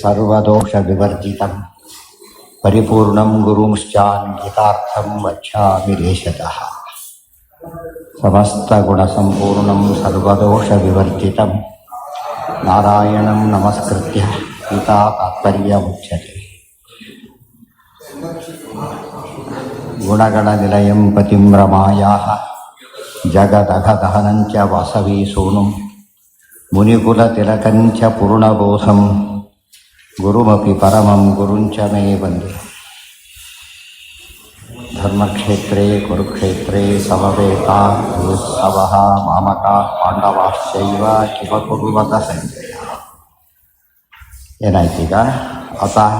ಸರ್ವದೋಷವಿವರ್ಜಿತಂ ಪರಿಪೂರ್ಣಂ ಗುರುಂಶ್ಚಾನ್ವಿತಾರ್ಥಂ ವಕ್ಷ್ಯಾಮಿ ದೇಶತಃ. ಸಮಸ್ತಗುಣಸಂಪೂರ್ಣಂ ಸರ್ವದೋಷವಿವರ್ಜಿತಂ ನಾರಾಯಣಂ ನಮಸ್ಕೃತ್ಯ ಗೀತಾ ತಾತ್ಪರ್ಯಮುಚ್ಯತೆ. ಗುಣಗಣನಿಲಯಂ ಪತಿಂ ರಮಾಯಾಃ ಜಗದಘದಹನಂಚ ವಾಸವಿ ಸೂನುಂ ಮುನಿಕುಲತಿಲಕಂಚ ಪೂರ್ಣಬೋಧಂ ಗುರುಮಪಿ ಪರಮಂ ಗುರುಂಚ ಮೇ ವಂದೇ. ಧರ್ಮಕ್ಷೇತ್ರೇ ಕುರುಕ್ಷೇತ್ರೇ ಸಮವೇತಾಯುತ್ಸವಃ ಮಾಮಕಾಃ ಪಾಂಡವಾಶ್ಚೈವ ಕಿಮ ಕುರ್ವತ ಸಂಜಯ. ಏನಾಯ್ತೀಗ? ಅತಃ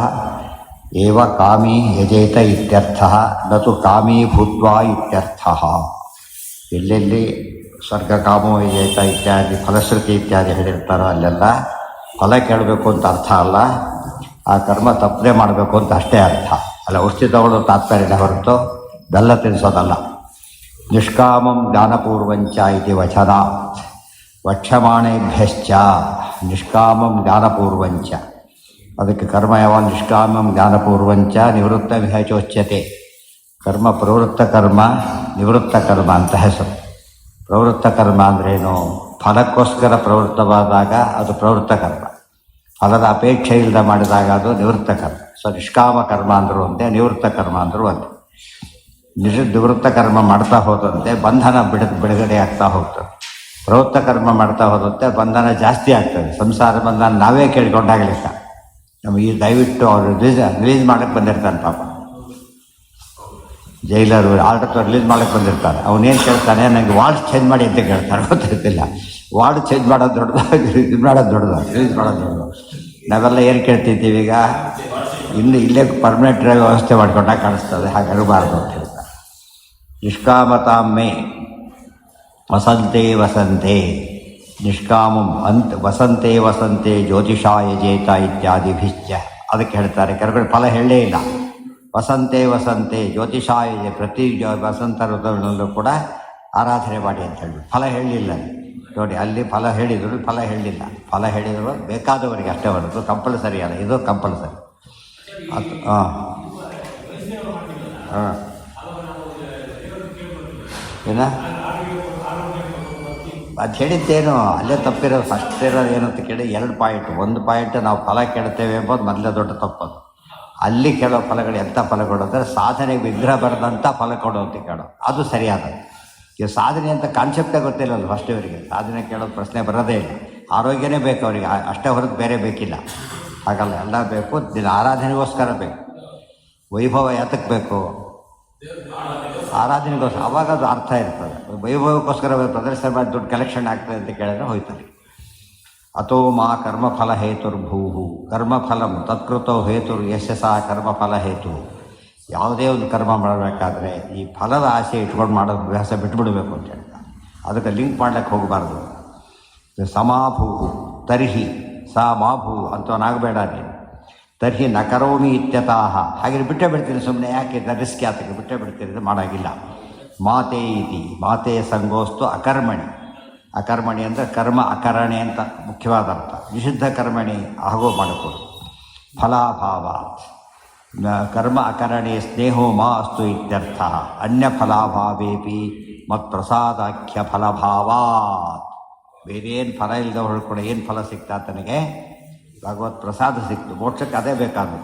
ಏವ ಕಾಮಿ ಯಜೇತ ಇತ್ಯರ್ಥಃ ನತು ಕಾಮಿ ಭೂತ್ವಾ ಇತ್ಯರ್ಥಃ. ಎಲ್ಲೆಲ್ಲಿ ಸ್ವರ್ಗ ಕಾಮೋ ಯಜೇತ ಇತ್ಯಾದಿ ಫಲಶ್ರುತಿ ಇತ್ಯಾದಿ ಹೇಳಿರ್ತಾರೋ ಅಲ್ಲೆಲ್ಲ ಫಲ ಕೇಳಬೇಕು ಅಂತ ಅರ್ಥ ಅಲ್ಲ, ಆ ಕರ್ಮ ತಪ್ಪದೆ ಮಾಡಬೇಕು ಅಂತ ಅಷ್ಟೇ ಅರ್ಥ ಅಲ್ಲ. ಔಷಧಿ ತಗೊಳ್ಳೋ ತಾತ್ಪರ್ಯ ಹೊರತು ಬೆಲ್ಲ ತಿನ್ನಿಸೋದಲ್ಲ. ನಿಷ್ಕಾಮಂ ಜ್ಞಾನಪೂರ್ವಂಚ ಇತಿ ವಚನಾತ್ ವಕ್ಷಮಾಣೇಭ್ಯಶ್ಚ ನಿಷ್ಕಾಮಂ ಜ್ಞಾನಪೂರ್ವಂಚ. ಅದಕ್ಕೆ ಕರ್ಮ ಯಾವಾಗ ನಿಷ್ಕಾಮಂ ಜ್ಞಾನಪೂರ್ವಂಚ ನಿವೃತ್ತ ವಿಹಚೋಚ್ಯತೆ. ಕರ್ಮ ಪ್ರವೃತ್ತ ಕರ್ಮ ನಿವೃತ್ತ ಕರ್ಮ ಅಂತ ಹೆಸರು. ಪ್ರವೃತ್ತ ಕರ್ಮ ಅಂದ್ರೇನು? ಫಲಕ್ಕೋಸ್ಕರ ಪ್ರವೃತ್ತವಾದಾಗ ಅದು ಪ್ರವೃತ್ತ ಕರ್ಮ, ಫಲದ ಅಪೇಕ್ಷೆ ಇಲ್ಲದೆ ಮಾಡಿದಾಗ ಅದು ನಿವೃತ್ತ ಕರ್ಮ. ಸೊ ನಿಷ್ಕಾಮ ಕರ್ಮ ಅಂದರೂ ಒಂದೇ, ನಿವೃತ್ತ ಕರ್ಮ ಅಂದರೂ ಒಂದೇ. ನಿವೃತ್ತ ಕರ್ಮ ಮಾಡ್ತಾ ಹೋದಂತೆ ಬಂಧನ ಬಿಡುಗಡೆ ಆಗ್ತಾ ಹೋಗ್ತದೆ. ಪ್ರವೃತ್ತ ಕರ್ಮ ಮಾಡ್ತಾ ಹೋದಂತೆ ಬಂಧನ ಜಾಸ್ತಿ ಆಗ್ತದೆ. ಸಂಸಾರ ಬಂಧನ ನಾವೇ ಕೇಳ್ಕೊಂಡಾಗಲಿಕ್ಕ. ನಮಗೆ ಈ ದಯವಿಟ್ಟು ಅವರು ರಿಲೀಸ್ ಮಾಡೋಕ್ಕೆ ಬಂದಿರ್ತಾನೆ ಪಾಪ. ಜೈಲರು ಆರ್ಡರ್ ರಿಲೀಸ್ ಮಾಡೋಕ್ಕೆ ಬಂದಿರ್ತಾರೆ. ಅವನೇನು ಕೇಳ್ತಾನೆ, ನನಗೆ ವಾರ್ಡ್ ಚೇಂಜ್ ಮಾಡಿ ಅಂತ ಕೇಳ್ತಾರೆ. ಗೊತ್ತಿರ್ತಿಲ್ಲ. ವಾರ್ಡ್ ಚೇಂಜ್ ಮಾಡೋದು ದೊಡ್ಡದು, ಇದು ಮಾಡೋದು ದೊಡ್ಡದು, ರಿಲೀಸ್ ಮಾಡೋದು ದೊಡ್ಡದು. ನಾವೆಲ್ಲ ಏನು ಕೇಳ್ತಿದ್ದೀವಿ ಈಗ? ಇಲ್ಲೇ ಪರ್ಮನೆಂಟ್ ವ್ಯವಸ್ಥೆ ಮಾಡ್ಕೊಂಡಾಗ ಕಾಣಿಸ್ತದೆ. ಹಾಗೆ ಇರಬಾರ್ದು ಅಂತ ಹೇಳ್ತಾರೆ. ನಿಷ್ಕಾಮತಾಮೇ ವಸಂತೆ ವಸಂತೆ ನಿಷ್ಕಾಮಂ ವಸಂತೆ ವಸಂತೆ ಜ್ಯೋತಿಷಾಯ ಜೇತ ಇತ್ಯಾದಿಭಿಶ್ಚ. ಅದಕ್ಕೆ ಹೇಳ್ತಾರೆ ಕೆಲವರು ಫಲ ಹೇಳಲೇ ಇಲ್ಲ. ವಸಂತೆ ವಸಂತೆ ಜ್ಯೋತಿಷಾಯ, ಪ್ರತಿ ವಸಂತ ಋತುವಿನಲ್ಲೂ ಕೂಡ ಆರಾಧನೆ ಮಾಡಿ ಅಂತ ಹೇಳಿ ಫಲ ಹೇಳಲಿಲ್ಲ. ನೋಡಿ, ಅಲ್ಲಿ ಫಲ ಹೇಳಿದರು, ಫಲ ಹೇಳಲಿಲ್ಲ. ಫಲ ಹೇಳಿದರು ಬೇಕಾದವರಿಗೆ ಅಷ್ಟೇ ಹೊರತು ಕಂಪಲ್ಸರಿ ಅಲ್ಲ. ಇದು ಕಂಪಲ್ಸರಿ. ಅದು ಏನ ಅದು ಹೇಳಿದ್ದೇನು ಅಲ್ಲೇ ತಪ್ಪಿರೋದು. ಫಸ್ಟ್ ಇರೋದು ಏನಂತ ಕೇಳಿ 2 ಪಾಯಿಂಟ್. 1 ಪಾಯಿಂಟ್ ನಾವು ಫಲ ಕೇಳ್ತೇವೆ ಎಂಬುದು ಮೊದಲೇ ದೊಡ್ಡ ತಪ್ಪದು. ಅಲ್ಲಿ ಕೇಳೋ ಫಲಗಳು ಎಂಥ ಫಲಗಳು ಅಂದರೆ ಸಾಧನೆಗೆ ವಿಗ್ರಹ ಬರೆದಂಥ ಫಲ ಕೊಡೋ ಅಂತ ಕೇಳೋ, ಅದು ಸರಿಯಾದ. ಈಗ ಸಾಧನೆ ಅಂತ ಕಾನ್ಸೆಪ್ಟೇ ಗೊತ್ತಿಲ್ಲಲ್ಲ ಫಸ್ಟ್ ಇವರಿಗೆ. ಸಾಧನೆ ಕೇಳೋದು ಪ್ರಶ್ನೆ ಬರೋದೇ ಇಲ್ಲ. ಆರೋಗ್ಯನೇ ಬೇಕು ಅವರಿಗೆ, ಅಷ್ಟೇ ಹೊರತು ಬೇರೆ ಬೇಕಿಲ್ಲ. ಹಾಗಲ್ಲ, ಎಲ್ಲ ಬೇಕು. ದಿನ ಆರಾಧನೆಗೋಸ್ಕರ ಬೇಕು. ವೈಭವ ಯಾತಕ್ಕೆ ಬೇಕು? ಆರಾಧನೆಗೋಸ್ಕರ. ಅವಾಗ ಅದು ಅರ್ಥ ಇರ್ತದೆ. ವೈಭವಕ್ಕೋಸ್ಕರ ಪ್ರದರ್ಶನ ಮಾಡಿ ದುಡ್ಡು ಕಲೆಕ್ಷನ್ ಆಗ್ತದೆ ಅಂತ ಕೇಳಿದ್ರೆ ಹೋಯ್ತದೆ. ಅಥೋ ಮಾ ಕರ್ಮಫಲ ಹೇತುರ್ಭೂಹು ಕರ್ಮಫಲಂ ತತ್ಕೃತೋ ಹೇತುರ್ ಯಶಸ ಕರ್ಮಫಲ ಹೇತು. ಯಾವುದೇ ಒಂದು ಕರ್ಮ ಮಾಡಬೇಕಾದ್ರೆ ಈ ಫಲದ ಆಸೆ ಇಟ್ಕೊಂಡು ಮಾಡೋದು ಅಭ್ಯಾಸ ಬಿಟ್ಬಿಡಬೇಕು ಅಂತ ಹೇಳ್ತಾರೆ. ಅದಕ್ಕೆ ಲಿಂಕ್ ಮಾಡ್ಲಿಕ್ಕೆ ಹೋಗಬಾರ್ದು. ಸಮಾಭೂಹು ತರ್ಹಿ ಸಾ ಮಾಭೂ ಅಂತವನಾಗಬೇಡ ನೀನು. ತರ್ಹಿ ನ ಕರೋಮಿ ಇತ್ಯತಃ. ಹಾಗೆ ಬಿಟ್ಟೇ ಬಿಡ್ತೀನಿ, ಸುಮ್ಮನೆ ಯಾಕೆ ರಿಸ್ಕ್ ಯಾತಕ್ಕೆ ಬಿಟ್ಟೇ ಬಿಡ್ತೀನಿ, ಮಾಡೋಂಗಿಲ್ಲ. ಮಾತೇ ಇತಿ ಮಾತೇ ಸಂಗೋಸ್ತು ಅಕರ್ಮಣಿ. ಅಕರ್ಮಣಿ ಅಂದರೆ ಕರ್ಮ ಅಕರಣೆ ಅಂತ ಮುಖ್ಯವಾದ ಅರ್ಥ. ನಿಷಿದ್ಧ ಕರ್ಮಣಿ ಹಾಗೂ ಮಾಡಿಕೊಡು. ಫಲಾಭಾವ ಕರ್ಮ ಅಕರಣೆ ಸ್ನೇಹೋ ಮಾ ಅಸ್ತು ಇತ್ಯರ್ಥ. ಅನ್ಯ ಫಲಾಭಾವೇಪಿ ಮತ್ಪ್ರಸಾದಾಖ್ಯ ಫಲಭಾವಾತ್. ಬೇರೇನು ಫಲ ಇಲ್ಲದೆ ಹೊಳ್ಕೊಂಡು ಏನು ಫಲ ಸಿಗ್ತಾ ತನಗೆ? ಭಗವತ್ ಪ್ರಸಾದ ಸಿಕ್ತು. ಮೋಕ್ಷಕ್ಕೆ ಅದೇ ಬೇಕಾದ್ರು.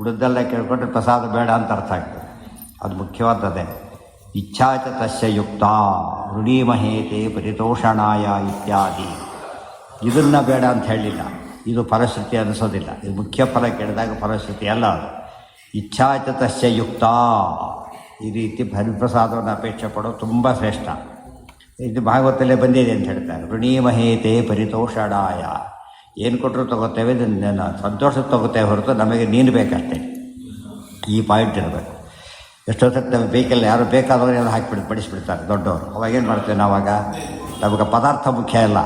ಉಳಿದೆಲ್ಲ ಕೇಳ್ಕೊಂಡ್ರೆ ಪ್ರಸಾದ ಬೇಡ ಅಂತ ಅರ್ಥ ಆಗ್ತದೆ. ಅದು ಮುಖ್ಯವಾದದ್ದೇ. ಇಚ್ಛಾಚ ತಸ್ಯ ಯುಕ್ತ ಋಣೀಮಹೇತೆ ಪರಿತೋಷಣಾಯ ಇತ್ಯಾದಿ. ಇದನ್ನು ಬೇಡ ಅಂತ ಹೇಳಿಲ್ಲ. ಇದು ಫಲಶ್ರುತಿ ಅನಿಸೋದಿಲ್ಲ. ಇದು ಮುಖ್ಯ ಫಲ ಕೇಳಿದಾಗ ಫಲಶ್ರುತಿ ಅಲ್ಲ ಅದು. ಇಚ್ಛಾಚ ತಸ್ಯ ಯುಕ್ತ. ಈ ರೀತಿ ಹರಿಪ್ರಸಾದವನ್ನು ಅಪೇಕ್ಷೆ ಪಡೋದು ತುಂಬ ಶ್ರೇಷ್ಠ. ಇದು ಭಾಗವತಲ್ಲೇ ಬಂದಿದೆ ಅಂತ ಹೇಳ್ತಾರೆ. ಋಣೀಮಹೇತೆ ಪರಿತೋಷಣಾಯ. ಏನು ಕೊಟ್ಟರು ತೊಗೋತೇವೆ, ಸಂತೋಷ ತೊಗೋತೇವೆ ಹೊರತು ನಮಗೆ ನೀನು ಬೇಕಷ್ಟೇ. ಈ ಪಾಯಿಂಟ್ ಇರಬೇಕು. ಎಷ್ಟೊತ್ತಕ್ಕೆ ನಮಗೆ ಬೇಕಿಲ್ಲ, ಯಾರು ಬೇಕಾದವರು ಏನೋ ಹಾಕಿಬಿಟ್ಟು ಬಡಿಸ್ಬಿಡ್ತಾರೆ ದೊಡ್ಡವರು. ಅವಾಗೇನು ಮಾಡ್ತೇವೆ ನಾವಾಗ? ನಮಗೆ ಪದಾರ್ಥ ಮುಖ್ಯ ಇಲ್ಲ,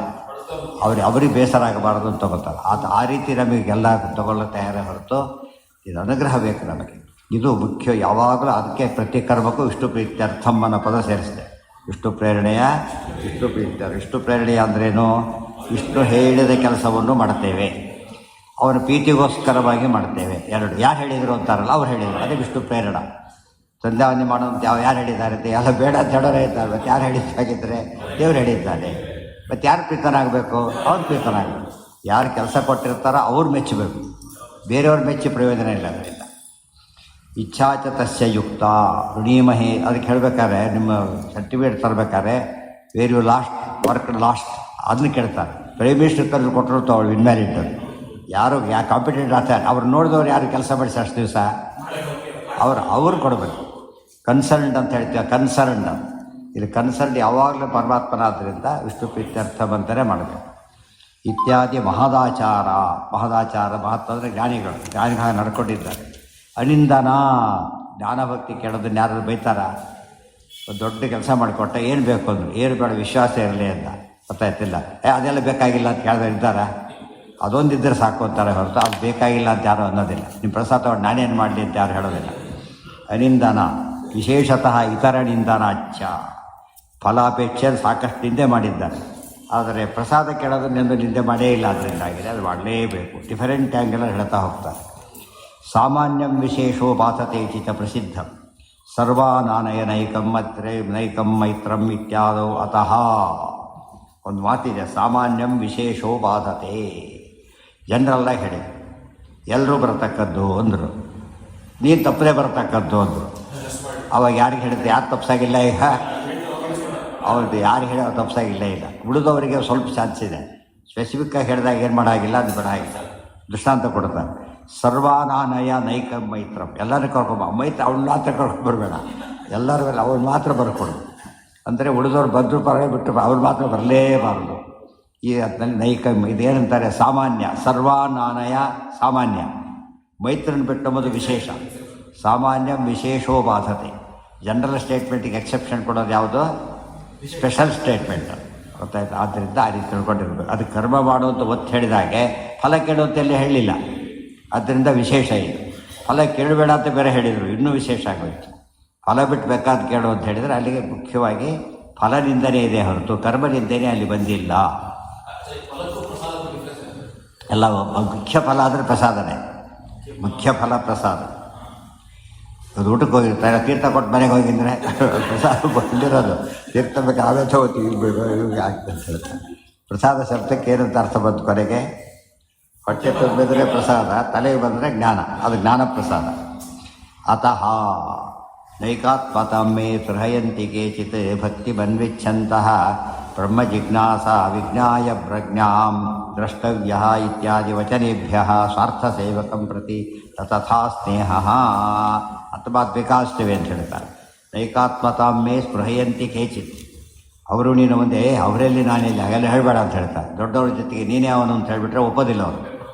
ಅವ್ರಿಗೆ ಬೇಸರ ಆಗಬಾರ್ದು ಅಂತ ತೊಗೋತಾರೆ. ಆ ರೀತಿ ನಮಗೆಲ್ಲ ತೊಗೊಳ್ಳೋ ತಯಾರೇ ಹೊರತು ಇದು ಅನುಗ್ರಹ ಬೇಕು ನಮಗೆ. ಇದು ಮುಖ್ಯ. ಯಾವಾಗಲೂ ಅದಕ್ಕೆ ಪ್ರತಿ ಕರ್ಮಕ್ಕೂ ವಿಷ್ಣು ಪ್ರೀತ್ಯರ್ಥಂ ಅನ್ನೋ ಪದ ಸೇರಿಸಿದೆ. ವಿಷ್ಣು ಪ್ರೇರಣೆಯ ವಿಷ್ಣು ಪ್ರೀತ್ಯರ್. ವಿಷ್ಣು ಪ್ರೇರಣೆಯ ಅಂದ್ರೇನು? ವಿಷ್ಣು ಹೇಳಿದ ಕೆಲಸವನ್ನು ಮಾಡ್ತೇವೆ. ಅವನ ಪ್ರೀತಿಗೋಸ್ಕರವಾಗಿ ಮಾಡ್ತೇವೆ. ಎರಡು ಯಾರು ಹೇಳಿದರು ಅಂತಾರಲ್ಲ, ಅವ್ರು ಹೇಳಿದರು, ಅದೇ ವಿಷ್ಣು ಪ್ರೇರಣ. ಸಂಧ್ಯಾವಂದನೆ ಮಾಡೋಂತ ಯಾರು ಹೇಳಿದ್ದಾರೆ ಅಂತ ಎಲ್ಲ ಬೇಡ ಅಂತ ಹೇಳೋರೇ ಇದ್ದಾರೆ. ಮತ್ತು ಯಾರು ಹೇಳಿದ್ದಾಗಿದ್ದರೆ ದೇವ್ರು ಹೇಳಿದ್ದಾನೆ. ಮತ್ತು ಯಾರು ಪ್ರೀತನಾಗಬೇಕು? ಅವ್ರು ಪ್ರೀತನಾಗಬೇಕು. ಯಾರು ಕೆಲಸ ಕೊಟ್ಟಿರ್ತಾರೋ ಅವ್ರು ಮೆಚ್ಚಬೇಕು, ಬೇರೆಯವ್ರ ಮೆಚ್ಚಿ ಪ್ರಯೋಜನ ಇಲ್ಲ. ಅದರಿಂದ ಇಚ್ಛಾಚ ತಸ್ಯ ಯುಕ್ತ ಋಣೀಮಹೇ. ಅದಕ್ಕೆ ಹೇಳಬೇಕಾದ್ರೆ ನಿಮ್ಮ ಸರ್ಟಿಫಿಕೇಟ್ ತರಬೇಕಾದ್ರೆ where you last work last ಅದನ್ನ ಕೇಳ್ತಾರೆ. ಪ್ರೈಮ್ ಮಿನಿಸ್ಟರ್ ಕರೆದು ಕೊಟ್ಟಿರ್ತಾವೆ ಅವಳು ಇನ್ವ್ಯಾಲಿಡ್. ಯಾರು ಕಾಂಪಿಟೇಟಿವ್ ಆಗ್ತಾರೆ ಅವ್ರು ನೋಡಿದವ್ರು ಯಾರು ಕೆಲಸ ಮಾಡಿಸಿ ಅಷ್ಟು ದಿವಸ ಅವ್ರು ಕೊಡಬೇಕು. ಕನ್ಸರ್ನ್ಡ್ ಅಂತ ಹೇಳ್ತೀವಿ, ಕನ್ಸರ್ನ್ಡ್. ಇಲ್ಲಿ ಕನ್ಸರ್ನ್ಡ್ ಯಾವಾಗಲೂ ಪರಮಾತ್ಮನಾದ್ದರಿಂದ ವಿಷ್ಣು ಪ್ರೀತ್ಯರ್ಥ ಬಂತಲೇ ಮಾಡಬೇಕು. ಇತ್ಯಾದಿ ಮಹದಾಚಾರ. ಮಹತ್ವ ಅಂದರೆ ಜ್ಞಾನಿಗಳು ನಡ್ಕೊಂಡಿದ್ದಾರೆ. ಅನಿಂದನ ಜ್ಞಾನಭಕ್ತಿ ಕೇಳೋದನ್ನ ಯಾರು ಬೈತಾರ? ದೊಡ್ಡ ಕೆಲಸ ಮಾಡಿಕೊಟ್ಟ ಏನು ಬೇಕು ಅಂದರು, ಏನು ಬೇಡ ವಿಶ್ವಾಸ ಇರಲಿ ಅಂತ. ಗೊತ್ತಾಯ್ತಿಲ್ಲ, ಅದೆಲ್ಲ ಬೇಕಾಗಿಲ್ಲ ಅಂತ ಕೇಳಿದ್ರೆ ಇದ್ದಾರ? ಅದೊಂದಿದ್ದರೆ ಸಾಕು ಅಂತಾರೆ ಹೊರತು ಅದು ಬೇಕಾಗಿಲ್ಲ ಅಂತ ಯಾರು ಅನ್ನೋದಿಲ್ಲ. ನಿಮ್ಮ ಪ್ರಸಾದ ತಗೊಂಡು ನಾನೇನು ಮಾಡಲಿ ಅಂತ ಯಾರು ಹೇಳೋದಿಲ್ಲ. ಅನಿಂದನ ವಿಶೇಷತಃ ಇತರ ನಿಂದನಾಚ್ಯ. ಫಲಾಪೇಕ್ಷೆ ಸಾಕಷ್ಟು ನಿಂದೆ ಮಾಡಿದ್ದಾರೆ, ಆದರೆ ಪ್ರಸಾದ ಕೇಳೋದನ್ನೆಂದು ನಿಂದೆ ಮಾಡೇ ಇಲ್ಲ. ಅದರಿಂದಾಗಿದೆ ಅದು ಮಾಡಲೇಬೇಕು. ಡಿಫರೆಂಟ್ ಆ್ಯಂಗಲ್ ಹೇಳ್ತಾ ಹೋಗ್ತಾರೆ. ಸಾಮಾನ್ಯಂ ವಿಶೇಷೋ ಬಾಧತೆ ಚಿತ ಪ್ರಸಿದ್ಧ ಸರ್ವಾನಾನಯ ನೈಕಂ ಮೈತ್ರಂ ಇತ್ಯಾದೌ ಅತಃ. ಒಂದು ಮಾತಿದೆ, ಸಾಮಾನ್ಯಂ ವಿಶೇಷೋ ಬಾಧತೆ. ಜನರಲ್ಲಾಗಿ ಹೇಳಿ ಎಲ್ಲರೂ ಬರತಕ್ಕದ್ದು ಅಂದರು, ನೀನು ತಪ್ಪದೇ ಬರತಕ್ಕದ್ದು ಅಂದರು. ಅವಾಗ ಯಾರಿಗೆ ಹೇಳಿದ್ರೆ ಯಾರು ತಪ್ಪಿಸಾಗಿಲ್ಲ? ಈಗ ಅವ್ರದ್ದು ಯಾರು ಹೇಳಿ ಅವ್ರು ತಪ್ಪಿಸಾಗಿಲ್ಲ. ಇಲ್ಲ ಉಳಿದವರಿಗೆ ಸ್ವಲ್ಪ ಚಾನ್ಸ್ ಇದೆ. ಸ್ಪೆಸಿಫಿಕ್ಕಾಗಿ ಹೇಳಿದಾಗ ಏನು ಮಾಡೋಂಗಿಲ್ಲ, ಅದು ಬಿಡಾಗಿಲ್ಲ. ದೃಷ್ಟಾಂತ ಕೊಡ್ತಾರೆ. ಸರ್ವಾನಾನಯ ನೈಕಂ ಮೈತ್ರಂ. ಎಲ್ಲರೂ ಕರ್ಕೊಂಬ. ಮೈತ್ರ ಅವ್ನು ಮಾತ್ರ ಕರ್ಕೊಂಡ್ಬರ್ಬೇಡ, ಎಲ್ಲರೂ ಅವ್ರು ಮಾತ್ರ ಬರ್ಕೊಡು. ಅಂದರೆ ಉಳಿದವ್ರು ಬಂದರೂ ಪರವಾಗಿ ಬಿಟ್ಟು ಅವ್ರು ಮಾತ್ರ ಬರಲೇಬಾರದು. ಈ ಅದರಲ್ಲಿ ನೈಕಂ ಇದೇನಂತಾರೆ? ಸಾಮಾನ್ಯ. ಸರ್ವಾನಾನಯ ಸಾಮಾನ್ಯ, ಮೈತ್ರನ ಬಿಟ್ಟಂಬುದು ವಿಶೇಷ. ಸಾಮಾನ್ಯ ವಿಶೇಷೋ ಬಾಧತೆ. ಜನರಲ್ ಸ್ಟೇಟ್ಮೆಂಟಿಗೆ ಎಕ್ಸೆಪ್ಷನ್ ಕೊಡೋದು ಯಾವುದು? Special statement. ಗೊತ್ತಾಯ್ತು? ಆದ್ದರಿಂದ ಆ ರೀತಿ ತಿಳ್ಕೊಂಡಿರ್ಬೇಕು. ಅದು ಕರ್ಮ ಮಾಡುವಂಥ ಒತ್ತು ಹೇಳಿದಾಗೆ ಫಲ ಕೇಳುವಂತೆಲ್ಲ ಹೇಳಲಿಲ್ಲ. ಆದ್ದರಿಂದ ವಿಶೇಷ ಇದು. ಫಲ ಕೇಳಬೇಡ ಅಂತ ಬೇರೆ ಹೇಳಿದರು, ಇನ್ನೂ ವಿಶೇಷ ಆಗೋಯ್ತು. ಫಲ ಬಿಟ್ಟು ಬೇಕಾದ ಕೇಳು ಅಂತ ಹೇಳಿದರೆ ಅಲ್ಲಿಗೆ ಮುಖ್ಯವಾಗಿ ಫಲನಿಂದನೇ ಇದೆ ಹೊರತು ಕರ್ಮನಿಂದನೇ ಅಲ್ಲಿ ಬಂದಿಲ್ಲ. ಎಲ್ಲ ಮುಖ್ಯ ಫಲ ಆದರೆ ಪ್ರಸಾದನೇ. ಮುಖ್ಯ ಫಲ ಪ್ರಸಾದ. ಅದು ಊಟಕ್ಕೆ ಹೋಗಿರ್ತಾರೆ, ತೀರ್ಥ ಕೊಟ್ಟು ಮನೆಗೆ ಹೋಗಿದ್ರೆ ಪ್ರಸಾದ ಬಂದಿರೋದು ತೀರ್ಥ ಬೇಕು ಆವೇಶ ಹೋಗ್ತೀವಿ ಆಗ್ತದೆ ಅಂತ ಹೇಳ್ತಾರೆ. ಪ್ರಸಾದ ಶಬ್ದಕ್ಕೆ ಏನಂತ ಅರ್ಥ ಬಂತು ಕೊನೆಗೆ? ಹೊಟ್ಟೆ ತುಂಬಿದರೆ ಪ್ರಸಾದ, ತಲೆಗೆ ಬಂದರೆ ಜ್ಞಾನ, ಅದು ಜ್ಞಾನ ಪ್ರಸಾದ. ಅತಃ ನೈಕಾತ್ಮತಮ್ಮೆ ಸೃಹಯಂತಿ ಕೇಚಿತ್ ಭಕ್ತಿ ಬನ್ವಿಚ್ಛಂತಹ ಬ್ರಹ್ಮ ಜಿಜ್ಞಾಸ ವಿಜ್ಞಾಯ ಪ್ರಜ್ಞಾಂ ದ್ರಷ್ಟವ್ಯ ಇತ್ಯಾದಿ ವಚನೇಭ್ಯ ಸ್ವಾರ್ಥ ಸೇವಕಂ ಪ್ರತಿ ತಥಾ ಸ್ನೇಹ ಅಥವಾ ಬೇಕಾಸ್ತೇವೆ ಅಂತ ಹೇಳ್ತಾರೆ. ನೈಕಾತ್ಮತಾಮ್ಮೆ ಸ್ಪೃಹಯಂತಿ ಕೇಚಿತ್. ಅವರು ನೀನು ಮುಂದೆ ಅವರಲ್ಲಿ ನಾನೆಲ್ಲಿ ಹಾಗೆಲ್ಲ ಹೇಳಬೇಡ ಅಂತ ಹೇಳ್ತಾರೆ. ದೊಡ್ಡವ್ರ ಜೊತೆಗೆ ನೀನೇ ಅವನು ಅಂತ ಹೇಳಿಬಿಟ್ರೆ ಒಪ್ಪೋದಿಲ್ಲ ಅವರು.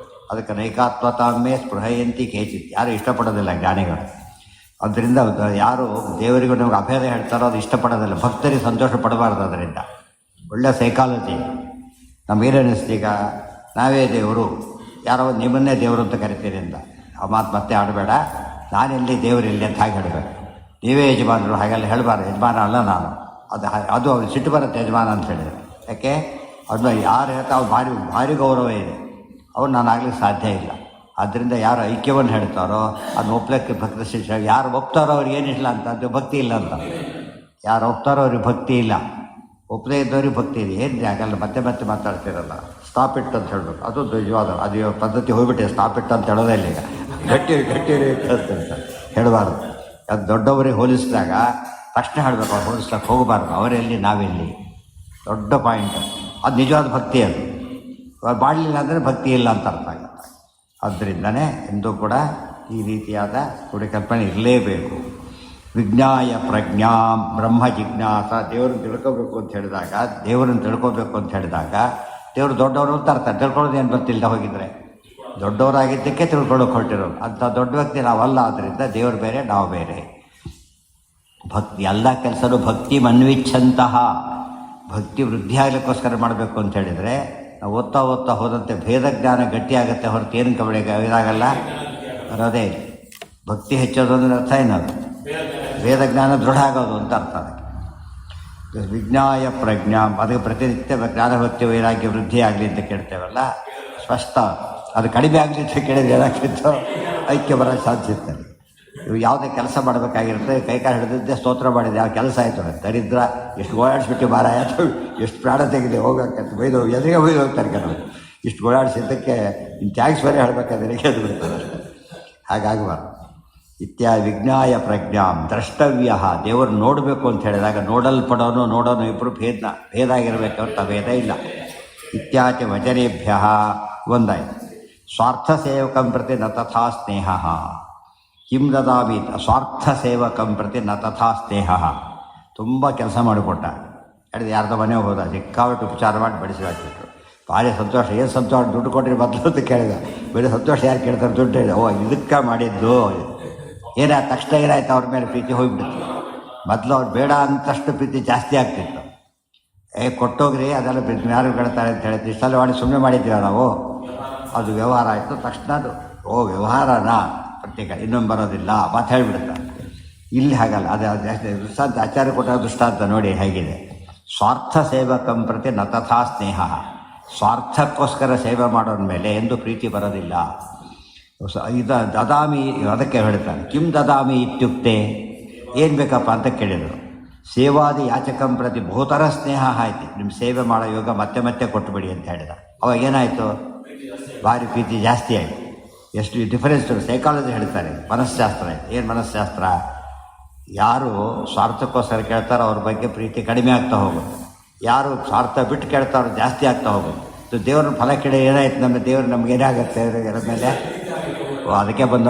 ಅದಕ್ಕೆ ನೈಕಾತ್ಮತಾಮ್ಮೆ ಸ್ಪೃಹಯಂತಿ ಕೇಚಿತ್. ಯಾರು ಇಷ್ಟಪಡೋದಿಲ್ಲ ಜ್ಞಾನಿಗಳು. ಅದರಿಂದ ಯಾರು ದೇವರಿಗೂ ನಮಗೆ ಅಭೇದ ಹೇಳ್ತಾರೋ ಅದು ಇಷ್ಟಪಡೋದಿಲ್ಲ. ಭಕ್ತರಿಗೆ ಸಂತೋಷ ಪಡಬಾರ್ದು. ಅದರಿಂದ ಒಳ್ಳೆಯ ಸೈಕಾಲಜಿ. ನಮಗೇನಿಸ್ತೀಗ ನಾವೇ ದೇವರು, ಯಾರೋ ನಿಮ್ಮನ್ನೇ ದೇವರು ಅಂತ ಕರಿತೀರಿ ಅಂತ ಆ ಮಾತು ಮತ್ತೆ ಆಡಬೇಡ. ನಾನೆಲ್ಲಿ ದೇವರಿಲ್ಲಿ ಅಂತ ಹಾಗೆ ಹೇಳಬೇಕು. ನೀವೇ ಯಜಮಾನರು ಹಾಗೆಲ್ಲ ಹೇಳಬಾರ್ದು. ಯಜಮಾನ ಅಲ್ಲ ನಾನು. ಅದು ಅವ್ರು ಸಿಟ್ಟು ಬರುತ್ತೆ ಯಜಮಾನ ಅಂತ ಹೇಳಿದರೆ. ಯಾಕೆ? ಅದನ್ನ ಯಾರು ಹೇಳ್ತಾ ಅವ್ರು ಭಾರಿ ಗೌರವ ಇದೆ. ಅವ್ರು ನಾನು ಆಗ್ಲಿಕ್ಕೆ ಸಾಧ್ಯ ಇಲ್ಲ. ಆದ್ದರಿಂದ ಯಾರು ಐಕ್ಯವನ್ನು ಹೇಳ್ತಾರೋ ಅದನ್ನ ಒಪ್ಪಲಿಕ್ಕೆ ಭಕ್ತ ಶಿಷ್ಯ. ಯಾರು ಒಪ್ತಾರೋ ಅವ್ರಿಗೆ ಏನಿಲ್ಲ ಅಂತ, ಅದು ಭಕ್ತಿ ಇಲ್ಲ ಅಂತ. ಯಾರು ಒಪ್ತಾರೋ ಅವ್ರಿಗೆ ಭಕ್ತಿ ಇಲ್ಲ, ಒಪ್ಪದೇ ಇದ್ದವ್ರಿಗೆ ಭಕ್ತಿ ಇದೆ. ಏನು ಆಗಲ್ಲ. ಮತ್ತೆ ಮತ್ತೆ ಮಾತಾಡ್ತಿರಲ್ಲ. ಸ್ಟಾಪ್ ಇಟ್ ಅಂತ ಹೇಳ್ಬೇಕು. ಅದು ನಿಜವಾದ ಅದು ಪದ್ಧತಿ ಹೋಗ್ಬಿಟ್ಟೆ. ಸ್ಟಾಪ್ ಇಟ್ ಅಂತ ಹೇಳೋದೇ ಇಲ್ಲ. ಈಗ ಗಟ್ಟಿ ಅಂತ ಹೇಳಬಾರ್ದು. ಅದು ದೊಡ್ಡವರಿಗೆ ಹೋಲಿಸಿದಾಗ ತಕ್ಷಣ ಹೇಳಬೇಕು. ಅವ್ರು ಹೋಲಿಸ್ಲಿಕ್ಕೆ ಹೋಗಬಾರ್ದು. ಅವರೆಲ್ಲಿ ನಾವೆಲ್ಲಿ, ದೊಡ್ಡ ಪಾಯಿಂಟ್. ಅದು ನಿಜವಾದ ಭಕ್ತಿ. ಅದು ಮಾಡಲಿಲ್ಲ ಅಂದರೆ ಭಕ್ತಿ ಇಲ್ಲ ಅಂತ ಅರ್ಥ ಆಗುತ್ತೆ. ಆದ್ದರಿಂದನೇ ಎಂದೂ ಕೂಡ ಈ ರೀತಿಯಾದ ಪರಿಕಲ್ಪನೆ ಇರಲೇಬೇಕು. ವಿಜ್ಞಾಯ ಪ್ರಜ್ಞಾ ಬ್ರಹ್ಮ ಜಿಜ್ಞಾಸ. ದೇವ್ರನ್ನ ತಿಳ್ಕೋಬೇಕು ಅಂತ ಹೇಳಿದಾಗ, ದೇವರನ್ನು ತಿಳ್ಕೋಬೇಕು ಅಂತ ಹೇಳಿದಾಗ ದೇವರು ದೊಡ್ಡವರು ಅಂತ ಅರ್ಥ. ತಿಳ್ಕೊಳ್ಳೋದು ಏನು ಬರ್ತಿಲ್ಲ ಹೋಗಿದ್ರೆ. ದೊಡ್ಡವರಾಗಿದ್ದಕ್ಕೆ ತಿಳ್ಕೊಳ್ಳೋಕೆ ಹೊರಟಿರೋದು. ಅಂಥ ದೊಡ್ಡ ವ್ಯಕ್ತಿ ನಾವಲ್ಲ. ಆದ್ದರಿಂದ ದೇವರು ಬೇರೆ, ನಾವು ಬೇರೆ. ಭಕ್ತಿ ಎಲ್ಲ ಕೆಲಸನೂ ಭಕ್ತಿ ಮನ್ವಿಚ್ಛಂತಹ. ಭಕ್ತಿ ವೃದ್ಧಿ ಆಗಲಿಕ್ಕೋಸ್ಕರ ಮಾಡಬೇಕು ಅಂತ ಹೇಳಿದರೆ ನಾವು ಓದ್ತಾ ಹೋದಂತೆ ಭೇದ ಜ್ಞಾನ ಗಟ್ಟಿಯಾಗುತ್ತೆ ಹೊರತು ಏನು ಕಬಳಿಗೆ ಇದಾಗಲ್ಲ ಅನ್ನೋದೇ ಇಲ್ಲ. ಭಕ್ತಿ ಹೆಚ್ಚೋದು ಅಂದರೆ ಅರ್ಥ ಏನದು? ವೇದ ಜ್ಞಾನ ದೃಢ ಆಗೋದು ಅಂತ ಅರ್ಥ. ಅದಕ್ಕೆ ವಿಜ್ಞಾಯ ಪ್ರಜ್ಞಾ. ಅದಕ್ಕೆ ಪ್ರತಿನಿತ್ಯ ಜ್ಞಾನಭಕ್ತಿ ವೈರಾಗ್ಯ ವೃದ್ಧಿ ಆಗಲಿ ಅಂತ ಕೇಳ್ತೇವಲ್ಲ, ಸ್ಪಷ್ಟ. ಅದು ಕಡಿಮೆ ಆಗಲಿಕ್ಕೆ ಕೇಳಿದ್ರೆ ಏನಾಗ್ತಿತ್ತು, ಐಕ್ಯ ಬರೋ ಚಾನ್ಸ್ ಇರ್ತಾರೆ. ಇವು ಯಾವುದೇ ಕೆಲಸ ಮಾಡಬೇಕಾಗಿರುತ್ತೆ, ಕೈಕಾಲು ಹಿಡಿದಿದ್ದೆ ಸ್ತೋತ್ರ ಮಾಡಿದೆ, ಯಾವ ಕೆಲಸ ಆಯಿತು ದರಿದ್ರ ಎಷ್ಟು ಓಡಾಡಿಸ್ಬಿಟ್ಟು ಭಾರ ಆಯಿತು, ಎಷ್ಟು ಪ್ರಾಣ ತೆಗೆದೆ ಹೋಗಕ್ಕಂತ ಬೈದು ಎದುರಿಗೆ ಬೈದು ಹೋಗ್ತಾರೆ ಕೆಲವು. ಇಷ್ಟು ಓಡಾಡಿಸಿದ್ದಕ್ಕೆ ಇನ್ನು ಟ್ಯಾಕ್ಸ್ ಬೇರೆ ಹೇಳಬೇಕಾದ್ರೆ ಎದು ಬಿಡ್ತಾರೆ ಅಷ್ಟೇ. ಹಾಗಾಗಬಾರ್ದು. ಇತ್ಯಾದಿ ವಿಜ್ಞಾಯ ಪ್ರಜ್ಞಾಂ ದ್ರಷ್ಟವ್ಯ. ದೇವರು ನೋಡಬೇಕು ಅಂತ ಹೇಳಿದಾಗ ನೋಡೋನು ಇಬ್ಬರು ಭೇದ ಆಗಿರಬೇಕು ಅಂತ ಭೇದ ಇಲ್ಲ. ಇತ್ಯಾದಿ ವಚನೇಭ್ಯ ಒಂದಾಯಿತು. ಸ್ವಾರ್ಥ ಸೇವಕಂ ಪ್ರತಿ ನ ತಥಾ ಸ್ನೇಹ. ಕಿಂ ದದಾಮಿ ಸ್ವಾರ್ಥ ಸೇವಕಂ ಪ್ರತಿ ನ ತಥಾ ಸ್ನೇಹ. ತುಂಬ ಕೆಲಸ ಮಾಡಿಕೊಟ್ಟ, ಹೇಳಿದೆ ಯಾರ್ದೋ ಮನೆ ಹೋದ, ಸಿಕ್ಕಾಬಿಟ್ಟು ಉಪಚಾರ ಮಾಡಿ ಬಡಿಸಿ ಹಾಕಿಬಿಟ್ರು. ಭಾರಿ ಸಂತೋಷ. ಏನು ಸಂತೋಷ, ದುಡ್ಡು ಕೊಟ್ಟರೆ ಬದಲು ಅಂತ ಕೇಳಿದ. ಬೇರೆ ಸಂತೋಷ ಯಾರು ಕೇಳ್ತಾರೆ, ದುಡ್ಡು ಹೇಳಿದೆ. ಓ ಇದಕ್ಕೆ ಮಾಡಿದ್ದು ಏನಾಯ್ತು, ತಕ್ಷಣ ಏನಾಯ್ತು, ಅವ್ರ ಮೇಲೆ ಪ್ರೀತಿ ಹೋಗಿಬಿಡ್ತು. ಮೊದಲು ಅವ್ರು ಬೇಡ ಅಂತಷ್ಟು ಪ್ರೀತಿ ಜಾಸ್ತಿ ಆಗ್ತಿತ್ತು. ಕೊಟ್ಟೋಗ್ರಿ ಅದೆಲ್ಲ ಪ್ರೀತಿ ಯಾರು ಕೇಳ್ತಾರೆ ಅಂತ ಹೇಳಿದ್ದು. ಇಷ್ಟೆಲ್ಲ ಮಾಡಿ ಸುಮ್ಮನೆ ಮಾಡಿದ್ದೀವ ನಾವು, ಅದು ವ್ಯವಹಾರ ಆಯಿತು. ತಕ್ಷಣ ಅದು ವ್ಯವಹಾರನಾ ಪ್ರತ್ಯೇಕ, ಇನ್ನೊಂದು ಬರೋದಿಲ್ಲ ಮಾತು ಹೇಳಿಬಿಡ್ತಾರೆ. ಇಲ್ಲಿ ಹಾಗಲ್ಲ. ಅದು ದೃಷ್ಟಾಂತ ಆಚಾರ್ಯ ಕೊಟ್ಟ ದೃಷ್ಟಾಂತ ನೋಡಿ ಹೇಗಿದೆ. ಸ್ವಾರ್ಥ ಸೇವಕಂ ಪ್ರತಿ ನ ತಥಾ ಸ್ನೇಹ. ಸ್ವಾರ್ಥಕ್ಕೋಸ್ಕರ ಸೇವೆ ಮಾಡೋರ ಮೇಲೆ ಎಂದು ಪ್ರೀತಿ ಬರೋದಿಲ್ಲ. ಇದು ದದಾಮಿ, ಅದಕ್ಕೆ ಹೇಳ್ತಾನೆ. ಕಿಂ ದದಾಮಿ ಇತ್ಯುಕ್ತೆ, ಏನು ಬೇಕಪ್ಪ ಅಂತ ಕೇಳಿದರು. ಸೇವಾದಿ ಯಾಚಕಂ ಪ್ರತಿ ಬಹುತರ ಸ್ನೇಹ ಆಯ್ತು. ನಿಮ್ಮ ಸೇವೆ ಮಾಡೋ ಯೋಗ ಮತ್ತೆ ಮತ್ತೆ ಕೊಟ್ಟುಬಿಡಿ ಅಂತ ಹೇಳಿದ. ಅವಾಗ ಏನಾಯಿತು, ಭಾರಿ ಪ್ರೀತಿ ಜಾಸ್ತಿ ಆಯಿತು. ಎಷ್ಟು ಡಿಫರೆನ್ಸ್ ಸೈಕಾಲಜಿ ಹೇಳ್ತಾರೆ, ಮನಸ್ಶಾಸ್ತ್ರ ಆಯಿತು. ಏನು ಮನಸ್ಶಾಸ್ತ್ರ, ಯಾರು ಸ್ವಾರ್ಥಕ್ಕೋಸ್ಕರ ಕೇಳ್ತಾರೋ ಅವ್ರ ಬಗ್ಗೆ ಪ್ರೀತಿ ಕಡಿಮೆ ಆಗ್ತಾ ಹೋಗುತ್ತೆ. ಯಾರು ಸ್ವಾರ್ಥ ಬಿಟ್ಟು ಕೇಳ್ತಾರೋ ಜಾಸ್ತಿ ಆಗ್ತಾ ಹೋಗುತ್ತೆ. ದೇವ್ರನ್ನ ಫಲ ಕೇಳಿ ಏನಾಯ್ತು, ನಮ್ಮ ದೇವ್ರು ನಮ್ಗೆ ಏನಾಗುತ್ತೆ ಅದರ ಮೇಲೆ. ಅದಕ್ಕೆ ಬಂದ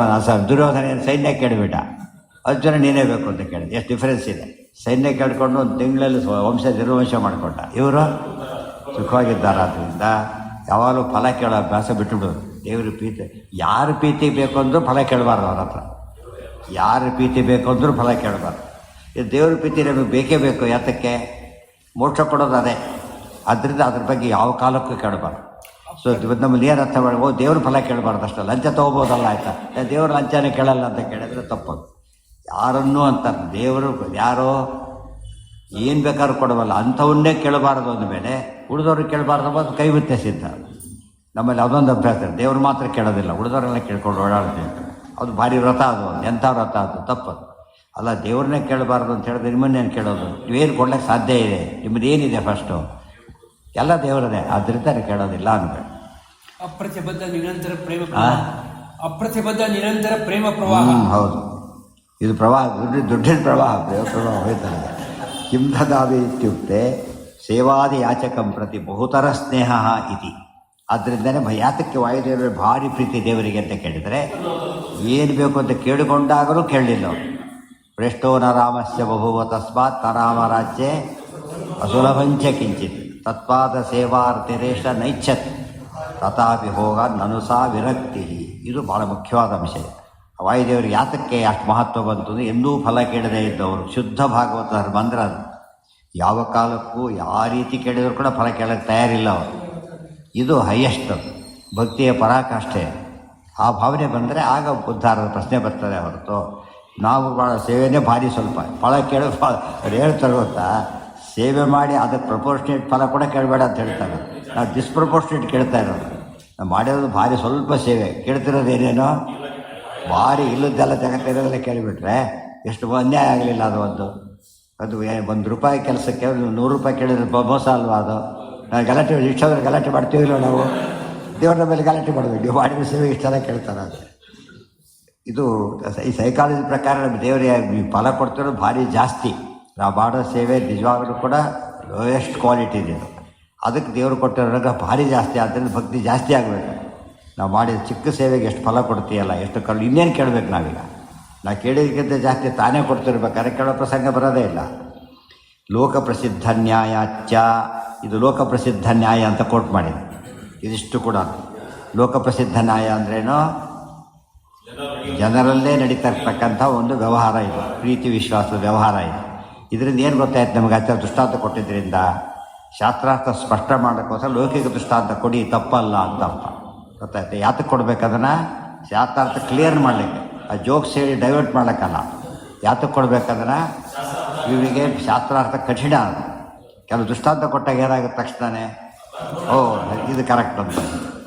ದುರ್ಯೋಧನ ಸೈನ್ಯ ಕೇಳಿಬಿಟ್ಟ, ಅರ್ಜುನ ನೀನೇ ಬೇಕು ಅಂತ ಕೇಳಿದೆ. ಎಷ್ಟು ಡಿಫರೆನ್ಸ್ ಇದೆ. ಸೈನ್ಯ ಕೇಳ್ಕೊಂಡು ಒಂದು ತಿಂಗಳಲ್ಲಿ ನಿರ್ವಂಶ ಮಾಡಿಕೊಂಡ. ಇವರು ಸುಖವಾಗಿದ್ದಾರೆ. ಆದ್ದರಿಂದ ಯಾವಾಗಲೂ ಫಲ ಕೇಳೋ ಅಭ್ಯಾಸ ಬಿಟ್ಟುಬಿಡೋದು. ದೇವ್ರ ಪ್ರೀತಿ, ಯಾರು ಪ್ರೀತಿ ಬೇಕು ಅಂದರೂ ಫಲ ಕೇಳಬಾರ್ದು. ಅವ್ರ ಹತ್ರ ಯಾರು ಪ್ರೀತಿ ಬೇಕು ಅಂದರೂ ಫಲ ಕೇಳಬಾರ್ದು. ಇದು ದೇವ್ರ ಪ್ರೀತಿ ನಮಗೆ ಬೇಕೇ ಬೇಕು. ಯಾತಕ್ಕೆ, ಮೋಕ್ಷ ಕೊಡೋದು ಅದೇ. ಅದರಿಂದ ಅದ್ರ ಬಗ್ಗೆ ಯಾವ ಕಾಲಕ್ಕೂ ಕೇಳಬಾರ್ದು. ಸೊ ನಮ್ಮಲ್ಲಿ ಏನು ಅರ್ಥ ಮಾಡಿ, ದೇವ್ರ ಫಲ ಕೇಳಬಾರ್ದು ಅಷ್ಟೇ. ಲಂಚ ತೊಗೋಬೋದಲ್ಲ, ಆಯಿತಾ, ದೇವ್ರ ಲಂಚನೇ ಕೇಳಲ್ಲ ಅಂತ ಕೇಳಿದ್ರೆ ತಪ್ಪದು. ಯಾರನ್ನೂ ಅಂತಾರೆ ದೇವರು ಯಾರೋ ಏನು ಬೇಕಾದ್ರೂ ಕೊಡಬಲ್ಲ, ಅಂಥವನ್ನೇ ಕೇಳಬಾರ್ದು ಅಂದಮೇಲೆ ಉಳಿದವ್ರಿಗೆ ಕೇಳಬಾರ್ದು ಅನ್ನೋದು ಕೈ ವ್ಯತ್ಯಾಸಿದ್ದ. ನಮ್ಮಲ್ಲಿ ಅದೊಂದು ಅಭ್ಯಾಸ, ದೇವ್ರು ಮಾತ್ರ ಕೇಳೋದಿಲ್ಲ, ಉಳಿದವರೆಲ್ಲ ಕೇಳ್ಕೊಂಡು ಓಡಾಡ್ತೀವಿ. ಅದು ಭಾರಿ ವ್ರತ, ಅದು ಎಂಥ ವ್ರತ, ಅದು ತಪ್ಪದು. ಅಲ್ಲ, ದೇವ್ರನ್ನೇ ಕೇಳಬಾರ್ದು ಅಂತ ಹೇಳಿದ್ರೆ ನಿಮ್ಮನ್ನೇನು ಕೇಳೋದು, ನೀವೇನು ಕೊಡ್ಲಿಕ್ಕೆ ಸಾಧ್ಯ ಇದೆ, ನಿಮ್ಮದು ಏನಿದೆ ಫಸ್ಟು, ಎಲ್ಲ ದೇವರದೇ. ಆದ್ದರಿಂದ ಕೇಳೋದಿಲ್ಲ ಅನ್ಬೇಕು. ಅಪ್ರತಿಬದ್ಧ ನಿರಂತರ ಪ್ರೇಮ ಅಪ್ರತಿಬದ್ಧ ನಿರಂತರ ಪ್ರೇಮ ಪ್ರವಾಹ. ಹೌದು, ಇದು ಪ್ರವಾಹ, ದುಡ್ಡಿನ ಪ್ರವಾಹ, ದೇವ ಪ್ರವಾಹ ಹೋಯ್ತಾರೆ. ಕಿಂ ದದಾಮಿ ಇತ್ಯುಕ್ತೆ ಸೇವಾದಿ ಯಾಚಕಂ ಪ್ರತಿ ಬಹುತರ ಸ್ನೇಹ ಇತಿ. ಆದ್ದರಿಂದನೇ ಯಾತಕ್ಕೆ ವಾಯುದೇವರ ಭಾರಿ ಪ್ರೀತಿ ದೇವರಿಗೆ ಅಂತ ಕೇಳಿದರೆ, ಏನು ಬೇಕು ಅಂತ ಕೇಳಿಕೊಂಡಾಗಲೂ ಕೇಳಲಿಲ್ಲ ಅವರು. ಪ್ರೇಷ್ಟೋ ನ ರಾಮಸ್ಯ ಬಭೂವ ತಸ್ಮಾತ್ ನ ರಾಮರಾಜ್ಯೆ ಅಸುಲಭಂಚ ಕಿಂಚಿತ್ ತತ್ಪಾದ ಸೇವಾರ್ತಿರೇಶ ನೈಚ್ಛತ್ ತಥಾಪಿ ಹೋಗ ನನುಸಾ ವಿರಕ್ತಿ. ಇದು ಭಾಳ ಮುಖ್ಯವಾದ ಅಂಶ. ವಾಯುದೇವರಿಗೆ ಯಾತಕ್ಕೆ ಅಷ್ಟು ಮಹತ್ವ ಬಂತು, ಎಂದೂ ಫಲ ಕೇಳದೇ ಇದ್ದವರು. ಶುದ್ಧ ಭಾಗವತ ಧರ್ಮ ಅಂದ್ರೆ ಅದು. ಯಾವ ಕಾಲಕ್ಕೂ ಯಾವ ರೀತಿ ಕೇಳಿದರೂ ಕೂಡ ಫಲ ಕೇಳಕ್ಕೆ ತಯಾರಿಲ್ಲ ಅವರು. ಇದು ಹೈಯೆಸ್ಟ್ ಭಕ್ತಿಯ ಪರಾಕಾಷ್ಠೆ. ಆ ಭಾವನೆ ಬಂದರೆ ಆಗ ಉದ್ಧಾರದ ಪ್ರಶ್ನೆ ಬರ್ತದೆ ಹೊರತು ನಾವು ಭಾಳ ಸೇವೆನೇ ಭಾರಿ ಸ್ವಲ್ಪ ಫಲ ಕೇಳೋದು. ಅವ್ರು ಹೇಳ್ತಾರೆ ಗೊತ್ತಾ, ಸೇವೆ ಮಾಡಿ ಅದಕ್ಕೆ ಪ್ರಪೋರ್ಷನೇಟ್ ಫಲ ಕೂಡ ಕೇಳಬೇಡ ಅಂತ ಹೇಳ್ತಾರೆ. ನಾವು ಡಿಸ್ಪ್ರಪೋರ್ಷನೇಟ್ ಕೇಳ್ತಾ ಇರೋದು. ನಾವು ಮಾಡಿರೋದು ಭಾರಿ ಸ್ವಲ್ಪ ಸೇವೆ, ಕೇಳ್ತಿರೋದು ಏನೇನೋ ಭಾರಿ ಇಲ್ಲದ್ದೆಲ್ಲ ಜಗತ್ತಿರೋದೆಲ್ಲ ಕೇಳಿಬಿಟ್ರೆ ಎಷ್ಟು ಅನ್ಯಾಯ ಆಗಲಿಲ್ಲ. ಅದು ಒಂದು ರೂಪಾಯಿ ಕೆಲಸಕ್ಕೆ $100 ರೂಪಾಯಿ ಕೇಳಿದ್ರೆ ಮೋಸ ಅಲ್ವಾ ಅದು? ನಾವು ಗಲಾಟೆ ಇಷ್ಟೊಂದ್ರೆ ಗಲಾಟೆ ಮಾಡ್ತೀವಿಲ್ಲ ನಾವು. ದೇವರ ಮೇಲೆ ಗಲಾಟೆ ಮಾಡಬೇಕು, ನೀವು ಮಾಡಿದ ಸೇವೆ ಇಷ್ಟೆಲ್ಲ ಕೇಳ್ತಾರೆ. ಅದು ಇದು ಈ ಸೈಕಾಲಜಿ ಪ್ರಕಾರ ನಮ್ಮ ದೇವರಿಗೆ ಫಲ ಕೊಡ್ತಿರೋದು ಭಾರಿ ಜಾಸ್ತಿ. ನಾವು ಮಾಡೋ ಸೇವೆ ನಿಜವಾಗಲೂ ಕೂಡ ಲೋಯೆಸ್ಟ್ ಕ್ವಾಲಿಟಿ ಇದೆ. ಅದಕ್ಕೆ ದೇವರು ಕೊಟ್ಟಿರೋ ಭಾರಿ ಜಾಸ್ತಿ. ಆದ್ದರಿಂದ ಭಕ್ತಿ ಜಾಸ್ತಿ ಆಗಬೇಕು. ನಾವು ಮಾಡಿದ ಚಿಕ್ಕ ಸೇವೆಗೆ ಎಷ್ಟು ಫಲ ಕೊಡ್ತೀಯಲ್ಲ, ಎಷ್ಟು ಇನ್ನೇನು ಕೇಳಬೇಕು ನಾವೀಗ? ನಾವು ಕೇಳಿದಕ್ಕಿಂತ ಜಾಸ್ತಿ ತಾನೇ ಕೊಡ್ತಿರ್ಬೇಕಾದ್ರೆ ಕೇಳೋ ಪ್ರಸಂಗ ಬರೋದೇ ಇಲ್ಲ. ಲೋಕ ಪ್ರಸಿದ್ಧ ನ್ಯಾಯಾಚ್ಯ, ಇದು ಲೋಕ ಪ್ರಸಿದ್ಧ ನ್ಯಾಯ ಅಂತ ಕೋಟ್ ಮಾಡಿದೆ. ಇದಿಷ್ಟು ಕೂಡ ಲೋಕ ಪ್ರಸಿದ್ಧ ನ್ಯಾಯ ಅಂದ್ರೇನು, ಜನರಲ್ಲೇ ನಡೀತಾ ಇರ್ತಕ್ಕಂಥ ಒಂದು ವ್ಯವಹಾರ ಇದು, ಪ್ರೀತಿ ವಿಶ್ವಾಸದ ವ್ಯವಹಾರ ಇದು. ಇದರಿಂದ ಏನು ಗೊತ್ತಾಯ್ತು ನಮಗೆ? ಆಚಾರ ದೃಷ್ಟಾಂತ ಕೊಟ್ಟಿದ್ದರಿಂದ ಶಾಸ್ತ್ರಾರ್ಥ ಸ್ಪಷ್ಟ ಮಾಡೋಕ್ಕೋಸ್ಕರ ಲೌಕಿಕ ದೃಷ್ಟಾಂತ ಕೊಡಿ, ತಪ್ಪಲ್ಲ ಅಂತ ಅರ್ಥ ಗೊತ್ತಾಯ್ತು. ಯಾತಕ್ಕೆ ಕೊಡಬೇಕದನ್ನು? ಶಾಸ್ತ್ರಾರ್ಥ ಕ್ಲಿಯರ್ ಮಾಡಲಿಕ್ಕೆ, ಆ ಜೋಕ್ಸ್ ಹೇಳಿ ಡೈವರ್ಟ್ ಮಾಡೋಕ್ಕಲ್ಲ. ಯಾತಕ್ಕೆ ಕೊಡಬೇಕದನ್ನು? ಇವರಿಗೆ ಶಾಸ್ತ್ರಾರ್ಥ ಕಠಿಣ. ಕೆಲವು ದೃಷ್ಟಾಂತ ಕೊಟ್ಟಾಗ ಏನಾಗುತ್ತೆ ತಕ್ಷಣವೇ, ಓ ಇದು ಕರೆಕ್ಟ್ ಅಂತ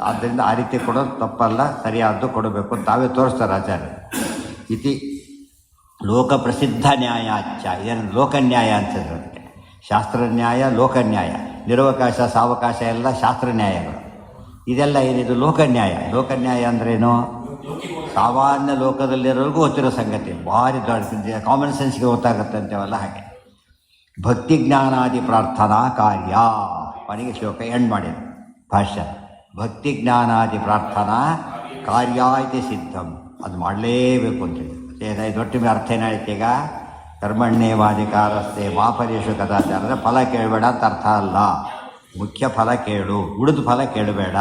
ಆದ್ದರಿಂದ ಆ ರೀತಿ ಕೊಡೋದು ತಪ್ಪಲ್ಲ, ಸರಿಯಾದ್ದು ಕೊಡಬೇಕು ತಾವೇ ತೋರಿಸ್ತಾರೆ ಆಚಾರ್ಯ. ಇತಿ ಲೋಕಪ್ರಸಿದ್ಧ ನ್ಯಾಯಾಚ್ಯ, ಏನು ಲೋಕನ್ಯಾಯ ಅನ್ಸಿದ್ರು ಅದಕ್ಕೆ. ಶಾಸ್ತ್ರನ್ಯಾಯ, ಲೋಕನ್ಯಾಯ, ನಿರವಕಾಶ ಸಾವಕಾಶ ಎಲ್ಲ ಶಾಸ್ತ್ರ ನ್ಯಾಯಗಳು. ಇದೆಲ್ಲ ಏನಿದು ಲೋಕನ್ಯಾಯ. ಲೋಕನ್ಯಾಯ ಅಂದ್ರೇನು? ಸಾಮಾನ್ಯ ಲೋಕದಲ್ಲಿರೋರಿಗೂ ಗೊತ್ತಿರೋ ಸಂಗತಿ, ಭಾರಿ ದೊಡ್ಡ ಕಾಮನ್ ಸೆನ್ಸ್ಗೆ ಗೊತ್ತಾಗುತ್ತೆ ಅಂತೆವಲ್ಲ ಹಾಗೆ. ಭಕ್ತಿ ಜ್ಞಾನಾದಿ ಪ್ರಾರ್ಥನಾ ಕಾರ್ಯ ಮನೆಗೆ ಶ್ಲೋಕ ಎಂಡ್ ಮಾಡಿದ್ರು ಭಾಷ್ಯ. ಭಕ್ತಿ ಜ್ಞಾನಾದಿ ಪ್ರಾರ್ಥನಾ ಕಾರ್ಯ ಇತಿ ಸಿದ್ಧಂ, ಅದು ಮಾಡಲೇಬೇಕು ಅಂತೇಳಿ. ದೊಡ್ಡ ಅರ್ಥ ಏನಾಯ್ತು ಈಗ? ಕರ್ಮಣ್ಯೇವಾಧಿಕಾರಸ್ಥೆ ಮಾಪರೇಶು ಕದಾಚಾರ ಅಂದರೆ ಫಲ ಕೇಳಬೇಡ ಅಂತ ಅರ್ಥ ಅಲ್ಲ. ಮುಖ್ಯ ಫಲ ಕೇಳು, ಉಳಿದ ಫಲ ಕೇಳಬೇಡ.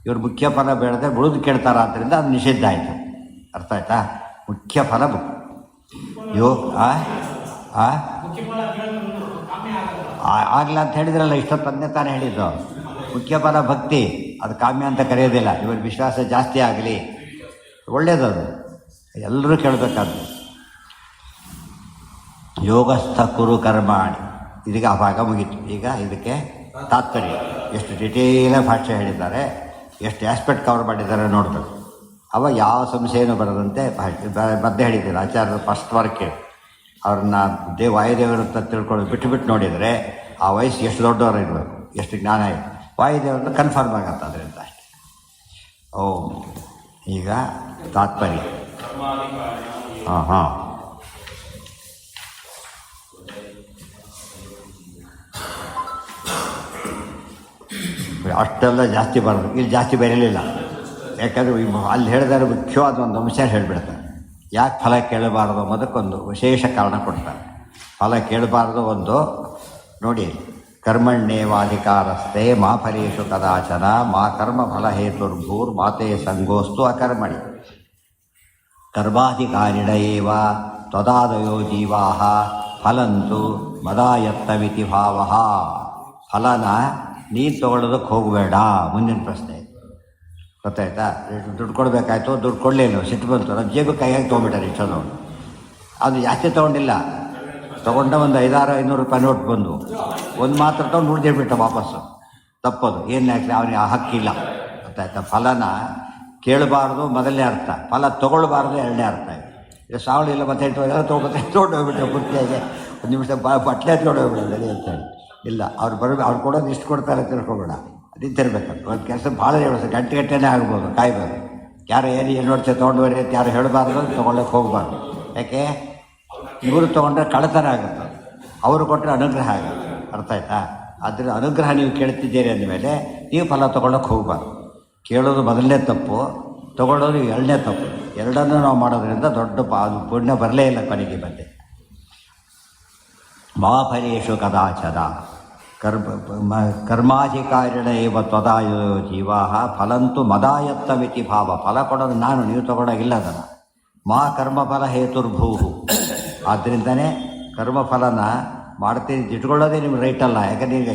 ಇವ್ರು ಮುಖ್ಯ ಫಲ ಬೇಡದೆ ಉಳಿದು ಕೇಳ್ತಾರ, ಆದ್ದರಿಂದ ಅದು ನಿಷಿದ್ಧ ಆಯಿತು. ಅರ್ಥ ಆಯ್ತಾ? ಮುಖ್ಯ ಫಲ ಆಗಲ್ಲ ಅಂತ ಹೇಳಿದ್ರಲ್ಲ, ಇಷ್ಟೊತ್ತನ್ನೇ ತಾನೇ ಹೇಳಿದ್ದು. ಮುಖ್ಯ ಫಲ ಭಕ್ತಿ, ಅದು ಕಾಮ್ಯ ಅಂತ ಕರೆಯೋದಿಲ್ಲ. ಇವ್ರ ವಿಶ್ವಾಸ ಜಾಸ್ತಿ ಆಗಲಿ, ಒಳ್ಳೆಯದದು, ಎಲ್ಲರೂ ಕೇಳಬೇಕಾದ್ರು. ಯೋಗಸ್ಥ ಕುರು ಕರ್ಮಾಣಿ, ಇದೀಗ ಆ ಭಾಗ ಮುಗೀತು. ಈಗ ಇದಕ್ಕೆ ತಾತ್ಪರ್ಯ, ಎಷ್ಟು ಡಿಟೇಲಾಗಿ ಭಾಷೆ ಹೇಳಿದ್ದಾರೆ, ಎಷ್ಟು ಆಸ್ಪೆಕ್ಟ್ ಕವರ್ ಮಾಡಿದ್ದಾರೆ ನೋಡಬೇಕು. ಅವ ಯಾವ ಸಂಶಯನೂ ಬರದಂತೆ ಮಧ್ಯೆ ಹೇಳಿದ್ದಾರೆ ಆಚಾರ್ಯರು. ಫಸ್ಟ್ ವರ್ಕ್ ಅವ್ರನ್ನ ವಾಯುದೇವರು ಅಂತ ತಿಳ್ಕೊಂಡು ಬಿಟ್ಟು ನೋಡಿದರೆ ಆ ವಯಸ್ಸು ಎಷ್ಟು ದೊಡ್ಡವರು ಇರಬೇಕು, ಎಷ್ಟು ಜ್ಞಾನ ಇದೆ, ವಾಯುದೇವರನ್ನ ಕನ್ಫರ್ಮ್ ಆಗತ್ತೆ ಅದರಿಂದ ಅಷ್ಟೆ. ಈಗ ತಾತ್ಪರ್ಯ. ಹಾಂ ಅಷ್ಟೆಲ್ಲ ಜಾಸ್ತಿ ಬರೋದು, ಇಲ್ಲಿ ಜಾಸ್ತಿ ಬರಲಿಲ್ಲ. ಯಾಕಂದರೆ ಅಲ್ಲಿ ಹೇಳಿದರೆ ಮುಖ್ಯವಾದ ಒಂದು ಅಂಶ ಹೇಳಿಬಿಡ್ತಾರೆ. ಯಾಕೆ ಫಲ ಕೇಳಬಾರ್ದು ಅನ್ನೋದಕ್ಕೊಂದು ವಿಶೇಷ ಕಾರಣ ಕೊಡ್ತಾರೆ. ಫಲ ಕೇಳಬಾರ್ದು ಒಂದು ನೋಡಿ, ಕರ್ಮಣ್ಯೇವಾಧಿಕಾರಸ್ಥೆ ಮಾ ಫಲೇಷು ಕದಾಚನ ಮಾ ಕರ್ಮ ಫಲ ಹೇತುರ್ಭೂರ್ ಮಾತೆ ಸಂಗೋಸ್ತು ಅಕರ್ಮಣಿ ಕರ್ಮಾಧಿಕಾರಿಣ ಏವ ತ್ವದಾದಯೋ ಜೀವಾಃ ಫಲಂತು ಮದಾಯತ್ತವಿತಿ ಭಾವಃ. ಫಲನ ನೀನು ತೊಗೊಳ್ಳೋದಕ್ಕೆ ಹೋಗಬೇಡ. ಮುಂದಿನ ಪ್ರಶ್ನೆ ಗೊತ್ತಾಯ್ತಾ? ದುಡ್ಡು ಕೊಡಬೇಕಾಯ್ತು, ದುಡ್ಡು ಕೊಡಲಿಲ್ಲ, ಸಿಟ್ಟು ಬಂತು, ನಮ್ಮ ಜೇಬಕ್ಕೆ ಕೈಯಾಗಿ ತೊಗೊಂಬಿಟ್ಟಾರೆ ಇಷ್ಟೊಂದು. ಅದು ಜಾಸ್ತಿ ತೊಗೊಂಡಿಲ್ಲ, ತೊಗೊಂಡ ಒಂದು 500-500 ರೂಪಾಯಿ ನೋಟ್ ಬಂದು ಒಂದು ಮಾತ್ರ ತೊಗೊಂಡು ಉಳಿದಿರ್ಬಿಟ್ಟ ವಾಪಸ್ಸು. ತಪ್ಪದು, ಏನು ಯಾಕೆ ಅವನಿಗೆ ಆ ಹಕ್ಕಿಲ್ಲ. ಗೊತ್ತಾಯ್ತಾ? ಫಲನ ಕೇಳಬಾರ್ದು ಮೊದಲನೇ ಅರ್ಥ, ಫಲ ತೊಗೊಳ್ಬಾರ್ದು ಎರಡನೇ ಅರ್ಥ. ಈಗ ಸಾವಳಿ ಇಲ್ಲ ಮತ್ತೆ ಎಲ್ಲ ತೊಗೊಂಡೋಗ್ಬಿಟ್ರೆ ಪೂರ್ತಿಯಾಗಿ ಒಂದು ನಿಮಿಷ ಬಟ್ಲೆ ತೊಗೊಂಡೋಗ್ಬಿಡೋದು ಅಂತೇಳಿ. ಇಲ್ಲ, ಅವ್ರು ಕೊಡೋದು ಇಷ್ಟು ಕೊಡ್ತಾರೆ ತಿಳ್ಕೊಬೇಡ, ನಿಂತಿರ್ಬೇಕಂತ. ಒಂದು ಕೆಲಸ ಭಾಳ ಹೇಳೋದು, ಗಂಟೆಗಟ್ಟೆನೇ ಆಗ್ಬೋದು, ಕಾಯ್ಬೇಕು. ಯಾರು ಏನು ನೋಡ್ತೇವೆ ತೊಗೊಂಡು ಅಂತ ಯಾರು ಹೇಳಬಾರ್ದು, ತೊಗೊಳ್ಳೋಕೆ ಹೋಗಬಾರ್ದು. ಯಾಕೆ? ಇವರು ತೊಗೊಂಡ್ರೆ ಕಳ್ಳತನ ಆಗುತ್ತೆ, ಅವರು ಕೊಟ್ಟರೆ ಅನುಗ್ರಹ ಆಗುತ್ತೆ. ಅರ್ಥ ಆಯ್ತಾ? ಅದರ ಅನುಗ್ರಹ ನೀವು ಕೇಳ್ತಿದ್ದೀರಿ ಅಂದಮೇಲೆ ನೀವು ಫಲ ತೊಗೊಳ್ಳೋಕೆ ಹೋಗಬಾರ್ದು. ಕೇಳೋದು ಮೊದಲನೇ ತಪ್ಪು, ತೊಗೊಳ್ಳೋದು ಎರಡನೇ ತಪ್ಪು. ಎರಡನ್ನೂ ನಾವು ಮಾಡೋದ್ರಿಂದ ದೊಡ್ಡ ಪುಣ್ಯ ಬರಲೇ ಇಲ್ಲ ಕೊನೆಗೆ ಬಂದೆ. ಮಾಫಲೇಶು ಕದಾಚನ ಕರ್ಮಾಧಿಕಾರಿಣ ಏವ ತ್ವದಾಯೋ ಜೀವಾಃ ಫಲಂತು ಮದಾಯತ್ತಮಿತಿ ಭಾವ. ಫಲ ಕೊಡೋದು ನಾನು, ನೀವು ತೊಗೊಳೋಗಿಲ್ಲ ಅದನ್ನು. ಮಾ ಕರ್ಮಫಲ ಹೇತುರ್ಭೂಹು. ಆದ್ದರಿಂದನೇ ಕರ್ಮಫಲನ ಮಾಡ್ತೀನಿ ಇಟ್ಕೊಳ್ಳೋದೇ ನಿಮ್ಗೆ ರೈಟ್ ಅಲ್ಲ. ಯಾಕಂದರೆ ಈಗ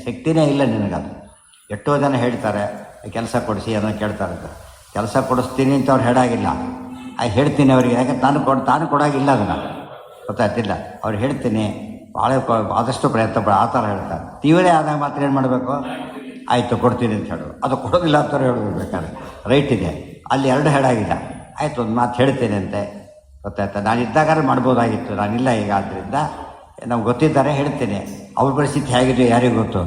ಶಕ್ತಿನೇ ಇಲ್ಲ ನಿನಗದು. ಎಷ್ಟೋ ಜನ ಹೇಳ್ತಾರೆ ಕೆಲಸ ಕೊಡಿಸಿ ಅನ್ನೋ ಕೇಳ್ತಾರೆ. ಕೆಲಸ ಕೊಡಿಸ್ತೀನಿ ಅಂತ ಅವ್ರು ಹೇಳಾಗಿಲ್ಲ, ಹೇಳ್ತೀನಿ ಅವರಿಗೆ. ಯಾಕಂದ್ರೆ ತಾನು ಕೊಡೋಗಿಲ್ಲ ಅದನ್ನು, ಗೊತ್ತಾಗ್ತಿಲ್ಲ. ಅವ್ರು ಹೇಳ್ತೀನಿ ಭಾಳ ಆದಷ್ಟು ಪ್ರಯತ್ನ ಪಡ ಆ ಥರ ಹೇಳ್ತಾರೆ. ತೀವ್ರ ಆದಾಗ ಮಾತ್ರ ಏನು ಮಾಡಬೇಕು? ಆಯಿತು ಕೊಡ್ತೀನಿ ಅಂತ ಹೇಳೋದು. ಅದು ಕೊಡೋದಿಲ್ಲ ಅಂತವ್ರು ಹೇಳೋದು ಬೇಕಾದ್ರೆ ರೈಟ್ ಇದೆ. ಅಲ್ಲಿ ಎರಡು ಹೇಳಾಗಿಲ್ಲ, ಆಯಿತು ಒಂದು ಮಾತು ಹೇಳ್ತೇನೆ ಅಂತೆ. ಗೊತ್ತಾಯ್ತಾ? ನಾನು ಇದ್ದಾಗಾದ್ರೆ ಮಾಡ್ಬೋದಾಗಿತ್ತು, ನಾನಿಲ್ಲ ಈಗ. ಆದ್ದರಿಂದ ನಮ್ಗೆ ಗೊತ್ತಿದ್ದಾರೆ ಹೇಳ್ತೇನೆ. ಅವ್ರ ಪರಿಸ್ಥಿತಿ ಹೇಗಿದೆ ಯಾರಿಗೂ ಗೊತ್ತು,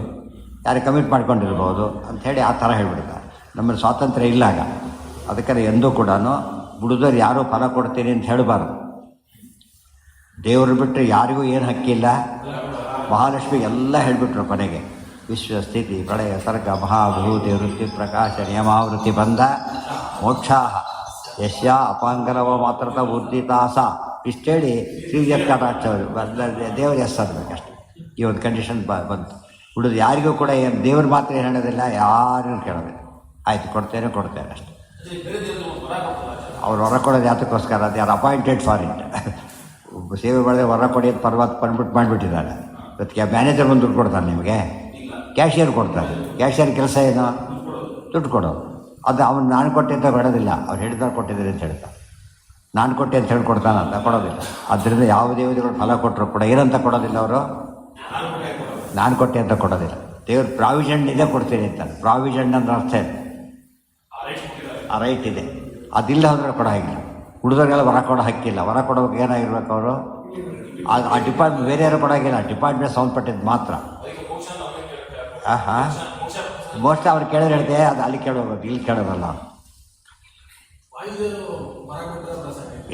ಯಾರಿಗೆ ಕಮಿಟ್ ಮಾಡ್ಕೊಂಡಿರ್ಬೋದು ಅಂಥೇಳಿ ಆ ಥರ ಹೇಳ್ಬಿಡ್ತಾರೆ. ನಮ್ಮಲ್ಲಿ ಸ್ವಾತಂತ್ರ್ಯ ಇಲ್ಲ ಆಗ. ಅದಕ್ಕೆ ಎಂದೂ ಕೂಡ ಬಿಡುದವ್ರು ಯಾರೂ ಫಲ ಕೊಡ್ತೀನಿ ಅಂತ ಹೇಳಬಾರ್ದು. ದೇವರು ಬಿಟ್ಟರೆ ಯಾರಿಗೂ ಏನು ಹಕ್ಕಿಲ್ಲ. ಮಹಾಲಕ್ಷ್ಮಿ ಎಲ್ಲ ಹೇಳಿಬಿಟ್ರು ಕೊನೆಗೆ. ವಿಶ್ವ ಸ್ಥಿತಿ ಪ್ರಳಯ ಸರ್ಗ ಮಹಾಭೂತಿ ವೃತ್ತಿ ಪ್ರಕಾಶ ನಿಯಮಾವೃತ್ತಿ ಬಂಧ ಮೋಕ್ಷಾಹ ಯಶ್ಯ ಅಪಾಂಗರವ ಮಾತ್ರತ ಉದ್ದಿತಾಸ. ಇಷ್ಟೇಳಿ ಶ್ರೀಜತ್ಕಾಟಾಕ್ಷವರು ದೇವರು ಎಸ್ ಅನ್ನಬೇಕಷ್ಟೆ. ಈ ಒಂದು ಕಂಡೀಷನ್ ಬಂತು. ಉಳಿದು ಯಾರಿಗೂ ಕೂಡ ಏನು ದೇವ್ರ ಮಾತ್ರ ಏನು ಹೇಳೋದಿಲ್ಲ, ಯಾರಿಗೂ ಕೇಳೋದಿಲ್ಲ. ಆಯಿತು ಕೊಡ್ತೇನೆ ಅಷ್ಟೆ. ಅವ್ರು ಹೊರ ಕೊಡೋದು ಯಾತಕ್ಕೋಸ್ಕರ? ಅದು ಯಾರು ಅಪಾಯಿಂಟೆಡ್ ಫಾರ್ ಇಟ್. ಸೇವೆ ಮಾಡಿದ್ರೆ ಹೊರ ಕೊಡಿ ಅಂತ ಪರ್ಮಿಟ್ ಮಾಡಿಬಿಟ್ಟಿದ್ದಾರೆ. ಅದಕ್ಕೆ ಮ್ಯಾನೇಜರ್ ಬಂದು ದುಡ್ಡು ಕೊಡ್ತಾನೆ ನಿಮಗೆ, ಕ್ಯಾಶಿಯರ್ ಕೊಡ್ತಾರೆ. ಕ್ಯಾಶಿಯರ್ ಕೆಲಸ ಏನು? ದುಡ್ಡು ಕೊಡೋದು. ಅದು ಅವನು ನಾನು ಕೊಟ್ಟೆ ಅಂತ ಕೊಡೋದಿಲ್ಲ, ಅವ್ರು ಹೇಳಿದಾಗ ಕೊಟ್ಟಿದ್ದಾರೆ ಅಂತ ಹೇಳ್ತಾರೆ. ನಾನು ಕೊಟ್ಟೆ ಅಂತ ಹೇಳಿ ಕೊಡ್ತಾನಂತ ಕೊಡೋದಿಲ್ಲ. ಆದ್ದರಿಂದ ಯಾವ ದೇವತೆಗಳು ಫಲ ಕೊಟ್ಟರು ಕೂಡ ಏನಂತ ಕೊಡೋದಿಲ್ಲ ಅವರು, ನಾನು ಕೊಟ್ಟೆ ಅಂತ ಕೊಡೋದಿಲ್ಲ. ದೇವ್ರ ಪ್ರಾವಿಷನ್ ಇದೆ ಕೊಡ್ತೀನಿ ಅಂತಾರೆ. ಪ್ರಾವಿಷನ್ ಅಂದ್ರೆ ಅರ್ಥ ಇದೆ, ಆ ರೈಟ್ ಇದೆ. ಅದಿಲ್ಲ ಅಂದರೆ ಕೊಡೋ ಹಾಗಿಲ್ಲ. ಹುಡುಗರಿಗೆಲ್ಲ ವರ ಕೊಡೋ ಹಕ್ಕಿಲ್ಲ. ವರ ಕೊಡೋಕೆ ಏನಾಗಿರ್ಬೇಕು ಅವರು? ಆ ಡಿಪಾರ್ಟ್ಮೆಂಟ್ ಬೇರೆ ಯಾರು ಕೊಡೋಂಗಿಲ್ಲ, ಡಿಪಾರ್ಟ್ಮೆಂಟ್ ಸಂಬಂಧಪಟ್ಟಿದ್ದು ಮಾತ್ರ. ಹಾಂ ಮೋಸ್ಟ್ಲಿ ಅವ್ರು ಕೇಳಿದ್ರೆ ಹೇಳ್ತೆ, ಅದು ಅಲ್ಲಿ ಕೇಳೋದು, ಇಲ್ಲಿ ಕೇಳೋದಲ್ಲ.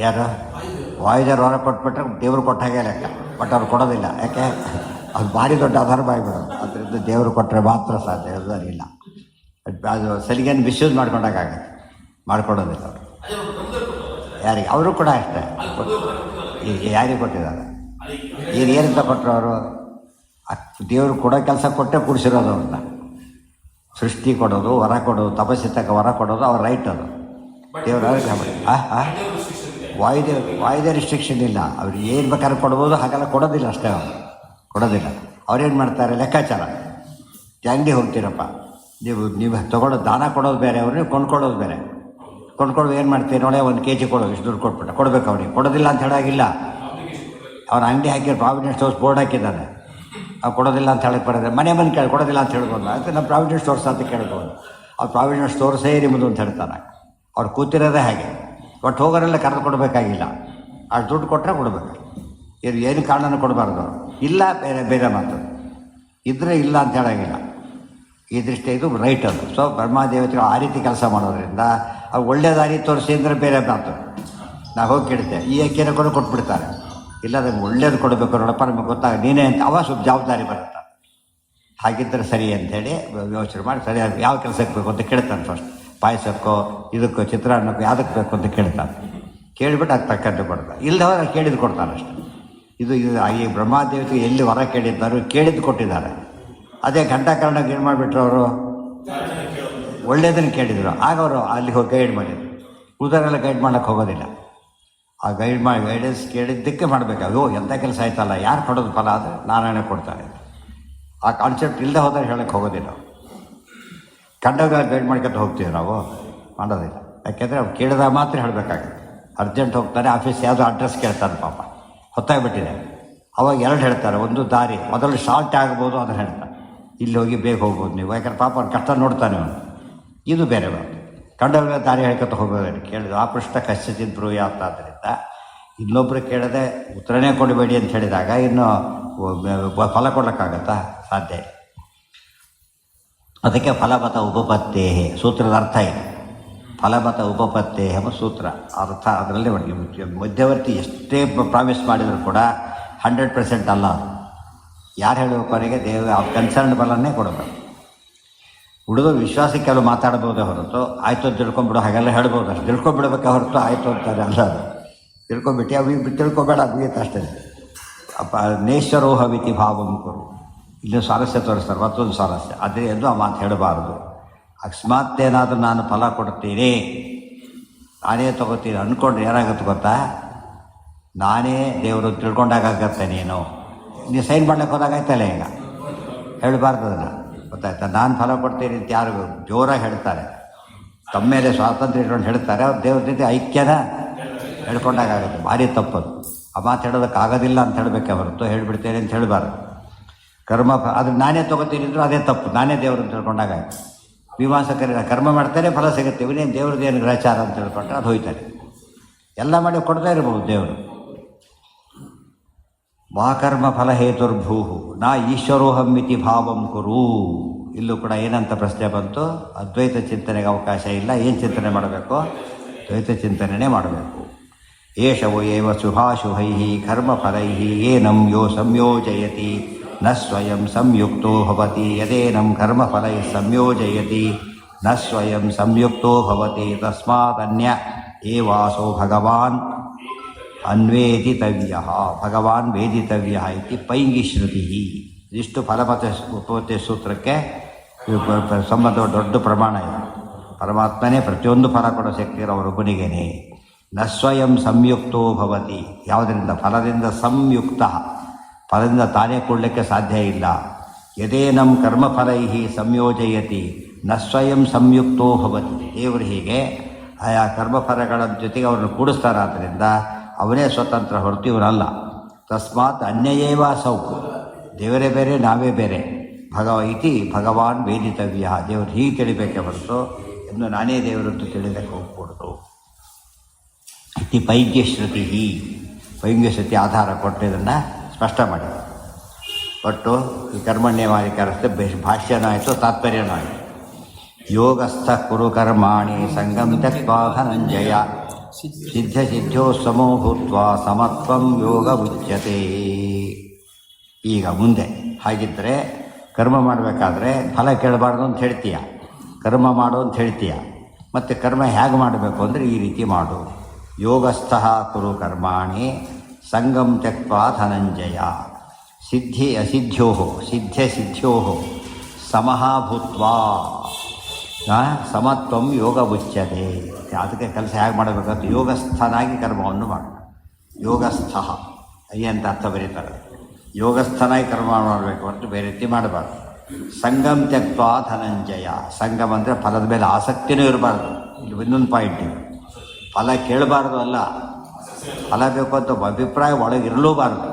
ಯಾರು ವಾಯುದೇವ್ರು ಹೊರ ಕೊಟ್ಬಿಟ್ರೆ ದೇವರು ಕೊಟ್ಟ ಹಾಗೆ ಲೆಕ್ಕ. ಬಟ್ ಅವ್ರು ಕೊಡೋದಿಲ್ಲ. ಯಾಕೆ? ಅದು ಭಾರಿ ದೊಡ್ಡ ಅಧರ್ಮ ಆಗಿಬಿಡೋದು. ಅದರಿಂದ ದೇವರು ಕೊಟ್ಟರೆ ಮಾತ್ರ ಸಾಧ್ಯ, ಇಲ್ಲ ಅದು ಸರಿಗೇನು ಮಿಸ್ಯೂಸ್ ಮಾಡ್ಕೊಂಡಾಗುತ್ತೆ, ಮಾಡ್ಕೊಡೋದಿಲ್ಲ ಅವರು. ಯಾರಿಗೆ? ಅವರು ಕೂಡ ಅಷ್ಟೇ. ಯಾರಿಗೆ ಕೊಟ್ಟಿದ್ದಾರೆ? ಏನಂತ ಕೊಟ್ಟರು ಅವರು? ದೇವರು ಕೊಡೋ ಕೆಲಸ ಕೊಟ್ಟೆ ಕೂಡಿಸಿರೋದು ಅವ್ರನ್ನ. ಸೃಷ್ಟಿ ಕೊಡೋದು, ವರ ಕೊಡೋದು, ತಪಸ್ಸಿತಕ್ಕ ವರ ಕೊಡೋದು ಅವ್ರ ರೈಟ್. ಅದು ದೇವರು ವಾಯುದೇವ ರಿಸ್ಟ್ರಿಕ್ಷನ್ ಇಲ್ಲ. ಅವ್ರು ಏನು ಬೇಕಾದ್ರೂ ಕೊಡ್ಬೋದು, ಹಾಗೆಲ್ಲ ಕೊಡೋದಿಲ್ಲ ಅಷ್ಟೇ. ಅವರು ಕೊಡೋದಿಲ್ಲ. ಅವ್ರೇನು ಮಾಡ್ತಾರೆ? ಲೆಕ್ಕಾಚಾರ. ಅಂಗಡಿ ಹೋಗ್ತೀರಪ್ಪ, ನೀವು ತೊಗೊಳ್ಳೋ ದಾನ ಕೊಡೋದು ಬೇರೆ, ಅವ್ರನ್ನ ಕೊಂಡ್ಕೊಳ್ಳೋದು ಬೇರೆ. ಕೊಂಡ್ಕೊಳ್ಳೋದು ಏನು ಮಾಡ್ತೀವಿ ನೋಡಿ, 1 kg ಕೊಡೋದು, ಇಷ್ಟು ದುಡ್ಡು ಕೊಟ್ಬಿಟ್ಟು ಕೊಡಬೇಕು ಅವ್ರಿಗೆ. ಕೊಡೋದಿಲ್ಲ ಅಂತ ಹೇಳಾಗಿಲ್ಲ. ಅವ್ರು ಅಂಗಡಿ ಹಾಕಿ ಪ್ರಾವಿಡೆಂಟ್ ಸ್ಟೋರ್ಸ್ ಬೋರ್ಡ್ ಹಾಕಿದ್ದಾನೆ, ಅವ್ರು ಕೊಡೋದಿಲ್ಲ ಅಂತ ಹೇಳಕ್ಕೆ ಬರೋದ್ರೆ ಮನೆ ಬಂದು ಕೇಳಿ ಕೊಡೋದಿಲ್ಲ ಅಂತ ಹೇಳ್ಬೋದು. ಅದಕ್ಕೆ ನಮ್ಮ ಪ್ರಾವಿಡೆಂಟ್ ಸ್ಟೋರ್ಸ್ ಅಂತ ಕೇಳ್ಬೋದು. ಅವ್ರು ಪ್ರಾವಿಡೆಂಟ್ ಸ್ಟೋರ್ಸೇ ನಿಮ್ಮದು ಅಂತ ಹೇಳ್ತಾರೆ. ಅವ್ರು ಕೂತಿರೋದೇ ಹಾಗೆ. ಬಟ್ ಹೋಗೋರೆಲ್ಲ ಕರೆದು ಕೊಡಬೇಕಾಗಿಲ್ಲ. ಅಷ್ಟು ದುಡ್ಡು ಕೊಟ್ಟರೆ ಕೊಡಬೇಕು. ಏನು ಕಾರಣನೂ ಕೊಡಬಾರ್ದು. ಇಲ್ಲ ಬೇರೆ ಬೇರೆ ಮಾತು ಇದ್ದರೆ ಇಲ್ಲ ಅಂತ ಹೇಳೋಂಗಿಲ್ಲ. ಈ ದೃಷ್ಟಿ ಇದು ರೈಟ್ ಅದು. ಸೊ ಬ್ರಹ್ಮದೇವತೆಗಳು ಆ ರೀತಿ ಕೆಲಸ ಮಾಡೋದ್ರಿಂದ ಅವ್ರು ಒಳ್ಳೆ ದಾರಿ ತೋರಿಸಿ ಅಂದರೆ ಬೇರೆ ಮಾತು. ನಾವು ಹೋಗಿ ಕೇಳಿದ್ದೆ, ಈ ಅಕ್ಕಿನ ಕೂಡ ಕೊಟ್ಬಿಡ್ತಾರೆ. ಇಲ್ಲ ಅದಕ್ಕೆ ಒಳ್ಳೇದು ಕೊಡಬೇಕು ನೋಡಪ್ಪ, ನಮಗೆ ಗೊತ್ತಾಗ ನೀನೇ ಅಂತ ಅವ ಸ್ವಲ್ಪ ಜವಾಬ್ದಾರಿ ಬರುತ್ತೆ. ಹಾಗಿದ್ದರೆ ಸರಿ ಅಂಥೇಳಿ ಯೋಚನೆ ಮಾಡಿ ಸರಿಯಾಗಿ ಯಾವ ಕೆಲಸಕ್ಕೆ ಬೇಕು ಅಂತ ಕೇಳ್ತಾನೆ. ಫಸ್ಟ್ ಪಾಯಸಕ್ಕೋ ಇದಕ್ಕೋ ಚಿತ್ರಾನ್ನಕ್ಕೋ ಯಾವುದಕ್ಕೆ ಬೇಕು ಅಂತ ಕೇಳ್ತಾನೆ. ಕೇಳಿಬಿಟ್ಟು ಅದು ತಕ್ಕಂತೆ ಕೊಡ್ತಾರೆ. ಇಲ್ಲದ ಹೋದ್ರೆ ಕೇಳಿದ್ದು ಕೊಡ್ತಾನೆ ಅಷ್ಟೆ. ಇದು ಈ ಬ್ರಹ್ಮದೇವತೆ ಎಲ್ಲಿ ವರ ಕೇಳಿದ್ದಾರೋ ಕೇಳಿದ್ದು ಕೊಟ್ಟಿದ್ದಾರೆ. ಅದೇ ಘಂಟಾಕರ್ಣಕ್ಕೆ ಏನು ಮಾಡಿಬಿಟ್ರು ಅವರು? ಒಳ್ಳೆಯದನ್ನು ಕೇಳಿದರು. ಆಗ ಅವರು ಅಲ್ಲಿ ಹೋಗಿ ಗೈಡ್ ಮಾಡಿದರು. ಉಳಿದವರೆಲ್ಲ ಗೈಡ್ ಮಾಡೋಕ್ಕೆ ಹೋಗೋದಿಲ್ಲ. ಆ ಗೈಡೆನ್ಸ್ ಕೇಳಿದ್ದಕ್ಕೆ ಮಾಡಬೇಕು. ಅದು ಎಂಥ ಕೆಲಸ ಆಯ್ತಲ್ಲ, ಯಾರು ಕೊಡೋದು ಫಲ ಆದರೆ ನಾರಾಯಣ ಕೊಡ್ತಾರೆ. ಆ ಕಾನ್ಸೆಪ್ಟ್ ಇಲ್ಲದೆ ಹೋದರೆ ಹೇಳಕ್ಕೆ ಹೋಗೋದಿಲ್ಲ. ಕಂಡಾಗ ಗೈಡ್ ಮಾಡ್ಕೊತ ಹೋಗ್ತೀವಿ ನಾವು, ಮಾಡೋದಿಲ್ಲ. ಯಾಕೆಂದರೆ ಅವ್ರು ಕೇಳಿದಾಗ ಮಾತ್ರ ಹೇಳಬೇಕಾಗುತ್ತೆ. ಅರ್ಜೆಂಟ್ ಹೋಗ್ತಾರೆ, ಆಫೀಸ್ ಯಾವುದೋ ಅಡ್ರೆಸ್ ಕೇಳ್ತಾರೆ, ಪಾಪ ಹೊತ್ತಾಗ್ಬಿಟ್ಟಿದೆ. ಅವಾಗ 2 ಹೇಳ್ತಾರೆ. ಒಂದು ದಾರಿ ಮೊದಲು ಶಾರ್ಟ್ ಆಗ್ಬೋದು, ಅದನ್ನು ಹೇಳ್ತಾರೆ. ಇಲ್ಲಿ ಹೋಗಿ ಬೇಗ ಹೋಗ್ಬೋದು ನೀವು, ಯಾಕಂದ್ರೆ ಪಾಪ ಅವ್ರು ಕಷ್ಟ ನೋಡ್ತಾನೆ ಅವನು. ಇದು ಬೇರೆ ಮಾತು. ಕಂಡವ್ರಿಗೆ ದಾರಿ ಹೇಳ್ಕೊತ ಹೋಗೋದು ಕೇಳಿದ್ರು. ಆ ಪೃಷ್ಠ ಕಶ್ಚಿತ್ ಬ್ರೂಯಾತ್. ಆದ್ದರಿಂದ ಇನ್ನೊಬ್ಬರು ಕೇಳದೆ ಉತ್ತರನೇ ಕೊಡಬೇಡಿ ಅಂತ ಹೇಳಿದಾಗ ಇನ್ನು ಫಲ ಕೊಡೋಕ್ಕಾಗತ್ತಾ? ಸಾಧ್ಯ ಇಲ್ಲ. ಅದಕ್ಕೆ ಫಲಮತ ಉಪಪತ್ತೇ ಸೂತ್ರದ ಅರ್ಥ ಇದೆ. ಫಲಮತ ಉಪಪತ್ತೇ ಎಂಬ ಸೂತ್ರ ಅರ್ಥ ಅದರಲ್ಲಿ ಮಧ್ಯವರ್ತಿ ಎಷ್ಟೇ ಪ್ರಾಮಿಸ್ ಮಾಡಿದರೂ ಕೂಡ 100% ಅಲ್ಲ. ಯಾರು ಹೇಳಬೇಕು ಅವರಿಗೆ? ಕನ್ಸರ್ನ್ ಫಲನೇ ಕೊಡಬೇಕು. ಹುಡುಗರು ವಿಶ್ವಾಸಕ್ಕೆ ಕೆಲವು ಮಾತಾಡ್ಬೋದೇ ಹೊರತು ಆಯಿತು ಅಂತ ತಿಳ್ಕೊಂಬಿಡೋ ಹಾಗೆಲ್ಲ ಹೇಳ್ಬೋದು. ಅಷ್ಟು ತಿಳ್ಕೊಂಬಿಡ್ಬೇಕೆ ಹೊರತು ಆಯಿತು ಅಂತಾರೆ ಅಲ್ಲ. ಅದು ತಿಳ್ಕೊಂಬಿಟ್ಟು ಅವು ತಿಳ್ಕೊಬೇಡ ಮುಗಿಯುತ್ತೆ ಅಷ್ಟೇ. ನೇಶ್ವರೋಹವಿತಿ ಭಾವಂ ಕುರು. ಇಲ್ಲಿ ಸ್ವಾರಸ್ಯ ತೋರಿಸ್ತಾರೆ, ಮತ್ತೊಂದು ಸ್ವಾರಸ್ಯ. ಅದೇ ಎಂದು ಆ ಮಾತು ಹೇಳಬಾರ್ದು. ಅಕಸ್ಮಾತ್ ಏನಾದರೂ ನಾನು ಫಲ ಕೊಡ್ತೀನಿ, ನಾನೇ ತೊಗೋತೀನಿ ಅಂದ್ಕೊಂಡ್ರೆ ಏನಾಗುತ್ತೆ ಗೊತ್ತಾ? ನಾನೇ ದೇವರು ತಿಳ್ಕೊಂಡಾಗತ್ತೆ. ನೀನು ಸೈನ್ ಮಾಡ್ಲಿಕ್ಕೆ ಹೋದಾಗಾಯ್ತಲ್ಲ, ಈಗ ಹೇಳಬಾರ್ದು ಅದನ್ನು. ಗೊತ್ತಾಯ್ತಾ? ನಾನು ಫಲ ಕೊಡ್ತೀನಿ ಅಂತ ಯಾರು ಜೋರಾಗಿ ಹೇಳ್ತಾರೆ, ತಮ್ಮ ಮೇಲೆ ಸ್ವಾತಂತ್ರ್ಯ ಇಟ್ಕೊಂಡು ಹೇಳ್ತಾರೆ, ಅವ್ರು ದೇವ್ರ ಜೊತೆ ಐಕ್ಯನ ಹೇಳ್ಕೊಂಡಾಗುತ್ತೆ. ಭಾರಿ ತಪ್ಪದು. ಆ ಮಾತು ಹೇಳೋದಕ್ಕಾಗೋದಿಲ್ಲ ಅಂತ ಹೇಳಬೇಕೆ ಹೊರತು ಹೇಳಿಬಿಡ್ತೇನೆ ಅಂತ ಹೇಳಬಾರ್ದು. ಕರ್ಮ ಆದರೆ ನಾನೇ ತೊಗೋತೀನಿ ಅಂದರೂ ಅದೇ ತಪ್ಪು. ನಾನೇ ದೇವರು ಅಂತ ತಿಳ್ಕೊಂಡಾಗಾಯ್ತು. ಮೀಮಾಂಸಕರ ಕರ್ಮ ಮಾಡ್ತಾರೆ, ಫಲ ಸಿಗುತ್ತೆ. ಇವನೇನು ದೇವ್ರದ್ದೇನು ಗ್ರಹಚಾರ ಅಂತ ತಿಳ್ಕೊಂಡ್ರೆ ಅದು ಹೋಯ್ತಾರೆ. ಎಲ್ಲ ಮಾಡಿ ಕೊಡ್ತಾ ಇರ್ಬೋದು ದೇವರು. ವಾಕರ್ಮ ಫಲ ಹೇತುರ್ಭೂಹು ನಾ ಈಶ್ವರೋಹಮ್ಮಿತಿ ಭಾವಂ ಕುರು. ಇಲ್ಲೂ ಕೂಡ ಏನಂತ ಪ್ರಶ್ನೆ ಬಂತು? ಅದ್ವೈತ ಚಿಂತನೆಗೆ ಅವಕಾಶ ಇಲ್ಲ. ಏನು ಚಿಂತನೆ ಮಾಡಬೇಕು? ದ್ವೈತ ಚಿಂತನೆ ಮಾಡಬೇಕು. ಏಷವೋ ಏವ ಶುಭಾಶುಭೈ ಕರ್ಮಫಲೈ ಏನಂ ಯೋ ಸಂಯೋಜಯತಿ ನ ಸ್ವಯಂ ಸಂಯುಕ್ತೋ ಭವತಿ. ಯದೇನಂ ಕರ್ಮಫಲೈ ಸಂಯೋಜಯತಿ ನ ಸ್ವಯಂ ಸಂಯುಕ್ತೋ ಭವತಿ. ತಸ್ಮಾದನ್ಯ ಏವಾಸೋ ಭಗವಾನ್ ಅನ್ವೇದಿತವ್ಯ. ಭಗವಾನ್ ವೇದಿತವ್ಯ ಇತಿ ಪೈಂಗಿ ಶ್ರುತಿ. ಇಷ್ಟು ಫಲಮತ ಉಪಪತ್ತಿ ಸೂತ್ರಕ್ಕೆ ಸಂಬಂಧ ದೊಡ್ಡ ಪ್ರಮಾಣ ಇದೆ. ಪರಮಾತ್ಮನೇ ಪ್ರತಿಯೊಂದು ಫಲ ಕೊಡೋ ಶಕ್ತಿ ಅವರೊಬ್ಬನಿಗೇನೆ. ನ ಸ್ವಯಂ ಸಂಯುಕ್ತೋ ಭವತಿ. ಯಾವುದರಿಂದ? ಫಲದಿಂದ ಸಂಯುಕ್ತ. ಫಲದಿಂದ ತಾನೇ ಕೊಡಲಿಕ್ಕೆ ಸಾಧ್ಯ ಇಲ್ಲ. ಯದೇನಂ ಕರ್ಮಫಲೈ ಸಂಯೋಜಯತಿ ನ ಸ್ವಯಂ ಸಂಯುಕ್ತೋ ಭವತಿ. ದೇವರು ಹೀಗೆ ಆಯಾ ಕರ್ಮಫಲಗಳ ಜೊತೆಗೆ ಅವರನ್ನು ಕೂಡಿಸ್ತಾರಾದ್ದರಿಂದ ಅವನೇ ಸ್ವತಂತ್ರ ಹೊರತು ಇವರಲ್ಲ. ತಸ್ಮಾತ್ ಅನ್ಯಯೇವ ಸೌ. ದೇವರೇ ಬೇರೆ, ನಾವೇ ಬೇರೆ. ಇತಿ ಭಗವಾನ್ ವೇದಿತವ್ಯ. ದೇವರು ಹೀಗೆ ತಿಳಿಬೇಕೆ ಹೊರತು ಎಂದು ನಾನೇ ದೇವರದ್ದು ತಿಳಿದಕ್ಕೆ ಹೋಗ್ಕೊಡ್ತು. ಇತಿ ಪೈಂಗ್ಯಶ್ರುತಿ, ಪೈಂಗ್ಯಶ್ರುತಿ ಆಧಾರ ಕೊಟ್ಟು ಇದನ್ನು ಸ್ಪಷ್ಟ ಮಾಡಿ. ಒಟ್ಟು ಈ ಕರ್ಮಣ್ಯವಾದಿಕರಸ್ತೆ ಭಾಷ್ಯನೂ ಆಯಿತು, ತಾತ್ಪರ್ಯನೂ ಆಯಿತು. ಯೋಗಸ್ಥ ಕುರು ಕರ್ಮಾಣಿ ಸಂಗಂ ತ್ಯಕ್ವಾ ಧನಂಜಯ ಸಿದ್ಧ ಸಿದ್ಧೋ ಸಮೋ ಭೂತ್ವಾ ಸಮತ್ವಂ ಯೋಗ ಉಚ್ಯತೆ. ಈಗ ಮುಂದೆ ಹಾಗಿದ್ದರೆ ಕರ್ಮ ಮಾಡಬೇಕಾದ್ರೆ ಫಲ ಕೇಳಬಾರ್ದು ಅಂತ ಹೇಳ್ತೀಯ, ಕರ್ಮ ಮಾಡು ಅಂತ ಹೇಳ್ತೀಯ. ಮತ್ತು ಕರ್ಮ ಹೇಗೆ ಮಾಡಬೇಕು ಅಂದರೆ ಈ ರೀತಿ ಮಾಡು. ಯೋಗಸ್ಥ ಕುರು ಕರ್ಮಾಣಿ ಸಂಗಂ ತ್ಯಕ್ವಾ ಧನಂಜಯ ಸಿದ್ಧಿ ಅಸಿದ್ಧ್ಯೋ ಸಿದ್ಧೆ ಸಿದ್ಧ್ಯೋ ಸಮಃ ಭೂತ್ವಾ ಸಮತ್ವಂ ಯೋಗ ಉಚ್ಯತೆ. ಅದಕ್ಕೆ ಕೆಲಸ ಹೇಗೆ ಮಾಡಬೇಕಂತ ಯೋಗಸ್ಥನಾಗಿ ಕರ್ಮವನ್ನು ಮಾಡ. ಯೋಗಸ್ಥ ಅಂತ ಅರ್ಥ ಬರೀತಾರೆ. ಯೋಗಸ್ಥನಾಗಿ ಕರ್ಮ ಮಾಡಬೇಕು ಹೊರತು ಬೇರೆ ರೀತಿ ಮಾಡಬಾರ್ದು. ಸಂಗಮ್ ತ್ಯಕ್ವಾ ಧನಂಜಯ, ಸಂಗಮ್ ಅಂದರೆ ಫಲದ ಮೇಲೆ ಆಸಕ್ತಿನೂ ಇರಬಾರ್ದು. ಇಲ್ಲಿ ಇನ್ನೊಂದು ಪಾಯಿಂಟ್, ಫಲ ಕೇಳಬಾರ್ದು ಅಲ್ಲ, ಫಲ ಬೇಕು ಅಂತ ಅಭಿಪ್ರಾಯ ಒಳಗಿರಲೂಬಾರ್ದು.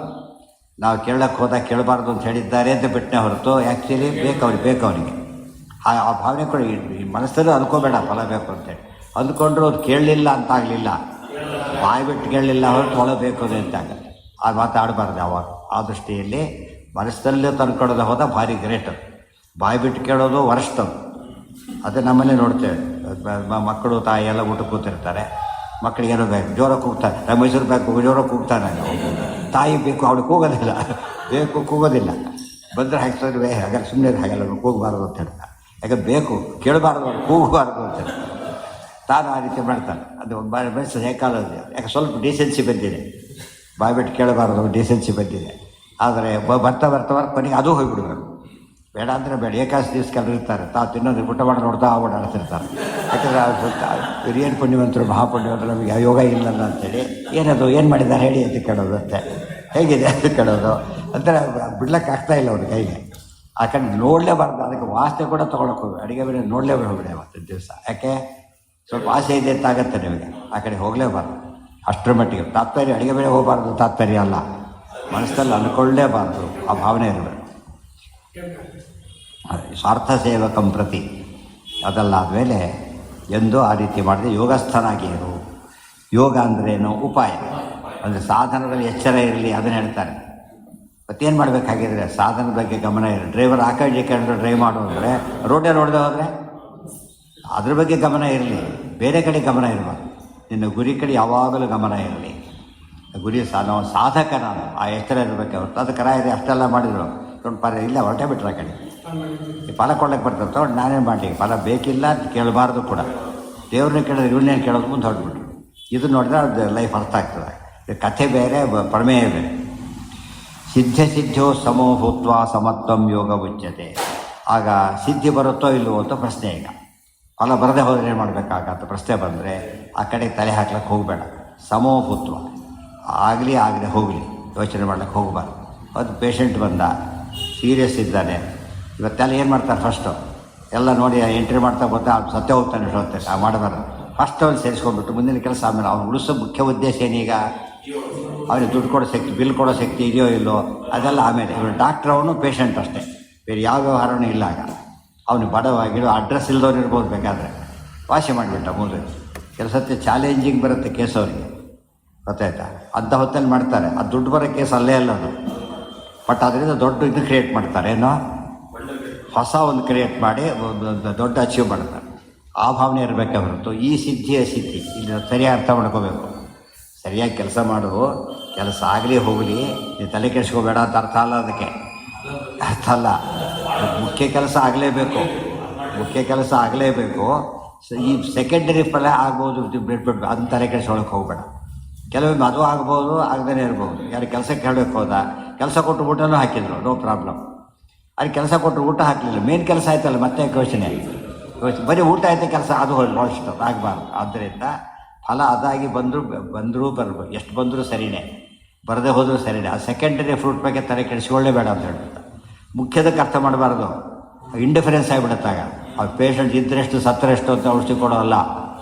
ನಾವು ಕೇಳಕ್ಕೆ ಹೋದಾಗ ಕೇಳಬಾರ್ದು ಅಂತ ಹೇಳಿದ್ದಾರೆ ಅಂತ ಬಿಟ್ಟನೆ ಹೊರತು ಆ್ಯಕ್ಚುಲಿ ಬೇಕು ಅವನಿಗೆ ಆ ಭಾವನೆ ಕೂಡ ಈ ಮನಸ್ಸಲ್ಲೂ ಅಂದ್ಕೋಬೇಡ ಫಲ ಬೇಕು ಅಂತೇಳಿ. ಅಂದ್ಕೊಂಡ್ರು ಅದು ಕೇಳಲಿಲ್ಲ ಅಂತ ಆಗಲಿಲ್ಲ, ಬಾಯಿ ಬಿಟ್ಟು ಕೇಳಲಿಲ್ಲ ಹೊರತು ಒಳಬೇಕು ಅಂತಾಗತ್ತೆ. ಆ ಮಾತಾಡಬಾರ್ದು ಯಾವಾಗ. ಆ ದೃಷ್ಟಿಯಲ್ಲಿ ಮನಸ್ಸಲ್ಲೇ ತಂದ್ಕೊಳ್ಳೋದು ಹೋದ ಭಾರಿ ಗ್ರೇಟ್. ಬಾಯಿ ಬಿಟ್ಟು ಕೇಳೋದು ವರ್ಸ್ಟ್. ಅದೇ ನಮ್ಮಲ್ಲೇ ನೋಡ್ತೇವೆ, ಮಕ್ಕಳು ತಾಯಿ ಎಲ್ಲ ಊಟ ಕೂತಿರ್ತಾರೆ, ಮಕ್ಕಳಿಗೆ ಏನೋ ಬೇಕು ಜೋರಾಗಿ ಕೂಗ್ತಾರೆ, ಮೈಸೂರು ಬೇಕು ಜೋರಾಗಿ ಕೂಗ್ತಾನೆ. ತಾಯಿ ಬೇಕು ಅವಳು ಕೂಗೋದಿಲ್ಲ, ಬೇಕು ಕೂಗೋದಿಲ್ಲ. ಬಂದರೆ ಹಾಕ್ತಾರೆ ಹಾಗೆಲ್ಲ ಸುಮ್ಮನೆ ಹಾಗೆಲ್ಲ ಕೂಗಬಾರ್ದು ಅಂತ ಹೇಳ್ತಾರೆ. ಯಾಕೆ ಬೇಕು ಕೇಳಬಾರ್ದು ಅವ್ರು ಕೂಗಬಾರ್ದು ಅಂತ ಹೇಳ್ತಾರೆ. ತಾನು ಆ ರೀತಿ ಮಾಡ್ತಾನೆ. ಅದು ಮನಸ್ಸು ಹೇಗಾಲೋದು, ಯಾಕೆ ಸ್ವಲ್ಪ ಡೀಸೆನ್ಸಿ ಬಂದಿದೆ, ಬಾಯ್ಬಿಟ್ಟು ಕೇಳಬಾರ್ದು ಡೀಸೆನ್ಸಿ ಬಂದಿದೆ. ಆದರೆ ಬರ್ತಾ ಕೊನೆಗೆ ಅದು ಹೋಗಿಬಿಡ್ಬೇಕು. ಬೇಡ ಅಂದರೆ ಬೇಡ. ಏಕಾದಶಿ ದಿವಸ ಕೆಲವರು ಇರ್ತಾರೆ, ತಿನ್ನೋದು ಊಟ ಮಾಡಿ ನೋಡ್ತಾ ಓಡಾಡ್ತಿರ್ತಾರೆ. ಯಾಕಂದರೆ ಏನು ಪುಣ್ಯವಂತರು ಮಹಾಪುಣ್ಯವಂತರು ನಮಗೆ ಯೋಗ ಇಲ್ಲಲ್ಲ ಅಂತೇಳಿ ಏನದು ಏನು ಮಾಡಿದ್ದಾರೆ ಹೇಳಿ ಅಂತ ಕೇಳೋದು ಅಂತೆ, ಹೇಗಿದೆ ಅಂತ ಕೇಳೋದು ಅಂತಾರೆ. ಬಿಡ್ಲಿಕ್ಕೆ ಆಗ್ತಾಯಿಲ್ಲ ಅವ್ರ ಕೈಗೆ. ಆ ಕಡೆ ನೋಡಲೇಬಾರ್ದು, ಅದಕ್ಕೆ ವಾಸನೆ ಕೂಡ ತೊಗೊಳಕ್ಕೆ ಹೋಗಿ ಅಡುಗೆ ಮನೆ ನೋಡಲೇಬಾರ್ದು ಹೋಗ್ಬಿಡಿ ಅವತ್ತಿನ ದಿವಸ. ಯಾಕೆ ಸ್ವಲ್ಪ ಆಸೆ ಇದೆ ಅಂತ ಆಗುತ್ತೆ ನಿಮಗೆ, ಆ ಕಡೆ ಹೋಗಲೇಬಾರ್ದು. ಅಷ್ಟರ ಮಟ್ಟಿಗೆ ತಾತ್ಪರ್ಯ ಅಡುಗೆ ಮನೆ ಹೋಗಬಾರ್ದು ತಾತ್ಪರ್ಯ ಅಲ್ಲ, ಮನಸ್ಸಲ್ಲಿ ಅಂದ್ಕೊಳ್ಳೇಬಾರ್ದು. ಆ ಭಾವನೆ ಇರಬೇಕು. ಸ್ವಾರ್ಥ ಸೇವಕಂ ಪ್ರತಿ ಅದಲ್ಲ. ಆದಮೇಲೆ ಎಂದು ಆ ರೀತಿ ಮಾಡಿದೆ ಯೋಗಸ್ಥನಾಗಿ ಇರು. ಯೋಗ ಅಂದ್ರೇನು? ಉಪಾಯ ಅಂದರೆ ಸಾಧನದಲ್ಲಿ ಎಚ್ಚರ ಇರಲಿ, ಅದನ್ನು ಹೇಳ್ತಾರೆ. ಮತ್ತೇನು ಮಾಡಬೇಕಾಗಿದ್ರೆ ಸಾಧನದ ಬಗ್ಗೆ ಗಮನ ಇರಲಿ. ಡ್ರೈವರ್ ಆ ಕಡೆ ಈ ಕಡೆ ಡ್ರೈವ್ ಮಾಡು ಅಂದರೆ ರೋಡೇ ನೋಡದೆ ಹೋದರೆ ಅದ್ರ ಬಗ್ಗೆ ಗಮನ ಇರಲಿ, ಬೇರೆ ಕಡೆ ಗಮನ ಇರಬಾರ್ದು. ನಿನ್ನ ಗುರಿ ಕಡೆ ಯಾವಾಗಲೂ ಗಮನ ಇರಲಿ. ಗುರಿ ನಾವು ಸಾಧಕ, ನಾನು ಆ ಎಚ್ಚರ ಇರಬೇಕು. ಹೊರತು ಅದಕ್ಕೆ ರಾಯರಿ ಅಷ್ಟೆಲ್ಲ ಮಾಡಿದ್ರು ಇಲ್ಲ ಹೊರಟೇ ಬಿಟ್ರೆ ಆ ಕಡೆ ಫಲ ಕೊಡ್ಲಿಕ್ಕೆ ಬರ್ತದೆ. ತೊಗೊಂಡು ನಾನೇನು ಮಾಡಲಿ, ಫಲ ಬೇಕಿಲ್ಲ ಅಂತ ಕೇಳಬಾರ್ದು ಕೂಡ. ದೇವ್ರನ್ನ ಕೇಳಿದ್ರೆ ಇವನ್ನೇನು ಕೇಳೋದು ಮುಂದೆ ಹೊರಟ್ಬಿಟ್ರು. ಇದು ನೋಡಿದ್ರೆ ಅದು ಲೈಫ್ ಅರ್ಥ ಆಗ್ತದೆ. ಕಥೆ ಬೇರೆ, ಪ್ರಮೇಯ ಬೇರೆ. ಸಿದ್ಧ ಸಿದ್ಧೋ ಸಮೋ ಭೂತ್ವ ಸಮತ್ವಂ ಯೋಗ ಉಚ್ಯತೆ. ಆಗ ಸಿದ್ಧಿ ಬರುತ್ತೋ ಇಲ್ಲವೋ ಅಂತ ಪ್ರಶ್ನೆ. ಈಗ ಫಲ ಬರದೆ ಹೋದರೆ ಏನು ಮಾಡಬೇಕಾಗತ್ತ ಪ್ರಶ್ನೆ ಬಂದರೆ ಆ ಕಡೆ ತಲೆ ಹಾಕ್ಲಿಕ್ಕೆ ಹೋಗಬೇಡ. ಸಮೋ ಭೂತ್ವ ಆಗಲಿ ಆಗದೆ ಹೋಗಲಿ ಯೋಚನೆ ಮಾಡ್ಲಿಕ್ಕೆ ಹೋಗಬಾರ್ದು. ಅದು ಪೇಷಂಟ್ ಬಂದ, ಸೀರಿಯಸ್ ಇದ್ದಾನೆ, ಇವತ್ತೆಲ್ಲ ಏನು ಮಾಡ್ತಾರೆ ಫಸ್ಟು ಎಲ್ಲ ನೋಡಿ ಎಂಟ್ರಿ ಮಾಡ್ತಾ ಬರ್ತಾ ಅವ್ನು ಸತ್ಯ ಹೋಗ್ತಾನೆ ಇಷ್ಟೊತ್ತೆ. ಮಾಡಬಾರ್ದು. ಫಸ್ಟ್ ಅವ್ನು ಸೇರಿಸ್ಕೊಂಡ್ಬಿಟ್ಟು ಮುಂದಿನ ಕೆಲಸ ಆಮೇಲೆ ಅವ್ನು ಉಳಿಸೋ ಮುಖ್ಯ ಉದ್ದೇಶ ಏನೀಗ? ಅವನಿಗೆ ದುಡ್ಡು ಕೊಡೋ ಶಕ್ತಿ, ಬಿಲ್ ಕೊಡೋ ಶಕ್ತಿ ಇದೆಯೋ ಇಲ್ಲೋ ಅದೆಲ್ಲ ಆಮೇಲೆ. ಇವನು ಡಾಕ್ಟ್ರ್, ಅವನು ಪೇಷಂಟ್ ಅಷ್ಟೇ, ಬೇರೆ ಯಾವ ವ್ಯವಹಾರನೂ ಇಲ್ಲ. ಆಗ ಅವನು ಬಡವಾಗಿಡೋ ಅಡ್ರೆಸ್ ಇಲ್ದವ್ರು ಇರ್ಬೋದು, ಬೇಕಾದರೆ ವಾಸಿ ಮಾಡಿಬಿಟ್ಟ ಮುಂದೆ. ಕೆಲಸಕ್ಕೆ ಚಾಲೆಂಜಿಂಗ್ ಬರುತ್ತೆ ಕೇಸ್ ಅವರಿಗೆ, ಗೊತ್ತಾಯ್ತಾ? ಅಂಥ ಹೊತ್ತಲ್ಲಿ ಮಾಡ್ತಾರೆ. ಅದು ದುಡ್ಡು ಬರೋ ಕೇಸ್ ಅಲ್ಲೇ ಅಲ್ಲ ಅದು. ಬಟ್ ಅದರಿಂದ ದೊಡ್ಡ ಇದು ಕ್ರಿಯೇಟ್ ಮಾಡ್ತಾರೆ, ಏನೋ ಹೊಸ ಒಂದು ಕ್ರಿಯೇಟ್ ಮಾಡಿ ದೊಡ್ಡ ಅಚೀವ್ ಮಾಡ್ತಾರೆ. ಆ ಭಾವನೆ ಇರಬೇಕೆ ಹೊರತು ಈ ಸಿದ್ಧಿ ಅಸಿದ್ಧಿ ಇಲ್ಲಿ ಸರಿಯಾಗಿ ಅರ್ಥ ಮಾಡ್ಕೋಬೇಕು. ಸರಿಯಾಗಿ ಕೆಲಸ ಮಾಡು, ಕೆಲಸ ಆಗಲಿ ಹೋಗಲಿ, ನೀವು ತಲೆ ಕೆಡಿಸ್ಕೋಬೇಡ ಅಂತ ಅರ್ಥ ಅಲ್ಲ. ಅದಕ್ಕೆ ಅರ್ಥ ಅಲ್ಲ. ಮುಖ್ಯ ಕೆಲಸ ಆಗಲೇಬೇಕು, ಮುಖ್ಯ ಕೆಲಸ ಆಗಲೇಬೇಕು. ಈ ಸೆಕೆಂಡರಿ ಫಲ ಆಗ್ಬೋದು, ಬಿಟ್ಬಿಟ್ಟು ಅದನ್ನ ತಲೆ ಕೆಡಿಸ್ಕೊಳಕ್ಕೆ ಹೋಗಬೇಡ. ಕೆಲವೊಮ್ಮೆ ಅದು ಆಗ್ಬೋದು, ಆಗದೇ ಇರ್ಬೋದು. ಯಾರು ಕೆಲಸಕ್ಕೆ ಹೇಳಬೇಕು ಹೋದ, ಕೆಲಸ ಕೊಟ್ಟು ಊಟನೂ ಹಾಕಿದ್ರು, ನೋ ಪ್ರಾಬ್ಲಮ್. ಅಲ್ಲಿ ಕೆಲಸ ಕೊಟ್ಟು ಊಟ ಹಾಕಲಿಲ್ಲ, ಮೇನ್ ಕೆಲಸ ಆಯ್ತಲ್ಲ, ಮತ್ತೆ ಯೋಚನೆ ಬರೀ ಊಟ ಆಯ್ತು, ಕೆಲಸ ಅದು ಅಷ್ಟು ಆಗಬಾರ್ದು. ಆದ್ದರಿಂದ ಫಲ ಅದಾಗಿ ಬಂದರೂ ಬರ್ಬೋದು, ಎಷ್ಟು ಬಂದರೂ ಸರಿಯೇ, ಬರದೇ ಹೋದರೂ ಸರಿಯೇ. ಆ ಸೆಕೆಂಡರಿ ಫ್ರೂಟ್ ಬಗ್ಗೆ ತಲೆ ಕೆಡಿಸ್ಕೊಳ್ಳೇಬೇಡ ಅಂತ ಹೇಳ್ಬಿಟ್ಟು ಮುಖ್ಯದಕ್ಕೆ ಅರ್ಥ ಮಾಡಬಾರ್ದು. ಇಂಡಿಫರೆನ್ಸ್ ಆಗಿಬಿಡುತ್ತಾಗ ಅವ್ರು ಪೇಷಂಟ್ ಇದ್ದರೆಷ್ಟು ಸತ್ತರೆಷ್ಟು ಅಂತ ಔಷಧಿ ಕೊಡೋಲ್ಲ.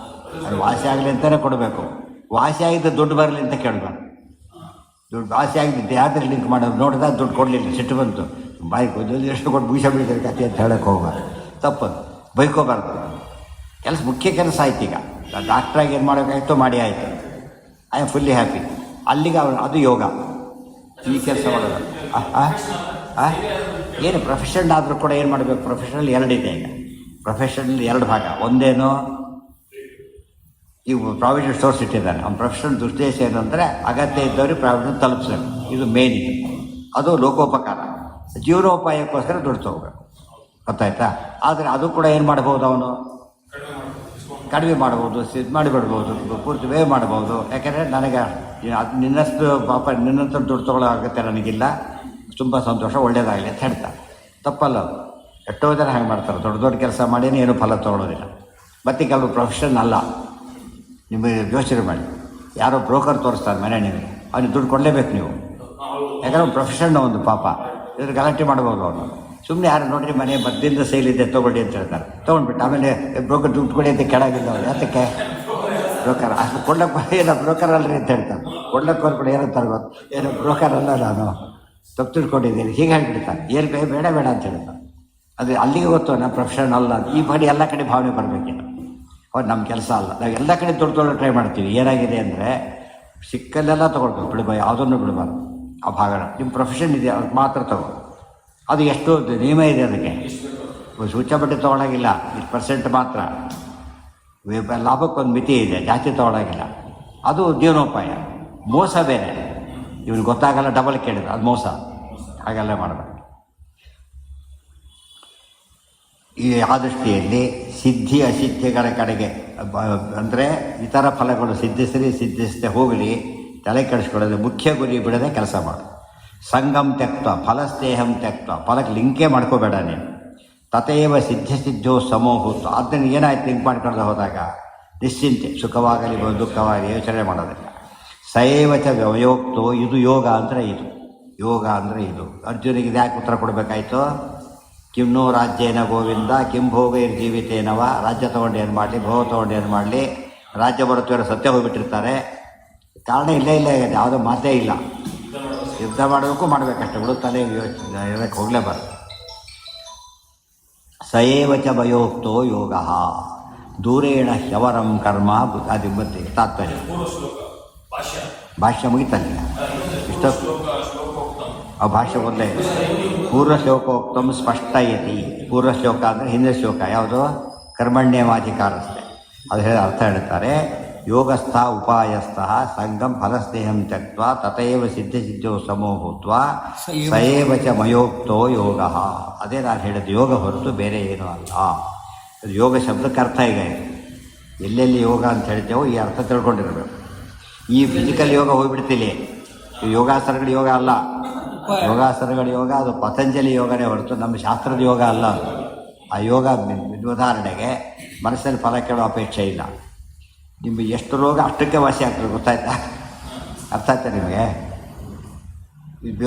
ಅದು ವಾಸಿ ಆಗಲಿ ಅಂತಲೇ ಕೊಡಬೇಕು. ವಾಸಿ ಆಗಿದ್ದು ದುಡ್ಡು ಬರಲಿ ಅಂತ ಕೇಳಬಾರ್ದು. ದುಡ್ಡು ವಾಸಿ ಆಗಿದ್ದು ಯಾವ್ದ್ರಲ್ಲಿ ಲಿಂಕ್ ಮಾಡೋದು ನೋಡಿದಾಗ ದುಡ್ಡು ಕೊಡಲಿಲ್ಲ, ಸಿಟ್ಟು ಬಂತು, ಬಾಯಿ ಎಷ್ಟು ಕೊಟ್ಟು ಬೀಸ ಬೀಳ್ತಾರೆ ಕತೆ ಅಂತ ಹೇಳಕ್ಕೆ ಹೋಗ್ಬಾರ್ದು. ತಪ್ಪದು, ಬೈಕೋಬಾರ್ದು. ಮುಖ್ಯ ಕೆಲಸ ಆಯ್ತು. ಈಗ ಡಾಕ್ಟ್ರಾಗಿ ಏನು ಮಾಡೋಕ್ಕಾಯ್ತು ಮಾಡಿ ಆಯಿತು. I am fully happy. ಅಲ್ಲಿಗೆ ಅದು ಯೋಗ. ಈ ಕೆಲಸ ಮಾಡೋದು ಏನು ಪ್ರೊಫೆಷನ್ ಆದರೂ ಕೂಡ ಏನು ಮಾಡಬೇಕು? ಪ್ರೊಫೆಷನಲ್ ಎರಡಿದೆ. ಈಗ ಪ್ರೊಫೆಷನಲ್ ಎರಡು ಭಾಗ. ಒಂದೇನು, ಇವು ಪ್ರಾವಿಷನ್ ಸ್ಟೋರ್ಸ್ ಇಟ್ಟಿದ್ದಾನೆ. ಅವ್ನ ಪ್ರೊಫೆಷನಲ್ ದುದ್ದೇಶ ಏನು ಅಂದರೆ ಅಗತ್ಯ ಇದ್ದವ್ರಿಗೆ ಪ್ರಾವಿಷನ್ ತಲುಪಿಸಬೇಕು. ಇದು ಮೇನ್. ಇದು ಅದು ಲೋಕೋಪಕಾರ. ಜೀವನೋಪಾಯಕ್ಕೋಸ್ಕರ ದುಡ್ಡು ತಗೋಬೇಕು. ಗೊತ್ತಾಯ್ತಾ? ಆದರೆ ಅದು ಕೂಡ ಏನು ಮಾಡ್ಬೋದು? ಅವನು ಕಡಿಮೆ ಮಾಡ್ಬೋದು, ಇದು ಮಾಡಿಬಿಡ್ಬೋದು, ಪೂರ್ತಿ ವೇ ಮಾಡ್ಬೋದು. ಯಾಕೆಂದರೆ ನನಗೆ ಅದು ನಿನ್ನಷ್ಟು ಪಾಪ ನಿನ್ನಂಥ ದುಡ್ಡು ತೊಗೊಳ್ಳೋ ಆಗುತ್ತೆ ನನಗಿಲ್ಲ, ತುಂಬ ಸಂತೋಷ, ಒಳ್ಳೇದಾಗಲಿ ಅಂತ ಹೇಳ್ತಾರೆ. ತಪ್ಪಲ್ಲ ಅದು. ಎಷ್ಟೋ ಜನ ಹಾಗೆ ಮಾಡ್ತಾರೆ. ದೊಡ್ಡ ದೊಡ್ಡ ಕೆಲಸ ಮಾಡಿನೇ ಏನೂ ಫಲ ತೊಗೊಳ್ಳೋದಿಲ್ಲ. ಮತ್ತು ಕೆಲವು ಪ್ರೊಫೆಷನ್ ಅಲ್ಲ. ನಿಮಗೆ ಯೋಚನೆ ಮಾಡಿ, ಯಾರೋ ಬ್ರೋಕರ್ ತೋರಿಸ್ತಾರೆ ಮನೆ ನಿಮಗೆ, ಅವ್ನಿಗೆ ದುಡ್ಡು ಕೊಡಲೇಬೇಕು ನೀವು. ಯಾಕಂದ್ರೆ ಪ್ರೊಫೆಷನ್ ಒಂದು ಪಾಪ ಇದ್ರ ಗಲಾಟೆ ಮಾಡ್ಬೋದು ಅವನು. ಸುಮ್ಮನೆ ಯಾರು ನೋಡ್ರಿ ಮನೆ ಮದ್ದಿಂದ ಸೇಲಿದೆ ತೊಗೊಳ್ಳಿ ಅಂತ ಹೇಳ್ತಾರೆ. ತೊಗೊಂಡ್ಬಿಟ್ಟು ಆಮೇಲೆ ಬ್ರೋಕರ್ ದುಡ್ಡು ಕೊಡಿ ಅಂತ ಕೆಳಗಿಲ್ಲ. ಯಾತಕ್ಕೆ? ಬ್ರೋಕರ್ ಅಷ್ಟು ಕೊಳ್ಳಕ್ಕೆ ಏನೋ ಬ್ರೋಕರ್ ಅಲ್ಲರಿ ಅಂತ ಹೇಳ್ತಾರೆ. ಕೊಳ್ಳಕ್ಕೆ ಹೊರ್ಬಿಟ್ಟು ಏನಂತಾರೆ ಗೊತ್ತು? ಏನೋ ಬ್ರೋಕರ್ ಅಲ್ಲ, ನಾನು ತಪ್ಪು ತಿಳ್ಕೊಂಡಿದ್ದೀನಿ ಹೀಗೆ ಹೇಳ್ಬಿಡ್ತಾರೆ. ಏನು ಬೇಡ ಬೇಡ ಅಂತ ಹೇಳ್ತಾರೆ. ಅದು ಅಲ್ಲಿಗೆ ಗೊತ್ತು ನಾನು ಪ್ರೊಫೆಷನ್ ಅಲ್ಲ. ಈ ಬಾಡಿ ಎಲ್ಲ ಕಡೆ ಭಾವನೆ ಬರಬೇಕಿಲ್ಲ. ಅವ್ರು ನಮ್ಮ ಕೆಲಸ ಅಲ್ಲ. ನಾವು ಎಲ್ಲ ಕಡೆ ದುಡ್ಡು ಟ್ರೈ ಮಾಡ್ತೀವಿ. ಏನಾಗಿದೆ ಅಂದರೆ ಸಿಕ್ಕಲ್ಲೆಲ್ಲ ತೊಗೊಳ್ಬೇಕು, ಬಿಡಬಾರ್ದು, ಯಾವುದನ್ನು ಬಿಡಬಾರ್ದು. ಆ ಭಾಗನ ನಿಮ್ಮ ಪ್ರೊಫೆಷನ್ ಇದೆ ಅದಕ್ಕೆ ಮಾತ್ರ ತಗೋ. ಅದು ಎಷ್ಟು ನಿಯಮ ಇದೆ ಅದಕ್ಕೆ. ಸೂಚ ಬಟ್ಟೆ ತೊಗೊಳಾಗಿಲ್ಲ, 20% ಮಾತ್ರ. ಲಾಭಕ್ಕೊಂದು ಮಿತಿ ಇದೆ, ಜಾಸ್ತಿ ತೊಗೊಳಾಗಿಲ್ಲ. ಅದು ಜೀವನೋಪಾಯ. ಮೋಸ ಬೇರೆ. ಇವನು ಗೊತ್ತಾಗಲ್ಲ, ಡಬಲ್ ಕೇಳಿದ್ರು, ಅದು ಮೋಸ. ಹಾಗೆಲ್ಲ ಮಾಡಬೇಕು. ಈ ಆ ದೃಷ್ಟಿಯಲ್ಲಿ ಸಿದ್ಧಿ ಅಸಿದ್ಧಿಗಳ ಕಡೆಗೆ ಅಂದರೆ ಇತರ ಫಲಗಳು ಸಿದ್ಧಿಸದೆ ಹೋಗಲಿ, ತಲೆ ಕೆಡಿಸ್ಕೊಳ್ಳೋದು ಮುಖ್ಯ ಗುರಿ ಬಿಡದೆ ಕೆಲಸ ಮಾಡು. ಸಂಗಮ್ ತ್ಯಕ್ತ ಫಲಸ್ತೇಹಂ ತ್ಯಕ್ತ, ಫಲಕ್ಕೆ ಲಿಂಕೇ ಮಾಡ್ಕೋಬೇಡ ನೀನು. ತಥೇವ ಸಿದ್ಧೋ ಸಮೋಹೂತ. ಅದನ್ನು ಏನಾಯ್ತು ಲಿಂಕ್ ಮಾಡ್ಕೊಂಡು ಹೋದಾಗ ನಿಶ್ಚಿಂತೆ, ಸುಖವಾಗಲಿ ದುಃಖವಾಗಲಿ ಯೋಚನೆ ಮಾಡೋದಿಲ್ಲ. ಸಯೇವಚ ವ್ಯವಯೋಕ್ತೋ, ಇದು ಯೋಗ ಅಂದರೆ ಇದು. ಯೋಗ ಅಂದರೆ ಇದು. ಅರ್ಜುನಿಗೆ ಇದು ಯಾಕೆ ಉತ್ತರ ಕೊಡಬೇಕಾಯ್ತು? ಕಿಮ್ನೋ ರಾಜ್ಯೇನ ಗೋವಿಂದ ಕಿಂ ಭೋಗೈರ್ಜೀವಿತೇನವ. ರಾಜ್ಯ ತೊಗೊಂಡು ಏನು ಮಾಡಲಿ, ಭೋಗ ತೊಗೊಂಡು ಏನು ಮಾಡಲಿ, ರಾಜ್ಯ ಬರುತ್ತೇವೆ ಸತ್ಯ ಹೋಗಿಬಿಟ್ಟಿರ್ತಾರೆ. ಕಾರಣ ಇಲ್ಲೇ ಯಾವುದೋ ಮಾತೇ ಇಲ್ಲ. ಯುದ್ಧ ಮಾಡಬೇಕು, ಮಾಡಬೇಕಷ್ಟೆ, ಉಳುತ್ತಲೇ ಇರೋಕ್ಕೆ ಹೋಗಲೇಬಾರ್ದು. ಸಯೇವಚ ಭಯೋಕ್ತೋ ಯೋಗ ದೂರೇಣ ಹ್ಯವರಂ ಕರ್ಮ. ಅದು ಮತ್ತೆ ತಾತ್ಪರ್ಯ ಭಾಷ್ಯ ಮುಗಿತಲ್ಲ ಇಷ್ಟೊತ್ತು. ಆ ಭಾಷ್ಯ ಮೊದಲೇ ಪೂರ್ವ ಶ್ಲೋಕೋಕ್ತಂ ಸ್ಪಷ್ಟಯತಿ. ಪೂರ್ವ ಶ್ಲೋಕ ಅಂದರೆ ಹಿಂದಿನ ಶ್ಲೋಕ ಯಾವುದು? ಕರ್ಮಣ್ಯವಾಧಿಕಾರಸ್ಥೆ. ಅದು ಹೇಳಿ ಅರ್ಥ ಹೇಳ್ತಾರೆ. ಯೋಗಸ್ಥ ಉಪಾಯಸ್ಥ ಸಂಗಂ ಫಲಸ್ನೇಹಂ ತ್ಯಕ್ತ ತಥೈವ ಸಿದ್ಧೋ ಸಮೋಭೂತ್ವ ಸಯೇವಚ ಮಯೋಕ್ತೋ ಯೋಗ. ಅದೇ ನಾನು ಹೇಳಿದ್ದು, ಯೋಗ ಹೊರತು ಬೇರೆ ಏನೂ ಅಲ್ಲ. ಅದು ಯೋಗ ಶಬ್ದಕ್ಕೆ ಅರ್ಥ ಈಗ ಎಲ್ಲೆಲ್ಲಿ ಯೋಗ ಅಂತ ಹೇಳ್ತೇವೋ ಈ ಅರ್ಥ ತಿಳ್ಕೊಂಡಿರಬೇಕು. ಈ ಫಿಸಿಕಲ್ ಯೋಗ ಹೋಗ್ಬಿಡ್ತಿಲ್ಲಿ. ಯೋಗಾಸನಗಳ ಯೋಗ ಅಲ್ಲ. ಯೋಗಾಸನಗಳ ಯೋಗ ಅದು ಪತಂಜಲಿ ಯೋಗನೇ ಹೊರತು ನಮ್ಮ ಶಾಸ್ತ್ರದ ಯೋಗ ಅಲ್ಲ. ಆ ಯೋಗ ಉದಾಹರಣೆಗೆ ಮನಸ್ಸಲ್ಲಿ ಫಲ ಕೇಳೋ ಅಪೇಕ್ಷೆ ಇಲ್ಲ. ನಿಮಗೆ ಎಷ್ಟು ರೋಗ ಅಷ್ಟಕ್ಕೆ ವಾಸಿ ಆಗ್ತದೆ, ಗೊತ್ತಾಯ್ತಾ? ಅರ್ಥ ಆಯ್ತಾ ನಿಮಗೆ?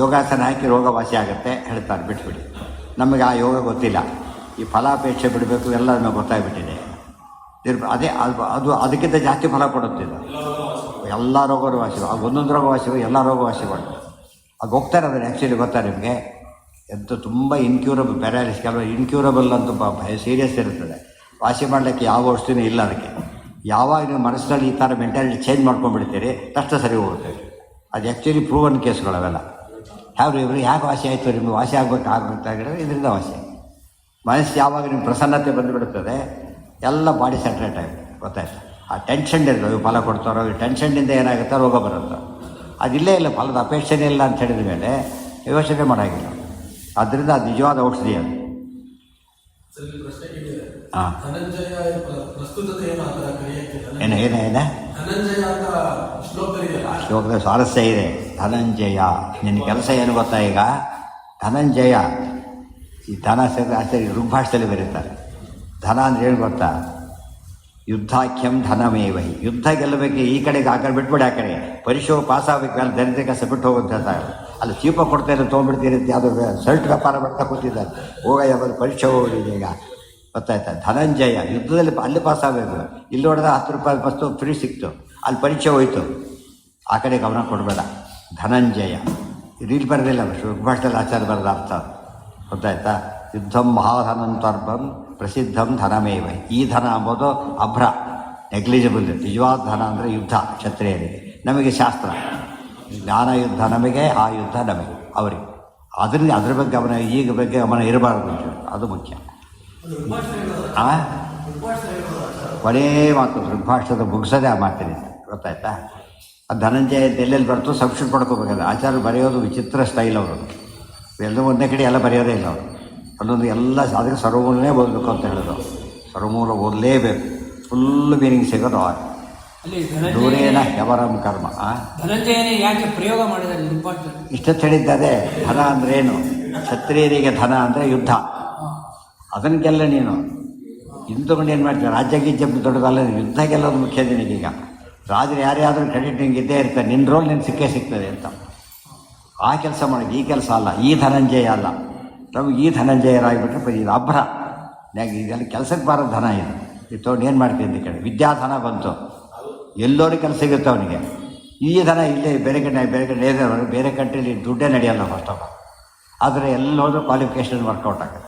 ಯೋಗಾಸನ ಹಾಕಿ ರೋಗ ವಾಸಿ ಆಗುತ್ತೆ ಹೇಳ್ತಾರೆ, ಬಿಟ್ಬಿಡಿ. ನಮಗೆ ಆ ಯೋಗ ಗೊತ್ತಿಲ್ಲ. ಈ ಫಲಾಪೇಕ್ಷೆ ಬಿಡಬೇಕು ಎಲ್ಲ ನಮಗೆ ಗೊತ್ತಾಗ್ಬಿಟ್ಟಿದೆ. ಅದೇ ಅದು ಅದಕ್ಕಿಂತ ಜಾಸ್ತಿ ಫಲ ಕೊಡುತ್ತಿಲ್ಲ. ಎಲ್ಲ ರೋಗರು ವಾಸಿಗಳು, ಒಂದೊಂದು ರೋಗ ವಾಸಿಗಳು, ಎಲ್ಲ ರೋಗ ವಾಸಿಗಳು. ಅದು ಹೋಗ್ತಾರೆ. ಅದನ್ನು ಆ್ಯಕ್ಚುಲಿ ಗೊತ್ತಾ ನಿಮಗೆ? ಎಂತ ತುಂಬ ಇನ್ಕ್ಯೂರಬಲ್ ಪ್ಯಾರಾಲಿಸ್, ಕೆಲವು ಇನ್ಕ್ಯೂರಬಲ್ ಅಂತೂ ಸೀರಿಯಸ್ ಇರ್ತದೆ. ವಾಸಿ ಮಾಡಲಿಕ್ಕೆ ಯಾವ ಔಷಧಿನೂ ಇಲ್ಲ ಅದಕ್ಕೆ. ಯಾವಾಗ ನೀವು ಮನಸ್ಸಿನಲ್ಲಿ ಈ ಥರ ಮೆಂಟಾಲಿಟಿ ಚೇಂಜ್ ಮಾಡ್ಕೊಂಡ್ಬಿಡ್ತೀರಿ ತಕ್ಷಣ ಸರಿ ಹೋಗುತ್ತೆ. ಅದು ಆ್ಯಕ್ಚುಲಿ ಪ್ರೂವನ್ ಕೇಸ್ಗಳವೆಲ್ಲ. ಇವರು ಯಾಕೆ ವಾಸಿ ಆಯಿತು, ನಿಮಗೆ ವಾಸಿ ಆಗಬೇಕಾಗಿರೋದು ಇದರಿಂದ ವಾಸಿ. ಮನಸ್ಸು ಯಾವಾಗ ನಿಮ್ಗೆ ಪ್ರಸನ್ನತೆ ಬಂದುಬಿಡುತ್ತದೆ, ಎಲ್ಲ ಬಾಡಿ ಸೆಟ್ರೇಟ್ ಆಗುತ್ತೆ, ಗೊತ್ತಾಯ್ತು? ಆ ಟೆನ್ಷನ್ ಇರ್ತದೆ, ಫಲ ಕೊಡ್ತಾರೋ ಈ ಟೆನ್ಷನ್ನಿಂದ ಏನಾಗುತ್ತೆ, ರೋಗ ಬರುತ್ತೆ. ಅದಿಲ್ಲೇ ಇಲ್ಲ, ಫಲದ ಅಪೇಕ್ಷೆನೇ ಇಲ್ಲ ಅಂತ ಹೇಳಿದ ಮೇಲೆ ಯೋಚನೆ ಮಾಡೋಂಗಿಲ್ಲ. ಆದ್ದರಿಂದ ಅದು ನಿಜವಾದ ಔಷಧಿ ಅದು. ಹಾಂ, ಏನ ಶ್ಲೋಕದ ಸ್ವಾರಸ್ಯ ಇದೆ. ಧನಂಜಯ, ನಿನ್ನ ಕೆಲಸ ಏನು ಗೊತ್ತಾ? ಈಗ ಧನಂಜಯ, ಈ ಧನ ಆಚಾರ್ಯ ಋಗ್ಭಾಷೆಯಲ್ಲಿ ಬರೀತಾರೆ. ಧನ ಅಂದರೆ ಏನು ಗೊತ್ತಾ? ಯುದ್ಧಾಖ್ಯಂ ಧನಮೇವಹಿ. ಯುದ್ಧ ಗೆಲ್ಲಬೇಕು, ಈ ಕಡೆಗೆ ಆ ಕಡೆ ಬಿಟ್ಬಿಡಿ, ಆ ಕಡೆ ಪರೀಕ್ಷೆ ಪಾಸ್ ಆಗಬೇಕು, ಅಲ್ಲಿ ದರಿದ್ರ ಕಸ ಬಿಟ್ಟು ಹೋಗುತ್ತೆ ಅಂತ. ಅಲ್ಲಿ ಚೀಪ ಕೊಡ್ತಾರೆ, ತೊಗೊಂಡ್ಬಿಡ್ತೀರಿ ಅಂತ ಯಾವುದೋ ಶರ್ಟ್ ವ್ಯಾಪಾರ ಮಾಡ್ತಾ ಕೂತಿದ್ದಾರೆ. ಹೋಗ ಯಾವಾಗ ಪರೀಕ್ಷೆ ಹೋಗಿದೆ ಈಗ, ಗೊತ್ತಾಯ್ತಾ? ಧನಂಜಯ, ಯುದ್ಧದಲ್ಲಿ ಅಲ್ಲಿ ಪಾಸ್ ಆಗಬೇಕು. ಇಲ್ಲಿ ನೋಡಿದ್ರೆ 10 ರೂಪಾಯಿ ವಸ್ತು ಫ್ರೀ ಸಿಕ್ತು, ಅಲ್ಲಿ ಪರೀಕ್ಷೆ ಹೋಯಿತು. ಆ ಕಡೆ ಗಮನ ಕೊಡಬೇಡ. ಧನಂಜಯ ಇಲ್ಲಿ ಬರೋದಿಲ್ಲ, ಋಗ್ಭಾಷೆಯಲ್ಲಿ ಆಚಾರ್ಯ ಬರೋದ ಅರ್ಥ, ಗೊತ್ತಾಯ್ತಾ? ಯುದ್ಧಂ ಮಹಾಧನಂತರ್ಭಂ ಪ್ರಸಿದ್ಧಂ ಧನಮೇವ. ಈ ಧನ ಅಂಬೋದು ಅಭ್ರ, ನೆಗ್ಲಿಜಿಬಲ್. ನಿಜವಾದ ಧನ ಅಂದರೆ ಯುದ್ಧ ಕ್ಷತ್ರಿಯರಿಗೆ, ನಮಗೆ ಶಾಸ್ತ್ರ. ಜ್ಞಾನ ಯುದ್ಧ ನಮಗೆ, ಆ ಯುದ್ಧ ನಮಗೆ, ಅವರಿಗೆ. ಅದರಿಂದ ಅದ್ರ ಬಗ್ಗೆ ಗಮನ, ಈಗ ಬಗ್ಗೆ ಗಮನ ಇರಬಾರ್ದು ಅಂತ ಹೇಳಿ, ಅದು ಮುಖ್ಯ. ಕೊನೇ ಮಾತು ಋಗ್ಭಾಷದ ಮುಗಿಸೋದೇ ಆ ಮಾತಿನಿಂದ, ಗೊತ್ತಾಯ್ತಾ? ಅದು ಧನಂಜಯ ಅಂತ ಎಲ್ಲೆಲ್ಲಿ ಬರ್ತೋ ಸಬ್ಸ್ಟಿಟ್ಯೂಟ್ ಮಾಡ್ಕೋಬೇಕಾದ್ರೆ ಆಚಾರ್ಯರು ಬರೆಯೋದು ವಿಚಿತ್ರ ಸ್ಟೈಲ್ ಅವರು. ಎಲ್ಲ ಒಂದೇ ಕಡೆ ಎಲ್ಲ ಬರೆಯೋದೇ ಇಲ್ಲ ಅವರು. ಅಲ್ಲೊಂದು ಎಲ್ಲ ಅದಕ್ಕೆ ಸರ್ವಮೂಲನೇ ಓದಬೇಕು ಅಂತ ಹೇಳಿದ್ರು. ಸರ್ವಮೂಲ ಓದಲೇಬೇಕು, ಫುಲ್ ಮೀನಿಂಗ್ ಸಿಗೋದು. ದೂರೇನ ಯವರಂ ಕರ್ಮ. ಧನಂಜಯನೇ ಯಾಕೆ ಪ್ರಯೋಗ ಮಾಡಿದ್ದಾರೆ ಋಗ್ಭಾಷೆಯಲ್ಲಿ? ಇಷ್ಟೊತ್ತು ಹೇಳಿದ್ದಾರೆ. ಧನ ಅಂದ್ರೆ ಏನು? ಕ್ಷತ್ರಿಯರಿಗೆ ಧನ ಅಂದರೆ ಯುದ್ಧ. ಅದನ್ನು ಗೆಲ್ಲ ನೀನು ಇಂದುಕೊಂಡು ಏನು ಮಾಡ್ತೀವಿ? ರಾಜ್ಯ ಗೀಜ್ಯ ದೊಡ್ಡದಲ್ಲ, ಯುದ್ಧ ಗೆಲ್ಲೋದು ಮುಖ್ಯ ನಿನಗೀಗ. ರಾಜರು ಯಾರೇ ಆದರೂ ಕ್ರೆಡಿಟ್ ನಿಂಗೆ ಇದ್ದೇ ಇರ್ತಾರೆ, ನಿನ್ನ ರೋಲ್ ನಿನ್ನ ಸಿಕ್ಕೇ ಸಿಗ್ತದೆ ಅಂತ. ಆ ಕೆಲಸ ಮಾಡಿ, ಈ ಕೆಲಸ ಅಲ್ಲ. ಈ ಧನಂಜಯ ಅಲ್ಲ, ನಮಗೆ ಈ ಧನಂಜಯರಾಗಿಬಿಟ್ರೆ ಇದು ಅಭ್ರ. ಇದೆಲ್ಲ ಕೆಲಸಕ್ಕೆ ಬಾರೋ ಧನ ಇದು. ಇದು ತೊಗೊಂಡು ಏನು ಮಾಡ್ತೀವಿ ಅಂತ ಕೇಳಿ, ವಿದ್ಯಾಧನ ಬಂತು, ಎಲ್ಲೋರಿಗೆ ಕೆಲಸ ಸಿಗುತ್ತೆ ಅವನಿಗೆ. ಈ ಧನ ಇಲ್ಲೇ ಬೇರೆ ಕಡೆ ಬೇರೆ ಕಂಟ್ರೀಲಿ ದುಡ್ಡೇ ನಡೆಯಲ್ಲ ಫಸ್ಟ್ ಆಫ್ ಆಲ್. ಆದರೆ ಎಲ್ಲೋದ್ರೂ ಕ್ವಾಲಿಫಿಕೇಷನ್ ವರ್ಕೌಟ್ ಆಗುತ್ತೆ.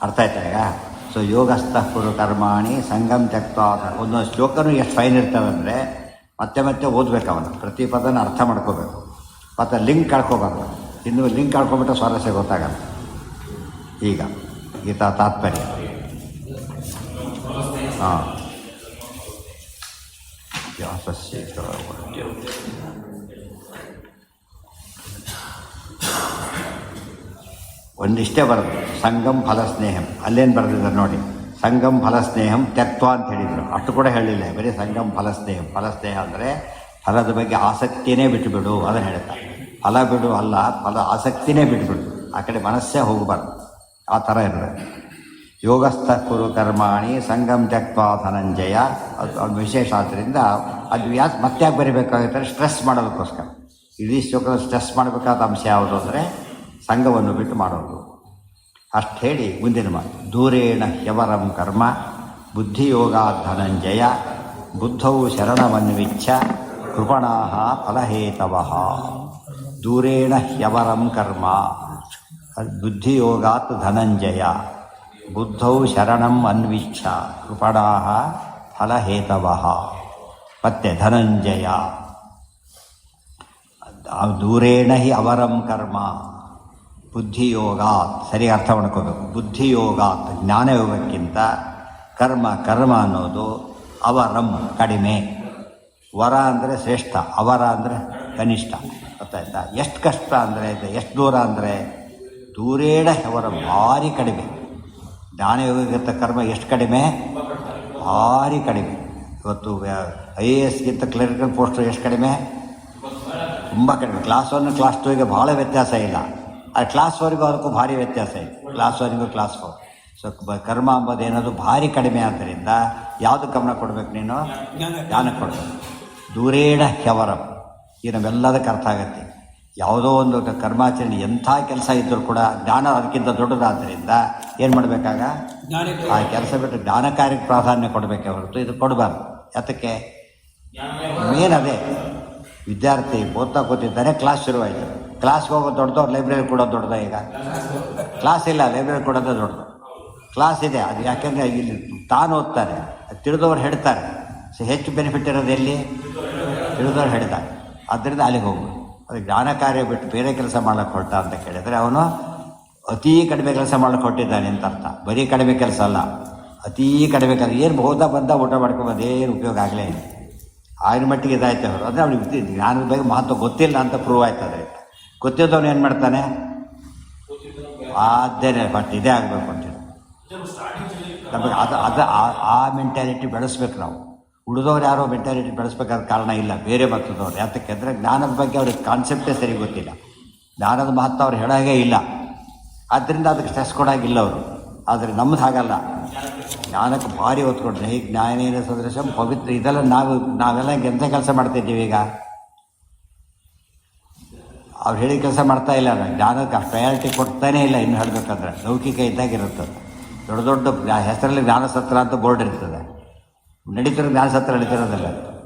ಅರ್ಥ ಆಯ್ತಾ ಈಗ? ಸೊ ಯೋಗಸ್ಥಃ ಕುರು ಕರ್ಮಾಣಿ ಸಂಗಮ್ ತ್ಯಕ್ತ. ಒಂದೊಂದು ಶ್ಲೋಕನೂ ಎಷ್ಟು ಫೈನ್ ಇರ್ತವೆ ಅಂದರೆ ಮತ್ತೆ ಮತ್ತೆ ಓದಬೇಕು. ಅವನು ಪ್ರತಿ ಪದನ ಅರ್ಥ ಮಾಡ್ಕೋಬೇಕು, ಮತ್ತು ಲಿಂಕ್ ಕಳ್ಕೊಬಾರ್ದು. ಇನ್ನು ಲಿಂಕ್ ಕಳ್ಕೊಬಿಟ್ಟು ಸ್ವಾರಸ್ಯ ಗೊತ್ತಾಗಲ್ಲ. ಈಗ ಗೀತಾ ತಾತ್ಪರ್ಯ. ಹಾಂ, ಒಂದಿಷ್ಟೇ ಬರೋದು ಸಂಗಮ್ ಫಲಸ್ನೇಹಂ. ಅಲ್ಲೇನು ಬರೆದಿದ್ದಾರೆ ನೋಡಿ, ಸಂಗಮ್ ಫಲಸ್ನೇಹಂ ತ್ಯಕ್ತ ಅಂತ ಹೇಳಿದರು. ಅಷ್ಟು ಕೂಡ ಹೇಳಿಲ್ಲ, ಬರೀ ಸಂಗಮ್ ಫಲಸ್ನೇಹಂ. ಫಲಸ್ನೇಹ ಅಂದರೆ ಫಲದ ಬಗ್ಗೆ ಆಸಕ್ತಿನೇ ಬಿಟ್ಟುಬಿಡು, ಅದನ್ನು ಹೇಳ್ತಾರೆ. ಫಲ ಬಿಡು ಅಲ್ಲ, ಫಲ ಆಸಕ್ತಿನೇ ಬಿಟ್ಟುಬಿಡು, ಆ ಕಡೆ ಮನಸ್ಸೇ ಹೋಗಬಾರ್ದು. ಆ ಥರ ಇರಬೇಕು. ಯೋಗಸ್ಥ ಕುರು ಕರ್ಮಾಣಿ ಸಂಗಮ್ ತ್ಯಕ್ತ ಧನಂಜಯ. ಅದು ವಿಶೇಷ. ಆದ್ದರಿಂದ ಅದು ಮತ್ತೆ ಯಾಕೆ ಬರೀಬೇಕಾಗುತ್ತೆ? ಸ್ಟ್ರೆಸ್ ಮಾಡೋದಕ್ಕೋಸ್ಕರ. ಇಡೀ ಶ್ಲೋಕದ ಸ್ಟ್ರೆಸ್ ಮಾಡಬೇಕಾದ ಅಂಶ ಯಾವುದು ಅಂದರೆ ಸಂಘವನ್ನು ಬಿಟ್ಟು ಮಾಡೋದು. ಅಷ್ಟು ಹೇಳಿ ಮುಂದಿನ ಮಾತು. ದೂರೇಣ ಹ್ಯವರಂ ಕರ್ಮ ಬುದ್ಧಿಯೋಗ ಧನಂಜಯ ಬುದ್ಧೌ ಶರಣಮನ್ವಿಚ್ಛ ಕೃಪಣಾ ಫಲಹೇತವಃ. ದೂರೇಣ ಹ್ಯವರಂ ಕರ್ಮ ಬುದ್ಧಿಯೋಗಾತ್ ಧನಂಜಯ ಬುದ್ಧೌ ಶರಣಂ ಅನ್ವಿಚ್ಛ ಕೃಪಣಾ ಫಲಹೇತವಃ. ಮತ್ತೆ ಧನಂಜಯ ದೂರೇಣ ಹಿ ಅವರಂ ಕರ್ಮ ಬುದ್ಧಿಯೋಗಾತ್. ಸರಿ ಅರ್ಥ ಮಾಡ್ಕೋಬೇಕು. ಬುದ್ಧಿಯೋಗಾತ್ ಜ್ಞಾನಯೋಗಕ್ಕಿಂತ ಕರ್ಮ ಅನ್ನೋದು ಅವರಂ ಕಡಿಮೆ. ವರ ಅಂದರೆ ಶ್ರೇಷ್ಠ, ಅವರ ಅಂದರೆ ಕನಿಷ್ಠ. ಗೊತ್ತಾಯ್ತಾ? ಎಷ್ಟು ಕಷ್ಟ ಅಂದರೆ, ಎಷ್ಟು ದೂರ ಅಂದರೆ ದೂರೇಣ ಅವರ ಭಾರಿ ಕಡಿಮೆ. ಜ್ಞಾನಯೋಗಕ್ಕಿಂತ ಕರ್ಮ ಎಷ್ಟು ಕಡಿಮೆ? ಭಾರಿ ಕಡಿಮೆ. ಇವತ್ತು IAS ಕ್ಲರಿಕಲ್ ಪೋಸ್ಟ್ ಎಷ್ಟು ಕಡಿಮೆ? ತುಂಬ ಕಡಿಮೆ. ಕ್ಲಾಸ್ 1 ಕ್ಲಾಸ್ 2ಗೆ ಭಾಳ ವ್ಯತ್ಯಾಸ ಇಲ್ಲ. ಆ ಕ್ಲಾಸ್ 4ಗೂ ಅದಕ್ಕೂ ಭಾರಿ ವ್ಯತ್ಯಾಸ ಇದೆ. Class 1ಗೂ class 4. ಸೊ ಕರ್ಮ ಅಂಬೋದು ಏನದು ಭಾರಿ ಕಡಿಮೆ. ಆದ್ದರಿಂದ ಯಾವುದು ಗಮನ ಕೊಡಬೇಕು? ನೀನು ಜ್ಞಾನಕ್ಕೆ ಕೊಡಬೇಕು. ದೂರೇಣ ಹ್ಯವರಂ. ಈ ನಮ್ಮೆಲ್ಲದಕ್ಕೆ ಅರ್ಥ ಆಗುತ್ತೆ. ಯಾವುದೋ ಒಂದು ಕರ್ಮಾಚರಣೆ ಎಂಥ ಕೆಲಸ ಇದ್ದರೂ ಕೂಡ ಜ್ಞಾನ ಅದಕ್ಕಿಂತ ದೊಡ್ಡದಾದ್ದರಿಂದ ಏನು ಮಾಡಬೇಕಾಗ? ಆ ಕೆಲಸ ಬಿಟ್ಟು ಜ್ಞಾನ ಕಾರ್ಯಕ್ಕೆ ಪ್ರಾಧಾನ್ಯ ಕೊಡಬೇಕೆ ಹೊರತು ಇದು ಕೊಡಬಾರ್ದು. ಯಾತಕ್ಕೆ? ಮೇನ್ ಅದೇ. ವಿದ್ಯಾರ್ಥಿ ಓದ್ತಾ ಕೂತಿದ್ದಾನೆ, ಕ್ಲಾಸ್ ಶುರುವಾಯಿತು. ಕ್ಲಾಸ್ಗೆ ಹೋಗೋದು ದೊಡ್ಡದು, ಲೈಬ್ರರಿ ಕೊಡೋದು ದೊಡ್ಡದ? ಈಗ ಕ್ಲಾಸ್ ಇಲ್ಲ, ಲೈಬ್ರರಿ ಕೊಡೋದೇ ದೊಡ್ಡದು. ಕ್ಲಾಸ್ ಇದೆ, ಅದು ಯಾಕೆಂದರೆ ಇಲ್ಲಿ ತಾನು ಓದ್ತಾರೆ, ತಿಳಿದವ್ರು ಹೇಳ್ತಾರೆ. ಸೊ ಹೆಚ್ಚು ಬೆನಿಫಿಟ್ ಇರೋದು ಎಲ್ಲಿ? ತಿಳಿದವ್ರು ಹೇಳ್ತಾರೆ. ಆದ್ದರಿಂದ ಅಲ್ಲಿಗೆ ಹೋಗ್ಬೋದು. ಅದು ಜ್ಞಾನ ಕಾರ್ಯ ಬಿಟ್ಟು ಬೇರೆ ಕೆಲಸ ಮಾಡ್ಲಿಕ್ಕೆ ಹೊರಟ ಅಂತ ಕೇಳಿದರೆ ಅವನು ಅತೀ ಕಡಿಮೆ ಕೆಲಸ ಮಾಡ್ಲಿಕ್ಕೆ ಹೊರಟಿದ್ದಾನೆ ಅಂತ ಅರ್ಥ. ಬರೀ ಕಡಿಮೆ ಕೆಲಸ ಅಲ್ಲ, ಅತೀ ಕಡಿಮೆ ಕೆಲಸ. ಏನು ಹೋದ ಬಂದ ಊಟ ಮಾಡ್ಕೊಂಡು ಏನು ಉಪಯೋಗ ಆಗಲೇ ಇಲ್ಲ. ಆಗಿನ ಮಟ್ಟಿಗೆ ಇದಾಯ್ತು ಅವರು. ಅಂದರೆ ಅವ್ನಿಗೆ ಜ್ಞಾನದ ಬಗ್ಗೆ ಮಹತ್ವ ಗೊತ್ತಿಲ್ಲ ಅಂತ ಪ್ರೂವ್ ಆಯ್ತದೆ. ಗೊತ್ತಿದ್ದವನು ಏನು ಮಾಡ್ತಾನೆ? ಅದೇನೆ ಬಟ್ ಇದೇ ಆಗಬೇಕು ಅಂತೇಳಿ ನಮಗೆ ಅದು ಆ ಮೆಂಟ್ಯಾಲಿಟಿ ಬೆಳೆಸ್ಬೇಕು ನಾವು. ಉಳಿದವ್ರು ಯಾರೋ ಮೆಂಟ್ಯಾಲಿಟಿ ಬೆಳೆಸ್ಬೇಕಾದ ಕಾರಣ ಇಲ್ಲ, ಬೇರೆ ಬರ್ತದವ್ರು. ಯಾತಕ್ಕೆ ಅಂದರೆ ಜ್ಞಾನದ ಬಗ್ಗೆ ಅವ್ರಿಗೆ ಕಾನ್ಸೆಪ್ಟೇ ಸರಿ ಗೊತ್ತಿಲ್ಲ. ಜ್ಞಾನದ ಮಹತ್ವ ಅವ್ರು ಹೇಳೋಂಗೇ ಇಲ್ಲ. ಆದ್ದರಿಂದ ಅದಕ್ಕೆ ಸ್ಟ್ರೆಸ್ ಕೊಡೋಂಗಿಲ್ಲ ಅವರು. ಆದರೆ ನಮ್ಮದು ಹಾಗಲ್ಲ. ಜ್ಞಾನಕ್ಕೆ ಭಾರಿ ಹೊತ್ಕೊಂಡ್ರೆ ಹೀಗೆ ಜ್ಞಾನೇನ ಸದೃಶಂ ಪವಿತ್ರ. ಇದೆಲ್ಲ ನಾವೆಲ್ಲ ಎಂಥ ಕೆಲಸ ಮಾಡ್ತಿದ್ದೀವಿ ಈಗ? ಅವ್ರು ಹೇಳಿ ಕೆಲಸ ಮಾಡ್ತಾ ಇಲ್ಲ. ಜ್ಞಾನಕ್ಕೆ ಅಷ್ಟು ಪ್ರಯಾರಿಟಿ ಕೊಡ್ತಾನೇ ಇಲ್ಲ. ಇನ್ನು ಹೇಳಬೇಕಂದ್ರೆ ಲೌಕಿಕ ಇದ್ದಾಗಿರುತ್ತದೆ. ದೊಡ್ಡ ದೊಡ್ಡ ಹೆಸರಲ್ಲಿ ಜ್ಞಾನಸತ್ರ ಅಂತ ಬೋರ್ಡ್ ಇರ್ತದೆ. ನಡೀತಿರೋ ಜ್ಞಾನಸತ್ರ ನಡೀತಿರೋದಿಲ್ಲ.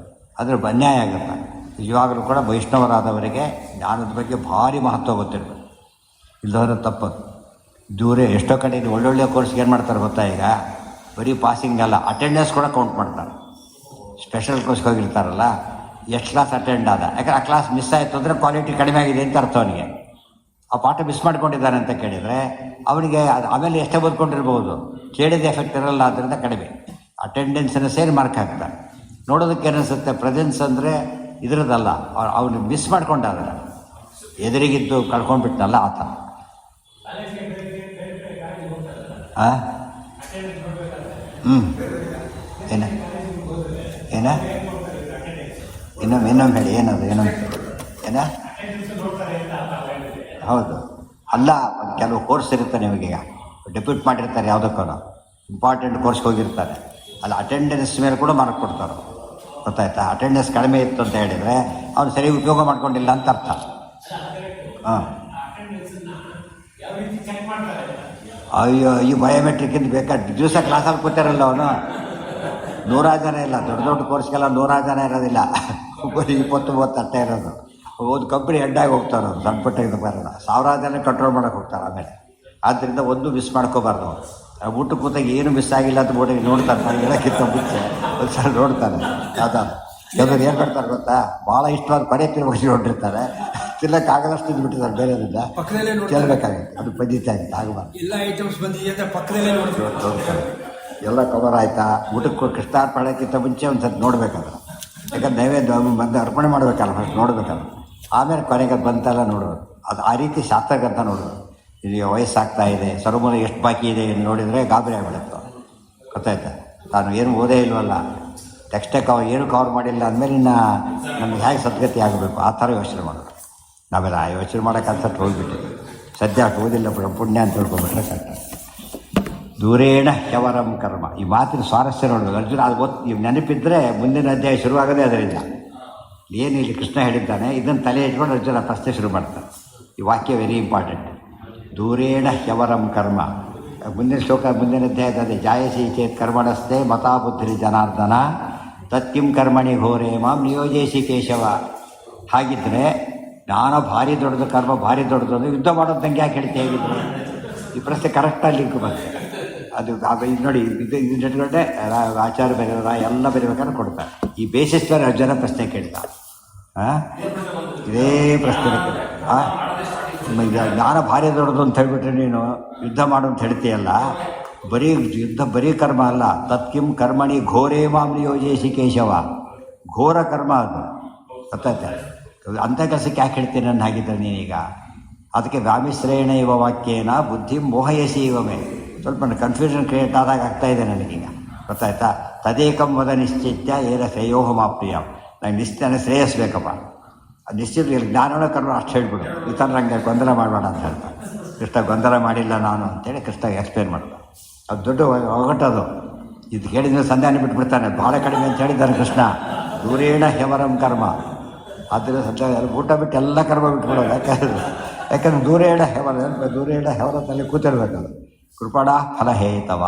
ಆದರೆ ಅನ್ಯಾಯ ಆಗುತ್ತೆ. ನಿಜವಾಗಲೂ ಕೂಡ ವೈಷ್ಣವರಾದವರಿಗೆ ಜ್ಞಾನದ ಬಗ್ಗೆ ಭಾರಿ ಮಹತ್ವ ಗೊತ್ತಿರಬೇಕು. ಇಲ್ಲದವರ ತಪ್ಪದು. ದೂರ ಎಷ್ಟೋ ಕಡೆ ಇದು ಒಳ್ಳೊಳ್ಳೆ ಕೋರ್ಸ್ಗೆ ಏನು ಮಾಡ್ತಾರೆ ಗೊತ್ತಾ ಈಗ, ಬರೀ ಪಾಸಿಂಗ್ ಅಲ್ಲ, ಅಟೆಂಡೆನ್ಸ್ ಕೂಡ ಕೌಂಟ್ ಮಾಡ್ತಾರೆ. ಸ್ಪೆಷಲ್ ಕೋರ್ಸ್ಗೆ ಹೋಗಿರ್ತಾರಲ್ಲ, ಎಷ್ಟು ಕ್ಲಾಸ್ ಅಟೆಂಡ್ ಆದ, ಯಾಕಂದ್ರೆ ಆ ಕ್ಲಾಸ್ ಮಿಸ್ ಆಯಿತು ಅಂದರೆ ಕ್ವಾಲಿಟಿ ಕಡಿಮೆ ಆಗಿದೆ ಅಂತ ಅರ್ಥ ಅವನಿಗೆ. ಆ ಪಾಠ ಮಿಸ್ ಮಾಡ್ಕೊಂಡಿದ್ದಾನೆ ಅಂತ ಕೇಳಿದರೆ ಅವನಿಗೆ ಅದು ಆಮೇಲೆ ಎಷ್ಟೇ ಓದ್ಕೊಂಡಿರ್ಬೋದು, ಕೇಳಿದ ಎಫೆಕ್ಟ್ ಇರಲ್ಲ, ಆದ್ದರಿಂದ ಕಡಿಮೆ. ಅಟೆಂಡೆನ್ಸನ್ನು ಸೇರಿ ಮಾರ್ಕ್ ಹಾಕ್ತಾರೆ. ನೋಡೋದಕ್ಕೆ ಏನಿಸುತ್ತೆ, ಪ್ರೆಸೆನ್ಸ್ ಅಂದರೆ ಇದರದಲ್ಲ, ಅವನು ಮಿಸ್ ಮಾಡ್ಕೊಂಡಾದ್ರೆ ಎದುರಿಗಿದ್ದು ಕಳ್ಕೊಂಡ್ಬಿಟ್ನಲ್ಲ ಆ ಥರ. ಏನ ಏನ ಇನ್ನೊಮ್ಮೆ ಹೇಳಿ, ಏನದು ಏನ ಹೌದು ಅಲ್ಲ, ಕೆಲವು ಕೋರ್ಸ್ ಇರುತ್ತೆ ನಿಮಗೆ, ಡೆಪ್ಯೂಟ್ ಮಾಡಿರ್ತಾರೆ ಯಾವುದಕ್ಕೂ, ಇಂಪಾರ್ಟೆಂಟ್ ಕೋರ್ಸ್ಗೆ ಹೋಗಿರ್ತಾರೆ, ಅಲ್ಲಿ ಅಟೆಂಡೆನ್ಸ್ ಮೇಲೆ ಕೂಡ ಮಾರ್ಕ್ ಕೊಡ್ತಾರೆ. ಗೊತ್ತಾಯ್ತಾ? ಅಟೆಂಡೆನ್ಸ್ ಕಡಿಮೆ ಇತ್ತು ಅಂತ ಹೇಳಿದರೆ ಅವ್ನು ಸರಿ ಉಪಯೋಗ ಮಾಡ್ಕೊಂಡಿಲ್ಲ ಅಂತ ಅರ್ಥ. ಹಾಂ, ಅಯ್ಯೋ ಈ ಬಯೋಮೆಟ್ರಿಕ್ಕಿಂದ ಬೇಕಾದ ದಿವಸ ಕ್ಲಾಸಲ್ಲಿ ಕೂತಾರಲ್ಲ ಅವನು, 100 ಜನ ಇಲ್ಲ, ದೊಡ್ಡ ದೊಡ್ಡ ಕೋರ್ಸ್ಗೆಲ್ಲ 100 ಜನ ಇರೋದಿಲ್ಲ, ಬರೀ 20-30 ಅಷ್ಟೇ ಇರೋದು. ಒಂದು ಕಂಪ್ನಿ ಹೆಡ್ಡಾಗಿ ಹೋಗ್ತಾರೆ, ಅವ್ರು ಸಣ್ಣ ಪುಟ್ಟ ಇದು ಬರೋಲ್ಲ, 1000 ಜನ ಕಂಟ್ರೋಲ್ ಮಾಡೋಕೆ ಹೋಗ್ತಾರೆ ಆಮೇಲೆ. ಆದ್ದರಿಂದ ಒಂದು ಮಿಸ್ ಮಾಡ್ಕೋಬಾರ್ದು. ಊಟ ಕೂತಾಗ ಏನು ಮಿಸ್ ಆಗಿಲ್ಲ ಅಂತ ಬೋಟಿಗೆ ನೋಡ್ತಾರೆ, ನಾನು ಹೇಳೋಕ್ಕಿಂತ ಮುಂಚೆ ಒಂದು ಸಲ ನೋಡ್ತಾನೆ. ಯಾವ್ದಾದ್ರು ಏನು ಮಾಡ್ತಾರೆ ಗೊತ್ತಾ, ಭಾಳ ಇಷ್ಟವಾದ ಕೊನೆ ತಿರುಗಿ ನೋಡಿರ್ತಾರೆ, ತಿನ್ನಕ್ಕಾಗದಷ್ಟು ಇದು ಬಿಟ್ಟಿದ್ದಾರೆ, ಬೇರೆದಿಂದ ಕೇಳಬೇಕಾಗುತ್ತೆ, ಅದು ಪದ್ಧತಿ ಆಗುತ್ತೆ, ಆಗಬಾರ್ದು. ಎಲ್ಲ ಐಟಮ್ಸ್ ಬಂದಿದೆ ಅಂತ ಪಕ್ಕದಲ್ಲೇ ನೋಡ್ತಾರೆ, ಎಲ್ಲ ಕವರ್ ಆಯಿತಾ, ಊಟಕ್ಕೆ ಕೃಷ್ಣಾರ್ಪಣೆಕ್ಕಿಂತ ಮುಂಚೆ ಒಂದು ಸ್ವಲ್ಪ ನೋಡಬೇಕಾದ್ರೆ, ಯಾಕಂದ್ರೆ ನೈವೇದ್ಯ ಬಂದು ಅರ್ಪಣೆ ಮಾಡಬೇಕಲ್ಲ, ಫಸ್ಟ್ ನೋಡಬೇಕಲ್ಲ, ಆಮೇಲೆ ಕೊನೆಗೆ ಬಂತೆಲ್ಲ ನೋಡೋದು. ಅದು ಆ ರೀತಿ ಶಾಸ್ತ್ರಗಂತ ನೋಡೋದು. ಇದು ವಯಸ್ಸಾಗ್ತಾ ಇದೆ, ಸರ್ವಮೂಲ ಎಷ್ಟು ಬಾಕಿ ಇದೆ ಎಂದು ನೋಡಿದರೆ ಗಾಬರಿ ಆಗಿಬಿಡುತ್ತೆ. ಗೊತ್ತಾಯ್ತಾ? ತಾನು ಏನು ಓದೇ ಇಲ್ವಲ್ಲ, ಟೆಕ್ಸ್ಟೇ ಏನು ಕವರ್ ಮಾಡಿಲ್ಲ ಅಂದಮೇಲೆ ಇನ್ನು ನಮ್ಗೆ ಹೇಗೆ ಸದ್ಗತಿ ಆಗಬೇಕು, ಆ ಥರ ಯೋಚನೆ ಮಾಡೋದು. ನಾವೆಲ್ಲ ಆ ಯೋಚನೆ ಮಾಡೋಕೆ ಅನ್ಸಟ್ಟು ಹೋಗಿಬಿಟ್ಟಿದ್ವಿ. ಸದ್ಯ ಓದಿಲ್ಲ ಪುಣ್ಯ ಅಂತ ತಿಳ್ಕೊಂಡ್ಬಿಟ್ರೆ ಸಾಕು. ದೂರೇಣ ಹ್ಯವರಂ ಕರ್ಮ, ಈ ಮಾತಿನ ಸ್ವಾರಸ್ಯ ನೋಡಬೇಕು. ಅರ್ಜುನ ಅದು ನೆನಪಿದ್ದರೆ ಮುಂದಿನ ಅಧ್ಯಾಯ ಶುರುವಾಗೋದೇ ಅದರಿಂದ. ಏನು ಇಲ್ಲಿ ಕೃಷ್ಣ ಹೇಳಿದ್ದಾನೆ, ಇದನ್ನು ತಲೆ ಇಟ್ಕೊಂಡು ಅರ್ಜುನ ಪ್ರಶ್ನೆ ಶುರು ಮಾಡ್ತಾನೆ. ಈ ವಾಕ್ಯ ವೆರಿ ಇಂಪಾರ್ಟೆಂಟ್. ದೂರೇಣ ಹ್ಯವರಂ ಕರ್ಮ. ಮುಂದಿನ ಶ್ಲೋಕ, ಮುಂದಿನ ಅಧ್ಯಾಯದಲ್ಲಿ ಜಾಯಸಿ ಚೇತ್ ಕರ್ಮಣಸ್ಥೆ ಮತಾ ಬುದ್ಧಿ ಜನಾರ್ದನ ತತ್ಕಿಂ ಕರ್ಮಣಿ ಘೋರೆ ಮಾಂ ನಿಯೋಜಯಿಸಿ ಕೇಶವ. ಹಾಗಿದ್ದರೆ ಜ್ಞಾನ ಭಾರಿ ದೊಡ್ಡದು, ಕರ್ಮ ಭಾರಿ ದೊಡ್ಡದು ಅಂದರೆ ಯುದ್ಧ ಮಾಡೋದು ನಂಗೆ ಯಾಕೆ ಹೇಳ್ತಿ ಹೇಗಿದ್ರೆ? ಈ ಪ್ರಶ್ನೆ ಕರೆಕ್ಟಾಗಿ ಲಿಂಕ್ ಬರುತ್ತೆ. ಅದು ಇದು ನೋಡಿ, ಇದು ಇಟ್ಕೊಂಡೆ ಆಚಾರ ಬರೆಯೋರ ಎಲ್ಲ ಬರೀಬೇಕಾದ್ರೆ ಕೊಡ್ತಾರೆ. ಈ ಬೇಸಿಸ್ ಮೇಲೆ ಅರ್ಜುನ ಪ್ರಶ್ನೆ ಕೇಳ್ತಾರೆ. ಇದೇ ಪ್ರಶ್ನೆ ಜ್ಞಾನ ಭಾರಿ ದೊಡ್ಡದು ಅಂತ ಹೇಳ್ಬಿಟ್ರೆ ನೀನು ಯುದ್ಧ ಮಾಡು ಅಂತ ಹೇಳ್ತೀಯಲ್ಲ, ಬರೀ ಯುದ್ಧ ಬರೀ ಕರ್ಮ ಅಲ್ಲ, ತತ್ಕಿಂ ಕರ್ಮಣಿ ಘೋರೇ ಮಾಂ ನಿಯೋಜಯಿಸಿ ಕೇಶವ. ಘೋರ ಕರ್ಮ ಅದು, ಗೊತ್ತಾಯ್ತಾ? ಅಂಥ ಕೆಲಸಕ್ಕೆ ಯಾಕೆ ಹೇಳ್ತೀನಿ ನನ್ನ ಹಾಗಿದ್ದರೆ ನೀನೀಗ? ಅದಕ್ಕೆ ವ್ಯಾಮಿಶ್ರೇಣ ಇವ ವಾಕ್ಯೇನ ಬುದ್ಧಿ ಮೋಹಯಸಿ ಇವಮೇ. ಸ್ವಲ್ಪ ಕನ್ಫ್ಯೂಷನ್ ಕ್ರಿಯೇಟ್ ಆದಾಗ ಆಗ್ತಾಯಿದೆ ನನಗೀಗ, ಗೊತ್ತಾಯ್ತಾ? ತದೇಕಂ ವದ ನಿಶ್ಚಿತ್ಯ ಏನ ಶ್ರೇಯೋಹಮಾಪ್ರಿಯ. ನಂಗೆ ನಿಶ್ಚಯ ಶ್ರೇಯಸ್ಬೇಕಪ್ಪ, ಅದು ನಿಶ್ಚಿತ ಜ್ಞಾನವೇ ಕರ್ಮ ಅಷ್ಟು ಹೇಳ್ಬಿಡು, ಈ ಥರ ನಂಗೆ ಗೊಂದಲ ಮಾಡಬೇಡ ಅಂತ ಹೇಳ್ತಾರೆ. ಕೃಷ್ಣ ಗೊಂದಲ ಮಾಡಿಲ್ಲ ನಾನು ಅಂತೇಳಿ ಕೃಷ್ಣ ಎಕ್ಸ್ಪ್ಲೇನ್ ಮಾಡ್ತಾರೆ. ಅದು ದೊಡ್ಡ ಒಗಟದು. ಇದು ಕೇಳಿದ್ರೆ ಸಂಧಾನ ಬಿಟ್ಬಿಡ್ತಾನೆ, ಭಾಳ ಕಡಿಮೆ ಅಂತ ಹೇಳಿದ್ದಾನೆ ಕೃಷ್ಣ. ದೂರೇಣ ಹ್ಯವರಂ ಕರ್ಮ. ಆದ್ದರಿಂದ ಸಂಧಾನ ಊಟ ಬಿಟ್ಟು ಎಲ್ಲ ಕರ್ಮ ಬಿಟ್ಬಿಡೋದು. ಯಾಕಂದ್ರೆ ದೂರೇಣ ಹೆವರದಲ್ಲಿ ಕೂತಿರ್ಬೇಕದು. ಕೃಪಣ ಫಲಹೇತವ.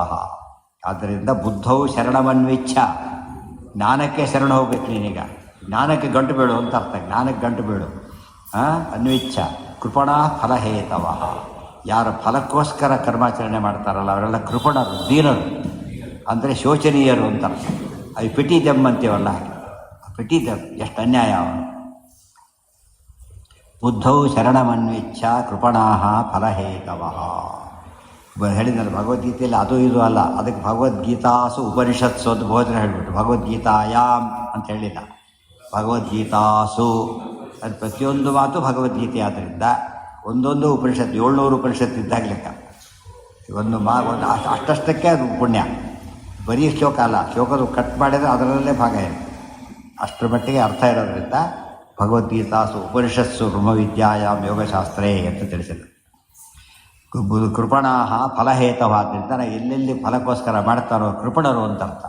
ಆದ್ದರಿಂದ ಬುದ್ಧವು ಶರಣಮನ್ವಿಚ್ಛ, ಜ್ಞಾನಕ್ಕೆ ಶರಣ ಹೋಗ್ಬೇಕು ನೀನೀಗ. ಜ್ಞಾನಕ್ಕೆ ಗಂಟು ಬೀಳು ಅಂತ ಅರ್ಥ, ಜ್ಞಾನಕ್ಕೆ ಗಂಟು ಬೀಳು. ಅನ್ವಿಚ್ಛ ಕೃಪಣ ಫಲಹೇತವ. ಯಾರು ಫಲಕ್ಕೋಸ್ಕರ ಕರ್ಮಾಚರಣೆ ಮಾಡ್ತಾರಲ್ಲ ಅವರೆಲ್ಲ ಕೃಪಣರು, ದೀನರು, ಅಂದರೆ ಶೋಚನೀಯರು ಅಂತ ಅರ್ಥ. ಅದು ಪಿಟಿ ದೆಮ್ ಅಂತೀವಲ್ಲ, ಪಿಟಿ ದೆಮ್, ಎಷ್ಟು ಅನ್ಯಾಯ ಅವನು. ಬುದ್ಧವು ಶರಣಮನ್ವಿಚ್ಛ ಕೃಪಣಾಹ ಫಲಹೇತವ. ಹೇಳಿದ್ನಲ್ಲ ಭಗವದ್ಗೀತೆಯಲ್ಲಿ ಅದು ಇದು ಅಲ್ಲ, ಅದಕ್ಕೆ ಭಗವದ್ಗೀತಾಸು ಉಪನಿಷತ್ಸು ಅಂತ ಬೋಧನೆ ಹೇಳಿಬಿಟ್ಟು ಭಗವದ್ಗೀತಾಯಾಮ್ ಅಂತ ಹೇಳಿಲ್ಲ, ಭಗವದ್ಗೀತಾಸು. ಅದು ಪ್ರತಿಯೊಂದು ಮಾತು ಭಗವದ್ಗೀತೆ. ಆದ್ದರಿಂದ ಒಂದೊಂದು ಉಪನಿಷತ್ತು 700 ಉಪನಿಷತ್ತು ಇದ್ದಾಗ ಲೆಕ್ಕ. ಒಂದು ಅಷ್ಟಷ್ಟಕ್ಕೆ ಅದು ಪುಣ್ಯ. ಬರೀ ಶ್ಲೋಕ ಅಲ್ಲ, ಶ್ಲೋಕದ ಕಟ್ ಮಾಡಿದರೆ ಅದರಲ್ಲೇ ಭಾಗ ಇದೆ. ಅಷ್ಟರ ಮಟ್ಟಿಗೆ ಅರ್ಥ ಇರೋದ್ರಿಂದ ಭಗವದ್ಗೀತಾಸು ಉಪನಿಷತ್ಸು ಬ್ರಹ್ಮವಿದ್ಯಾಯಾಮ್ ಯೋಗಶಾಸ್ತ್ರೇ ಅಂತ ತಿಳಿಸಿಲ್ಲ. ಕೃಪಣಾಹ ಫಲಹೇತವಾದ್ದರಿಂದ ಎಲ್ಲೆಲ್ಲಿ ಫಲಕ್ಕೋಸ್ಕರ ಮಾಡ್ತಾರೋ ಕೃಪಣರು ಅಂತ ಅರ್ಥ.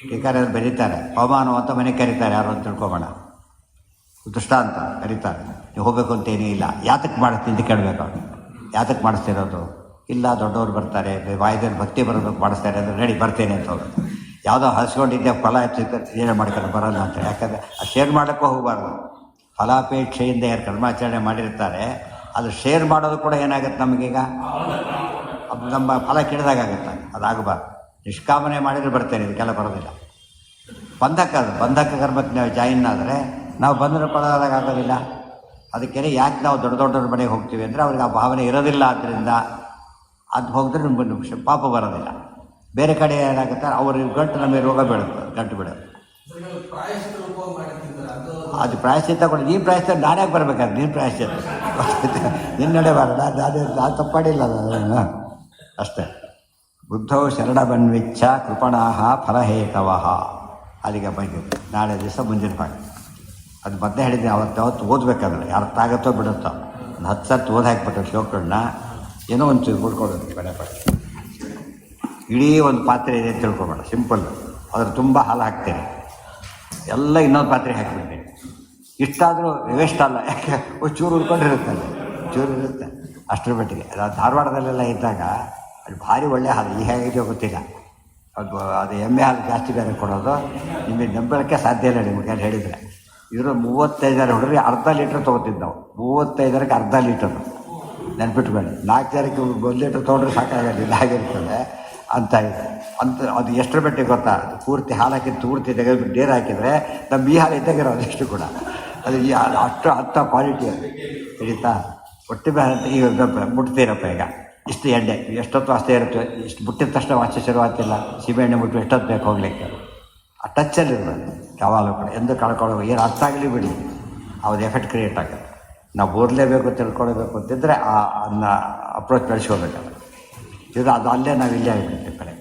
ಟೀಕಾರರು ಬರೀತಾರೆ, ಪವಮಾನ ಅಂತ ಮನೆ ಕರೀತಾರೆ, ಯಾರು ಅಂತ ತಿಳ್ಕೊಬೇಡ, ದೃಷ್ಟಾಂತ ಕರೀತಾರೆ. ನೀವು ಹೋಗಬೇಕು ಅಂತೇನೂ ಇಲ್ಲ, ಯಾತಕ್ಕೆ ಮಾಡ್ತೀನಿ ಅಂತ ಕೇಳಬೇಕು ಅವ್ನು. ಯಾತಕ್ಕೆ ಮಾಡಿಸ್ತಿರೋದು? ಇಲ್ಲ ದೊಡ್ಡವ್ರು ಬರ್ತಾರೆ, ವಾಯ್ದಲ್ಲಿ ಭಕ್ತಿ ಬರೋದಕ್ಕೆ ಮಾಡಿಸ್ತಾರೆ ಅಂದರೆ ನಡಿ ಬರ್ತೇನೆ ಅಂತ ಹೋಗೋದು. ಯಾವುದೋ ಹಸ್ಕೊಂಡಿದ್ದೆ ಫಲ ಏನು ಮಾಡ್ಕೊಂಡು ಬರೋಲ್ಲ ಅಂತ. ಯಾಕಂದರೆ ಅದು ಶೇರ್ ಮಾಡೋಕ್ಕೂ ಹೋಗಬಾರ್ದು. ಫಲಾಪೇಕ್ಷೆಯಿಂದ ಯಾರು ಕರ್ಮಾಚರಣೆ ಮಾಡಿರ್ತಾರೆ ಅದು ಶೇರ್ ಮಾಡೋದು ಕೂಡ ಏನಾಗುತ್ತೆ ನಮಗೀಗ ನಮ್ಮ ಫಲ ಕೆಡ್ದಾಗುತ್ತೆ, ಅದಾಗಬಾರ್ದು. ನಿಷ್ಕಾಮನೆ ಮಾಡಿದರೆ ಬರ್ತೇನೆ, ಇದಕ್ಕೆಲ್ಲ ಬರೋದಿಲ್ಲ. ಬಂಧಕ ಕರ್ಮಕ್ಕೆ ನಾವು ಜಾಯಿನ್ ಆದರೆ ನಾವು ಬಂಧನ ಪಡೆದಾಗ ಆಗೋದಿಲ್ಲ. ಅದಕ್ಕೆ ಯಾಕೆ ನಾವು ದೊಡ್ಡ ದೊಡ್ಡವ್ರ ಮನೆಗೆ ಹೋಗ್ತೀವಿ ಅಂದರೆ ಅವ್ರಿಗೆ ಆ ಭಾವನೆ ಇರೋದಿಲ್ಲ. ಆದ್ದರಿಂದ ಅದು ಹೋಗಿದ್ರೆ ನಮ್ಗೆ ಪಾಪ ಬರೋದಿಲ್ಲ. ಬೇರೆ ಕಡೆ ಏನಾಗುತ್ತೆ, ಅವ್ರಿಗೆ ಗಂಟು ನಮಗೆ ರೋಗ ಬೀಳುತ್ತೆ, ಗಂಟು ಬಿಡೋದು. ಅದು ಪ್ರಾಯಶ್ಚಿತ್ತ ಕೊಡಿ. ನೀನು ಪ್ರಾಯಶ್ಚಿತ್ತ ನಾನೇ ಬರಬೇಕಾದ್ರೆ ನೀನು ಪ್ರಾಯಶ್ಚಿತ್ತ ನಿನ್ನಡೆ ಬರೋಣ. ನಾನು ತಪ್ಪಾಡಿಲ್ಲ ಅದನ್ನು ಅಷ್ಟೇ. ಬುದ್ಧೌ ಶರಣಬನ್ವಿಚ್ಛ ಕೃಪಣಾಹ ಫಲಹೇತವಃ. ಅಲ್ಲಿಗೆ ಬಗ್ಗೆ ನಾಳೆ ದಿವಸ ಮುಂದಿನ ಭಾಗ ಅದು ಮಧ್ಯೆ ಹೇಳಿದ್ದೀನಿ. ಅವತ್ತು ಓದಬೇಕಾದ್ರೆ ಅರ್ಥ ಆಗುತ್ತೋ ಬಿಡುತ್ತೋ ಒಂದು 10 ಸರ್ತಿ ಓದಿ ಹಾಕ್ಬಿಟ್ಟು ಶ್ಲೋಕಗಳನ್ನ ಏನೋ ಒಂದು ತಿಳ್ಕೊಡೋದು. ಬೇಡ ಇಡೀ ಒಂದು ಪಾತ್ರೆ ಇದೆ ಅಂತ ತಿಳ್ಕೊಬೇಡ, ಸಿಂಪಲ್. ಅದ್ರ ತುಂಬ ಹಾಲು ಹಾಕ್ತೇನೆ, ಎಲ್ಲ ಇನ್ನೊಂದು ಪಾತ್ರೆಗೆ ಹಾಕಿಬಿಡ್ತೀನಿ. ಇಷ್ಟಾದರೂ ವೇಸ್ಟ್ ಅಲ್ಲ, ಯಾಕೆ ಚೂರು ಉಳ್ಕೊಂಡಿರುತ್ತೆ, ಅಲ್ಲಿ ಚೂರು ಇರುತ್ತೆ ಅಷ್ಟರ ಮಟ್ಟಿಗೆ. ಧಾರವಾಡದಲ್ಲೆಲ್ಲ ಇದ್ದಾಗ ಅಲ್ಲಿ ಭಾರಿ ಒಳ್ಳೆ ಹಾಲು, ಈ ಹೇಗಿದೆಯೋ ಗೊತ್ತಿಲ್ಲ. ಅದು ಎಮ್ಮೆ ಹಾಲು ಜಾಸ್ತಿ ಬೇರೆ ಕೊಡೋದು. ನಿಮಗೆ ನಂಬಲಿಕ್ಕೆ ಸಾಧ್ಯ ಇಲ್ಲ ನಿಮಗೆ ಅಲ್ಲಿ ಹೇಳಿದರೆ. ಇವರು 35 ಹುಡುಗರಿಗೆ ಅರ್ಧ ಲೀಟ್ರ್ ತೊಗೋತಿದ್ದು ನಾವು. 35 ಅರ್ಧ ಲೀಟರ್ ನೆನ್ಪಿಟ್ಬೇಡಿ. 4 ಜನಕ್ಕೆ 1 ಲೀಟ್ರ್ ತೊಗೊಂಡ್ರೆ ಸಾಕಾಗಲಿಲ್ಲ, ಹಾಗಿರ್ತದೆ ಅಂತ ಇದೆ. ಅದು ಎಷ್ಟರ ಮಟ್ಟಿಗೆ ಗೊತ್ತಾ, ಅದು ಪೂರ್ತಿ ಹಾಲು ಹಾಕಿದ್ದು ಪೂರ್ತಿ ತೆಗೆದು ಡೇರ್ ಹಾಕಿದರೆ ನಮ್ಮ ಈ ಹಾಲು ಇದ್ದಾಗಿರೋದು ಅಷ್ಟು ಕೂಡ. ಅದು ಈ ಹಾಲು ಅಷ್ಟು ಅಂಥ ಕ್ವಾಲಿಟಿ ಅದು ಹಿಡಿತಾ. ಒಟ್ಟು ಬೇರೆ ಅಂತ ಈಗ ಮುಟ್ತೀರಪ್ಪ, ಈಗ ಇಷ್ಟು ಎಣ್ಣೆ ಎಷ್ಟೊತ್ತು ಅಷ್ಟೇ ಇರುತ್ತೆ. ಇಷ್ಟು ಮುಟ್ಟಿದ ತಕ್ಷಣ ವಾಚ ಶುರುವಾಗ್ತಿಲ್ಲ. ಸೀಮೆ ಎಣ್ಣೆ ಮುಟ್ಟು ಎಷ್ಟೊತ್ತು ಬೇಕು ಹೋಗ್ಲಿಕ್ಕೆ. ಆ ಟಚ್ಚಲ್ಲಿರ್ಬೇಕು ಯಾವಾಗಲೂ ಕೂಡ. ಎಂದು ಕಳ್ಕೊಳ್ಳೋ ಏನು ಅರ್ಥ ಆಗಲಿ ಬಿಡಿ, ಅವ್ದು ಎಫೆಕ್ಟ್ ಕ್ರಿಯೇಟ್ ಆಗುತ್ತೆ. ನಾವು ಓದಲೇಬೇಕು, ತಿಳ್ಕೊಳ್ಬೇಕು ಅಂತಿದ್ದರೆ ಅದನ್ನ ಅಪ್ರೋಚ್ ಬೆಳೆಸ್ಕೋಬೇಕಲ್ಲ. ಇದು ಅದು ಅಲ್ಲೇ ನಾವು ಇಲ್ಲೇ ಆಗಿಬಿಡ್ತೀವಿ ಕಡೆ.